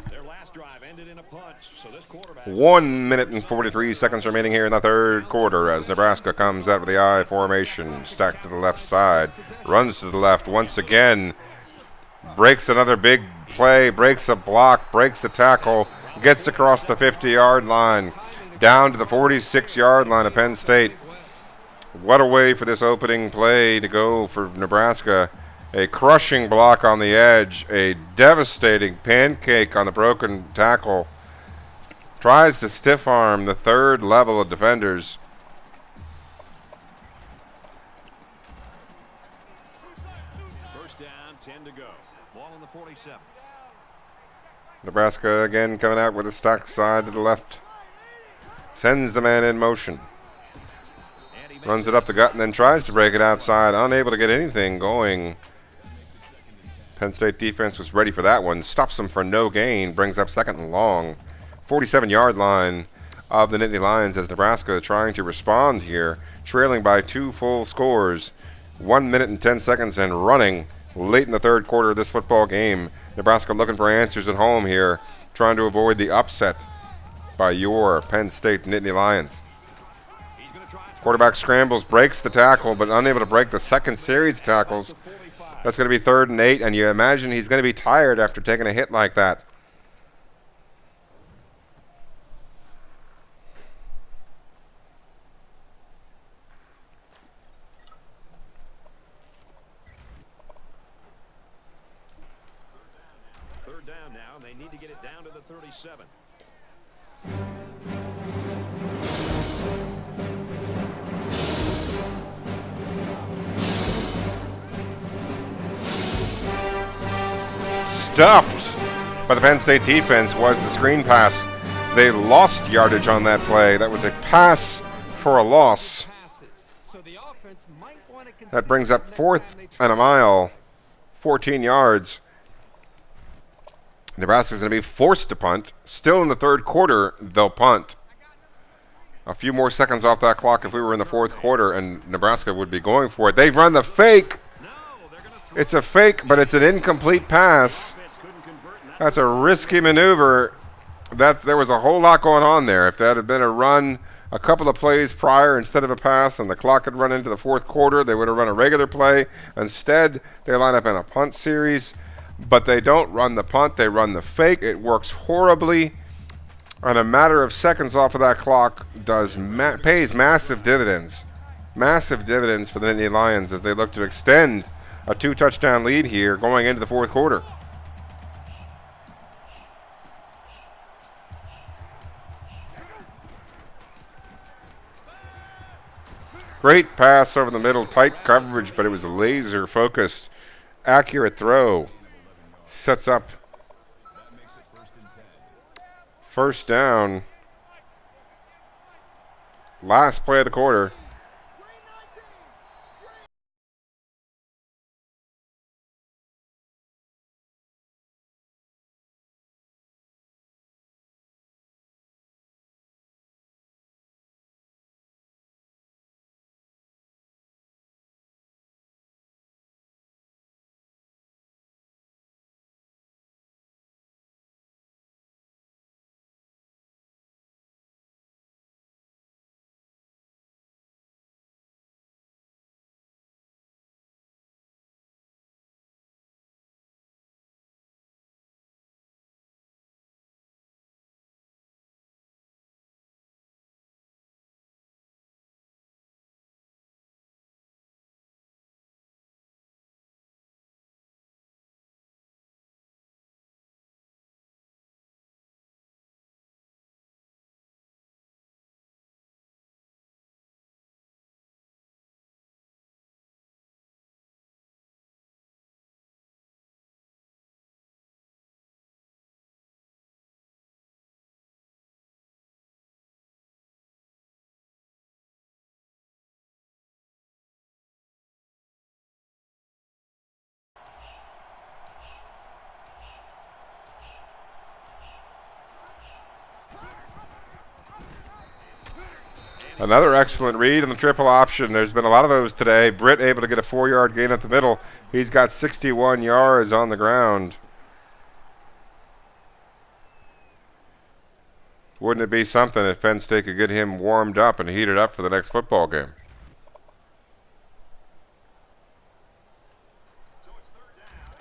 Their last drive ended in a punch, so this quarterback 1 minute and 43 seconds remaining here in the third quarter as Nebraska comes out with the I formation, stacked to the left side, runs to the left once again, breaks another big play, breaks a block, breaks a tackle, gets across the 50-yard line, down to the 46-yard line of Penn State. What a way for this opening play to go for Nebraska. A crushing block on the edge, a devastating pancake on the broken tackle. Tries to stiff arm the third level of defenders. First down, 10 to go. Ball on the 47. Nebraska again coming out with a stack side to the left. Sends the man in motion. Runs it up the gut and then tries to break it outside. Unable to get anything going. Penn State defense was ready for that one. Stops him for no gain. Brings up second and long. 47-yard line of the Nittany Lions as Nebraska trying to respond here. Trailing by 2 full scores. 1 minute and 10 seconds and running late in the third quarter of this football game. Nebraska looking for answers at home here. Trying to avoid the upset by your Penn State Nittany Lions. Quarterback scrambles, breaks the tackle, but unable to break the second series of tackles. That's going to be 3rd and 8, and you imagine he's going to be tired after taking a hit like that. Third down now. They need to get it down to the 37. Stuffed by the Penn State defense was the screen pass. They lost yardage on that play. That was a pass for a loss. That brings up 4th and a mile, 14 yards. Nebraska's going to be forced to punt. Still in the third quarter, they'll punt. A few more seconds off that clock if we were in the fourth quarter, and Nebraska would be going for it. They run the fake. It's a fake, but it's an incomplete pass. That's a risky maneuver. There was a whole lot going on there. If that had been a run a couple of plays prior instead of a pass and the clock had run into the fourth quarter, they would have run a regular play. Instead, they line up in a punt series, but they don't run the punt. They run the fake. It works horribly. And a matter of seconds off of that clock pays massive dividends. Massive dividends for the Nittany Lions as they look to extend a 2-touchdown lead here going into the fourth quarter. Great pass over the middle, tight coverage, but it was a laser-focused, accurate throw. Sets up first down. Last play of the quarter. Another excellent read on the triple option. There's been a lot of those today. Britt able to get a 4-yard gain up the middle. He's got 61 yards on the ground. Wouldn't it be something if Penn State could get him warmed up and heated up for the next football game?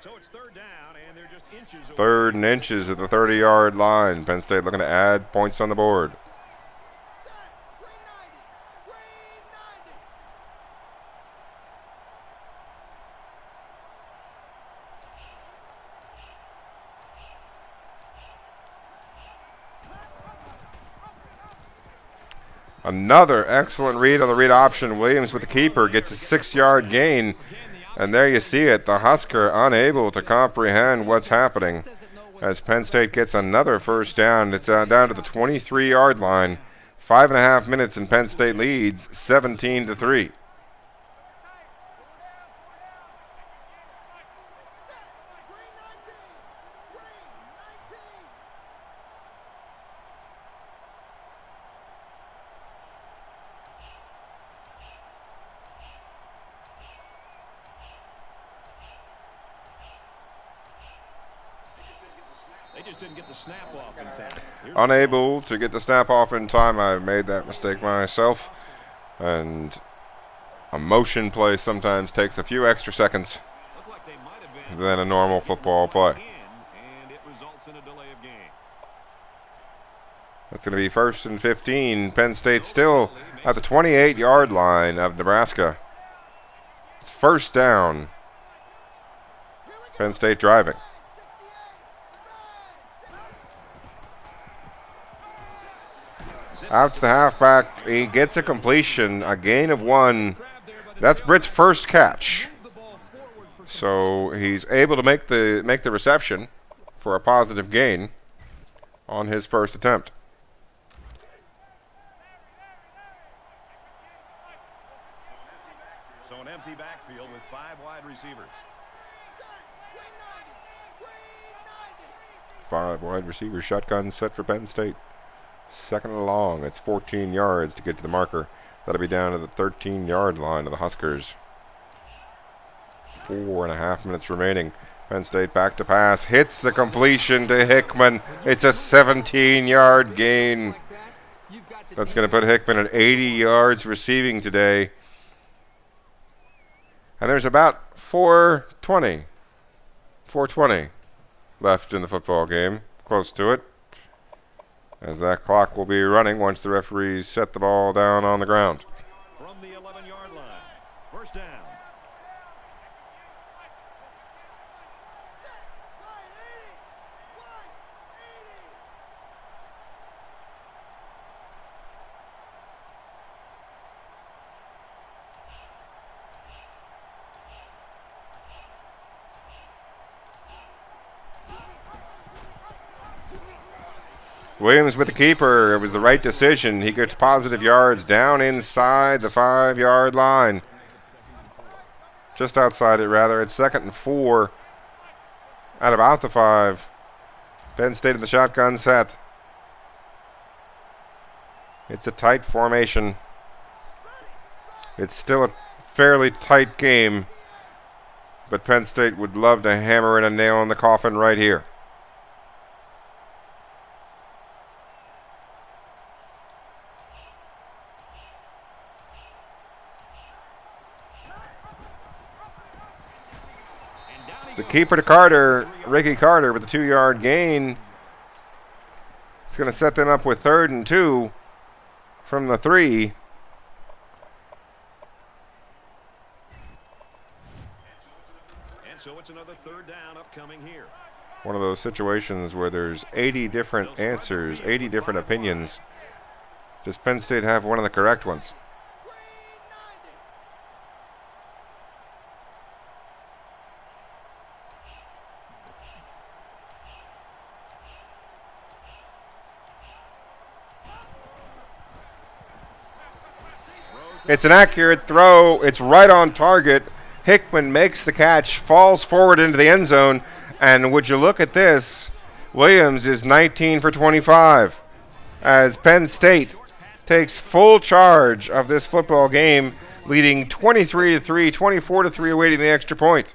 So it's third down, and they're just inches away. 3rd and inches at the 30-yard line. Penn State looking to add points on the board. Another excellent read on the read option. Williams with the keeper gets a 6-yard gain. And there you see it. The Husker unable to comprehend what's happening as Penn State gets another first down. It's down to the 23-yard line. 5.5 minutes and Penn State leads 17-3. Unable to get the snap off in time. I made that mistake myself. And a motion play sometimes takes a few extra seconds than a normal football play. That's going to be 1st and 15. Penn State still at the 28-yard line of Nebraska. It's first down. Penn State driving. Out to the halfback. He gets a completion, a gain of 1. That's Britt's first catch. So he's able to make the reception for a positive gain on his first attempt. So an empty backfield with 5 wide receivers. 5 wide receivers. Shotgun set for Penn State. 2nd and long. It's 14 yards to get to the marker. That'll be down to the 13-yard line of the Huskers. 4.5 minutes remaining. Penn State back to pass. Hits the completion to Hickman. It's a 17-yard gain. That's going to put Hickman at 80 yards receiving today. And there's about 4:20 left in the football game. Close to it. As that clock will be running once the referees set the ball down on the ground. From the 11-yard line, first down. Williams with the keeper. It was the right decision. He gets positive yards down inside the 5-yard line. Just outside it, rather. It's 2nd and 4 at about the 5. Penn State in the shotgun set. It's a tight formation. It's still a fairly tight game, but Penn State would love to hammer in a nail in the coffin right here. It's a keeper to Carter. Ricky Carter with a 2-yard gain. It's going to set them up with 3rd and 2 from the 3. And so it's another 3rd down upcoming here. One of those situations where there's 80 different answers, 80 different opinions. Does Penn State have one of the correct ones? It's an accurate throw. It's right on target. Hickman makes the catch, falls forward into the end zone, and would you look at this, Williams is 19 for 25 as Penn State takes full charge of this football game, leading 23-3, 24-3, awaiting the extra point.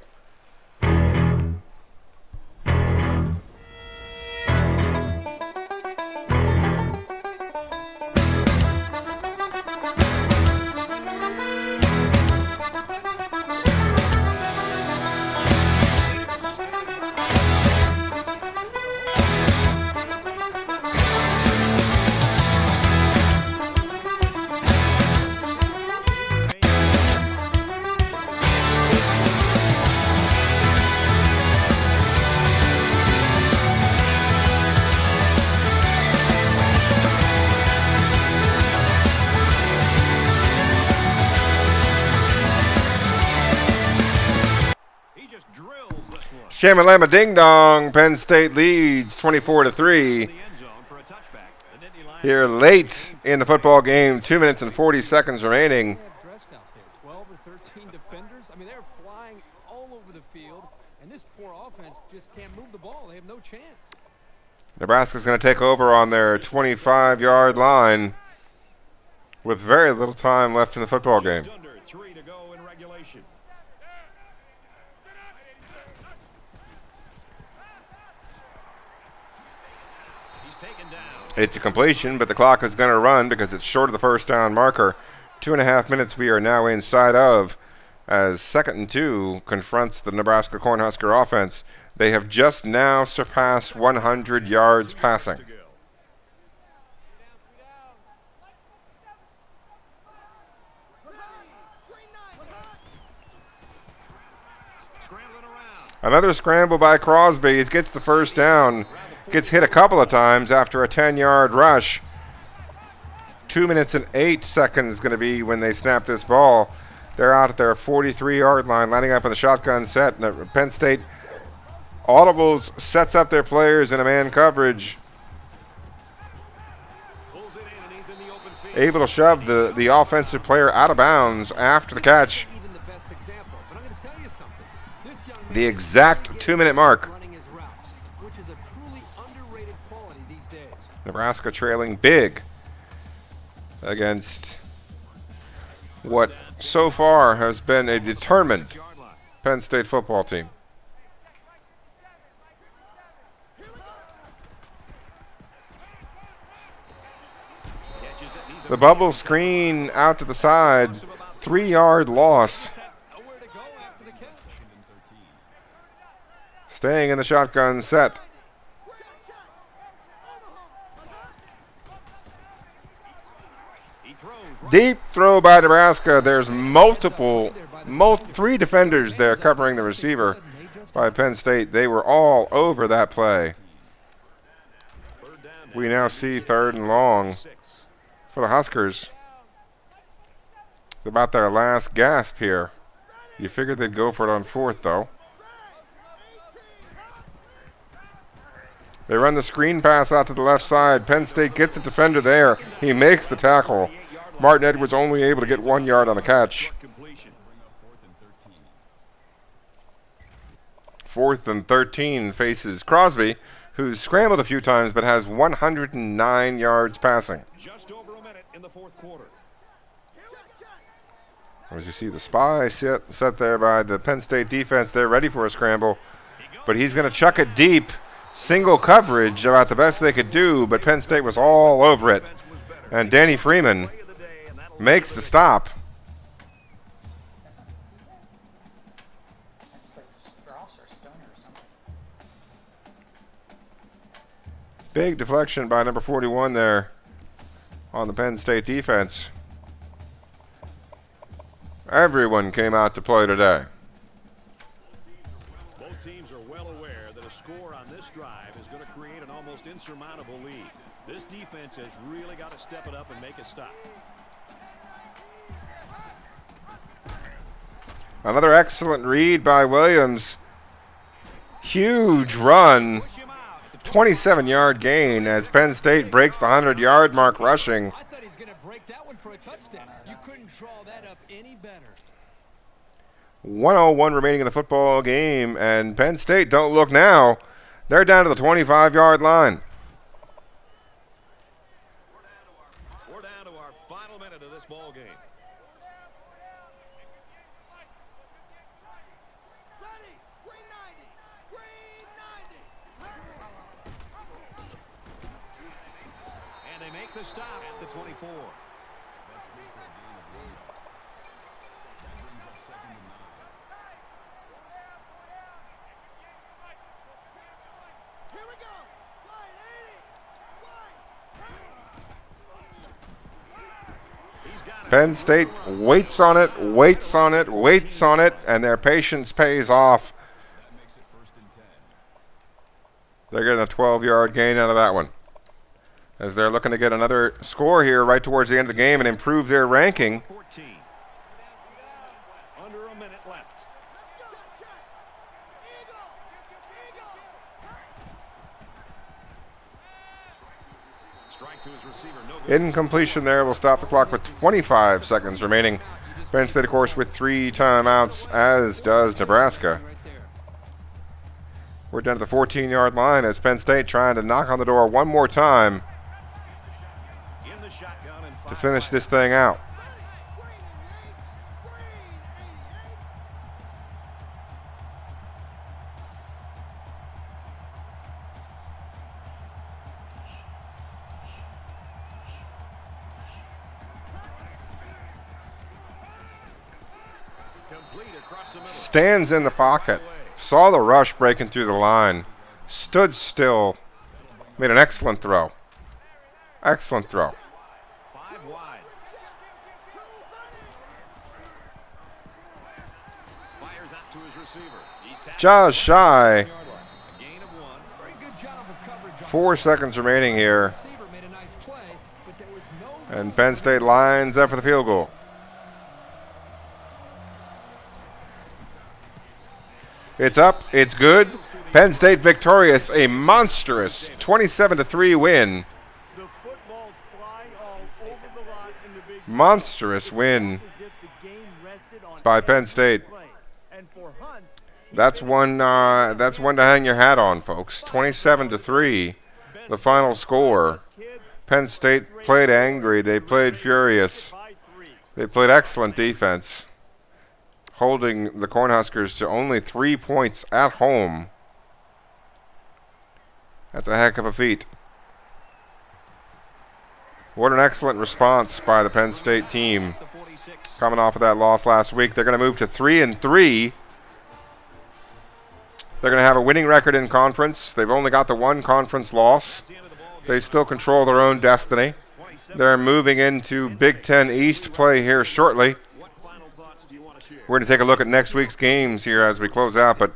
Shamalama Ding Dong. Penn State leads 24-3. Here late in the football game, 2 minutes and 40 seconds remaining. 12 or 13 defenders. I mean, they're flying all over the field, and this poor offense just can't move the ball. They have no chance. Nebraska's going to take over on their 25-yard line with very little time left in the football game. Under 3 to go in regulation. He's taken down. It's a completion, but the clock is going to run because it's short of the first down marker. 2.5 minutes we are now inside of as 2nd and 2 confronts the Nebraska Cornhusker offense. They have just now surpassed 100 yards passing. Another scramble by Crosby. He gets the first down. Gets hit a couple of times after a 10-yard rush. 2 minutes and 8 seconds going to be when they snap this ball. They're out at their 43-yard line, lining up in the shotgun set. And Penn State audibles, sets up their players in a man coverage. Able to shove the offensive player out of bounds after the catch. The exact 2-minute mark. Nebraska trailing big against what so far has been a determined Penn State football team. The bubble screen out to the side, 3-yard loss. Staying in the shotgun set. Deep throw by Nebraska. There's three defenders there covering the receiver by Penn State. They were all over that play. We now see 3rd and long for the Huskers. About their last gasp here. You figured they'd go for it on 4th, though. They run the screen pass out to the left side. Penn State gets a defender there. He makes the tackle. Martin Edwards only able to get 1 yard on the catch. 4th and 13 faces Crosby, who's scrambled a few times but has 109 yards passing. Just over a minute in the 4th quarter. As you see the spy set there by the Penn State defense, they're ready for a scramble, but he's going to chuck it deep. Single coverage, about the best they could do, but Penn State was all over it. And Danny Freeman makes the stop. Big deflection by number 41 there on the Penn State defense. Everyone came out to play today. Both teams are well aware that a score on this drive is going to create an almost insurmountable lead. This defense has really got to step it up and make a stop. Another excellent read by Williams. Huge run. 27-yard gain as Penn State breaks the 100-yard mark rushing. I thought he was going to break that one for a touchdown. You couldn't draw that up any better. 1:01 remaining in the football game, and Penn State, don't look now, they're down to the 25-yard line. We're down to our final minute of this ball game. And they make the stop at the 24. Penn State waits on it, and their patience pays off. They're getting a 12-yard gain out of that one, as they're looking to get another score here right towards the end of the game and improve their ranking. 14. Under a minute left. Incompletion there will stop the clock with 25 seconds remaining. Penn State, of course, with 3 timeouts, as does Nebraska. We're down to the 14-yard line as Penn State trying to knock on the door one more time to finish this thing out. Stands in the pocket. Saw the rush breaking through the line. Stood still. Made an excellent throw. Excellent throw. 5 wide. Fires out to his receiver. He's Just shy. a gain of 1. Very good job of coverage. 4 seconds remaining here. Receiver made a nice play, but there was no And Penn State lines up for the field goal. It's up. It's good. Penn State victorious. A monstrous 27-3 win. The footballs fly all over the lot in the big Monstrous win as if the game rested on by Penn State. play. And for Hunt, That's one to hang your hat on, folks. 27-3, the final score. Penn State played angry. They played furious. by 3. They played excellent defense, holding the Cornhuskers to only 3 points at home. That's a heck of a feat. What an excellent response by the Penn State team coming off of that loss last week. They're going to move to 3-3. They're going to have a winning record in conference. They've only got the one conference loss. They still control their own destiny. They're moving into Big Ten East play here shortly. We're going to take a look at next week's games here as we close out, but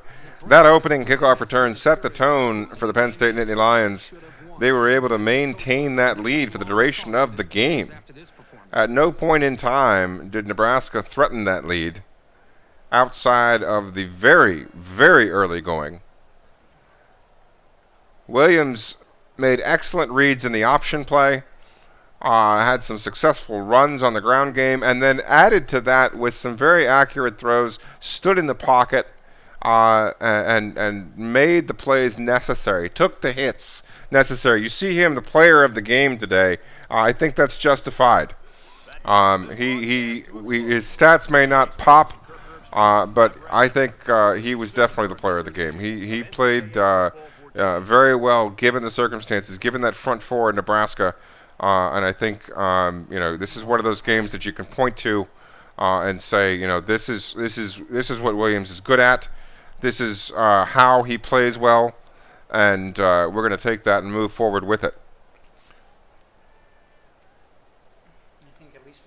that opening kickoff return set the tone for the Penn State Nittany Lions. They were able to maintain that lead for the duration of the game. At no point in time did Nebraska threaten that lead outside of the very, very early going. Williams made excellent reads in the option play, had some successful runs on the ground game, and then added to that with some very accurate throws, stood in the pocket, and made the plays necessary, took the hits necessary. You see him, the player of the game today. I think that's justified. His stats may not pop, but I think he was definitely the player of the game. He played very well given the circumstances, given that front four in Nebraska, and I think this is one of those games that you can point to and say, this is what Williams is good at. This is how he plays well, and we're going to take that and move forward with it. I think at least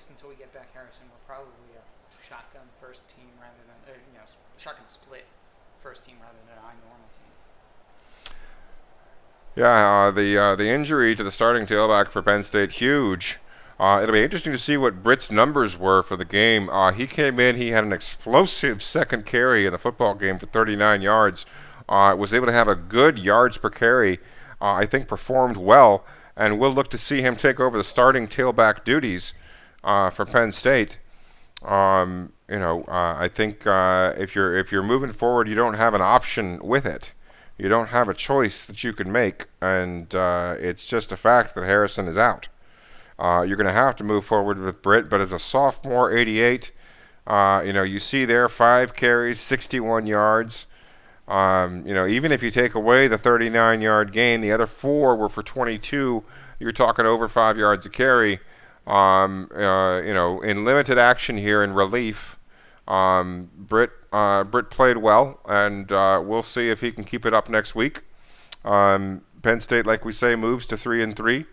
until we get back Harrison, we're probably a shotgun first team rather than shotgun split first team rather than a normal team. Yeah, the injury to the starting tailback for Penn State, huge. It'll be interesting to see what Britt's numbers were for the game. He came in, he had an explosive second carry in the football game for 39 yards. Was able to have a good yards per carry. I think performed well, and we'll look to see him take over the starting tailback duties for Penn State. I think if you're moving forward, you don't have an option with it. You don't have a choice that you can make, and it's just a fact that Harrison is out. You're going to have to move forward with Britt, but as a sophomore, 88, you see there 5 carries, 61 yards. Even if you take away the 39-yard gain, the other 4 were for 22. You're talking over 5 yards a carry. In limited action here in relief, Britt played well, and we'll see if he can keep it up next week. Penn State, like we say, moves to 3-3.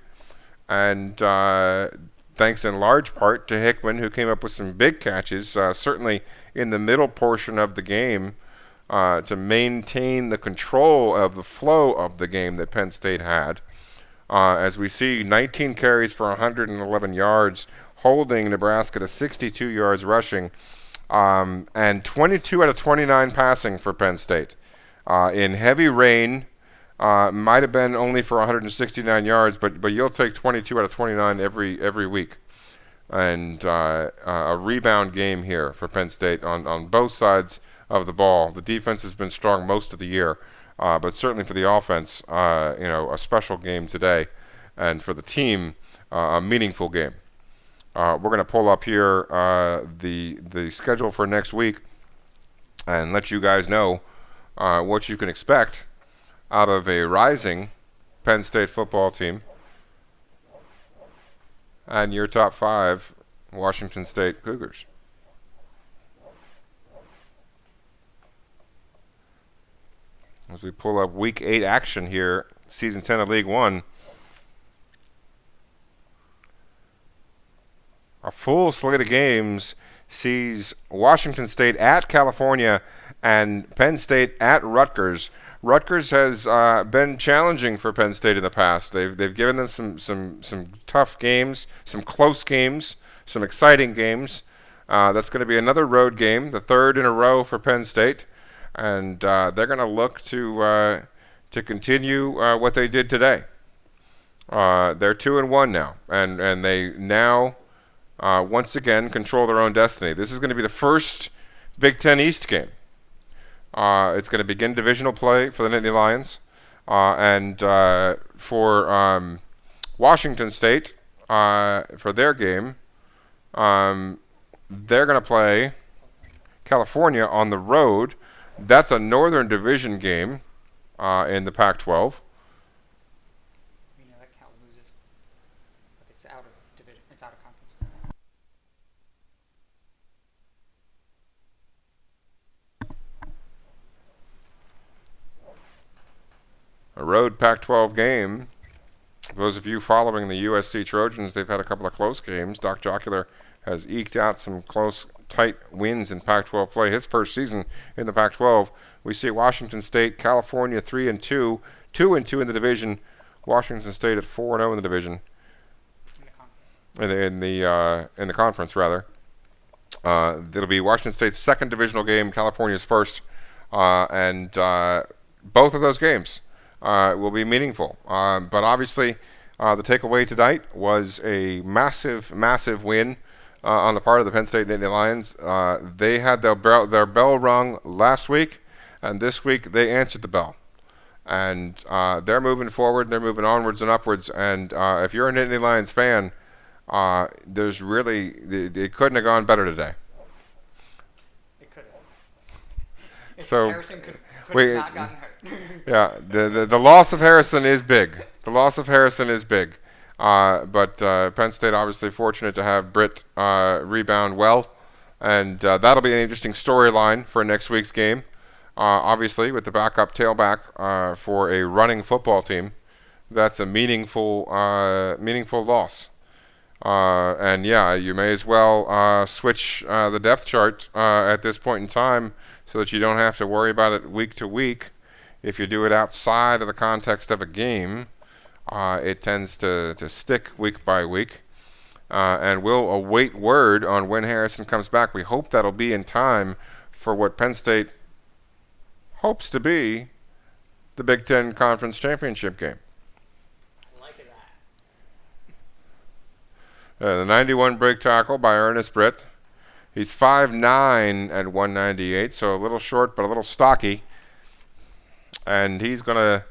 And thanks in large part to Hickman, who came up with some big catches, certainly in the middle portion of the game, to maintain the control of the flow of the game that Penn State had. As we see, 19 carries for 111 yards, holding Nebraska to 62 yards rushing, and 22 out of 29 passing for Penn State. In heavy rain, Might have been only for 169 yards, but you'll take 22 out of 29 every week. And a rebound game here for Penn State on both sides of the ball. The defense has been strong most of the year, but certainly for the offense, a special game today, and for the team, a meaningful game. We're going to pull up here the schedule for next week and let you guys know what you can expect out of a rising Penn State football team and your top 5 Washington State Cougars. As we pull up Week 8 action here, Season 10 of League 1. A full slate of games sees Washington State at California and Penn State at Rutgers. Rutgers has been challenging for Penn State in the past. They've given them some tough games, some close games, some exciting games. That's going to be another road game, the 3rd in a row for Penn State, and they're going to look to continue what they did today. They're 2-1 now, and they now once again control their own destiny. This is going to be the first Big Ten East game. It's going to begin divisional play for the Nittany Lions, and for Washington State, for their game, they're going to play California on the road. That's a Northern Division game in the Pac-12. We know that Cal loses, but it's out of division. It's out of conference. A road Pac-12 game. For those of you following the USC Trojans, they've had a couple of close games. Doc Jocular has eked out some close, tight wins in Pac-12 play. His first season in the Pac-12. We see Washington State, California 3-2, 2-2 in the division. Washington State at 4-0 in the division. In the conference rather. It'll be Washington State's second divisional game, California's first, and both of those games will be meaningful. But obviously, the takeaway tonight was a massive win on the part of the Penn State Nittany Lions. They had their bell rung last week, and this week they answered the bell. And they're moving forward, they're moving onwards and upwards. And if you're a Nittany Lions fan, there's really, it couldn't have gone better today. It could have. So Harrison could have not gotten hurt. Yeah, the loss of Harrison is big. The loss of Harrison is big. But Penn State obviously fortunate to have Britt rebound well. And that'll be an interesting storyline for next week's game. Obviously, with the backup tailback for a running football team, that's a meaningful loss. And yeah, you may as well switch the depth chart at this point in time so that you don't have to worry about it week to week. If you do it outside of the context of a game, it tends to stick week by week. And we'll await word on when Harrison comes back. We hope that'll be in time for what Penn State hopes to be the Big Ten Conference Championship game. I like that. The 91 break tackle by Ernest Britt. He's 5'9" at 198, so a little short but a little stocky. And he's got the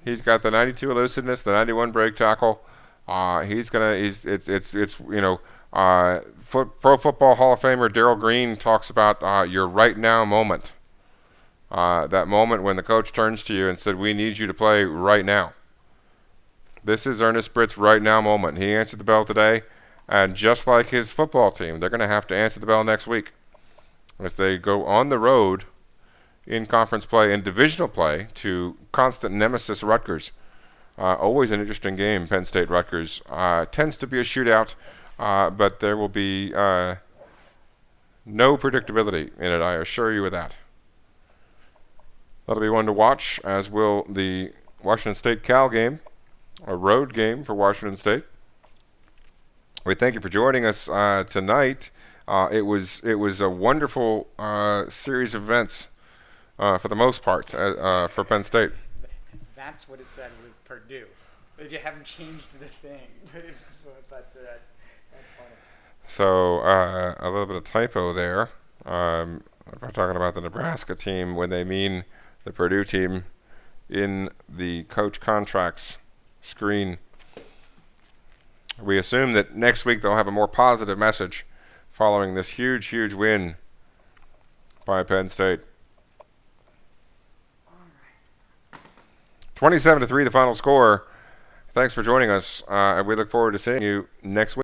92 elusiveness, the 91 break tackle. Pro Football Hall of Famer Darryl Green talks about your right now moment. That moment when the coach turns to you and said, "We need you to play right now." This is Ernest Britt's right now moment. He answered the bell today, and just like his football team, they're going to have to answer the bell next week as they go on the road in conference play and divisional play to constant nemesis Rutgers. Always an interesting game, Penn State-Rutgers. Tends to be a shootout, but there will be no predictability in it, I assure you of that. That'll be one to watch, as will the Washington State-Cal game, a road game for Washington State. We thank you for joining us tonight. It was a wonderful series of events for the most part for Penn State. That's what it said with Purdue. They just haven't changed the thing, but that's funny. So a little bit of typo there. If we're talking about the Nebraska team when they mean the Purdue team in the coach contracts screen. We assume that next week they'll have a more positive message following this huge, huge win by Penn State. 27-3 the final score. Thanks for joining us, and we look forward to seeing you next week.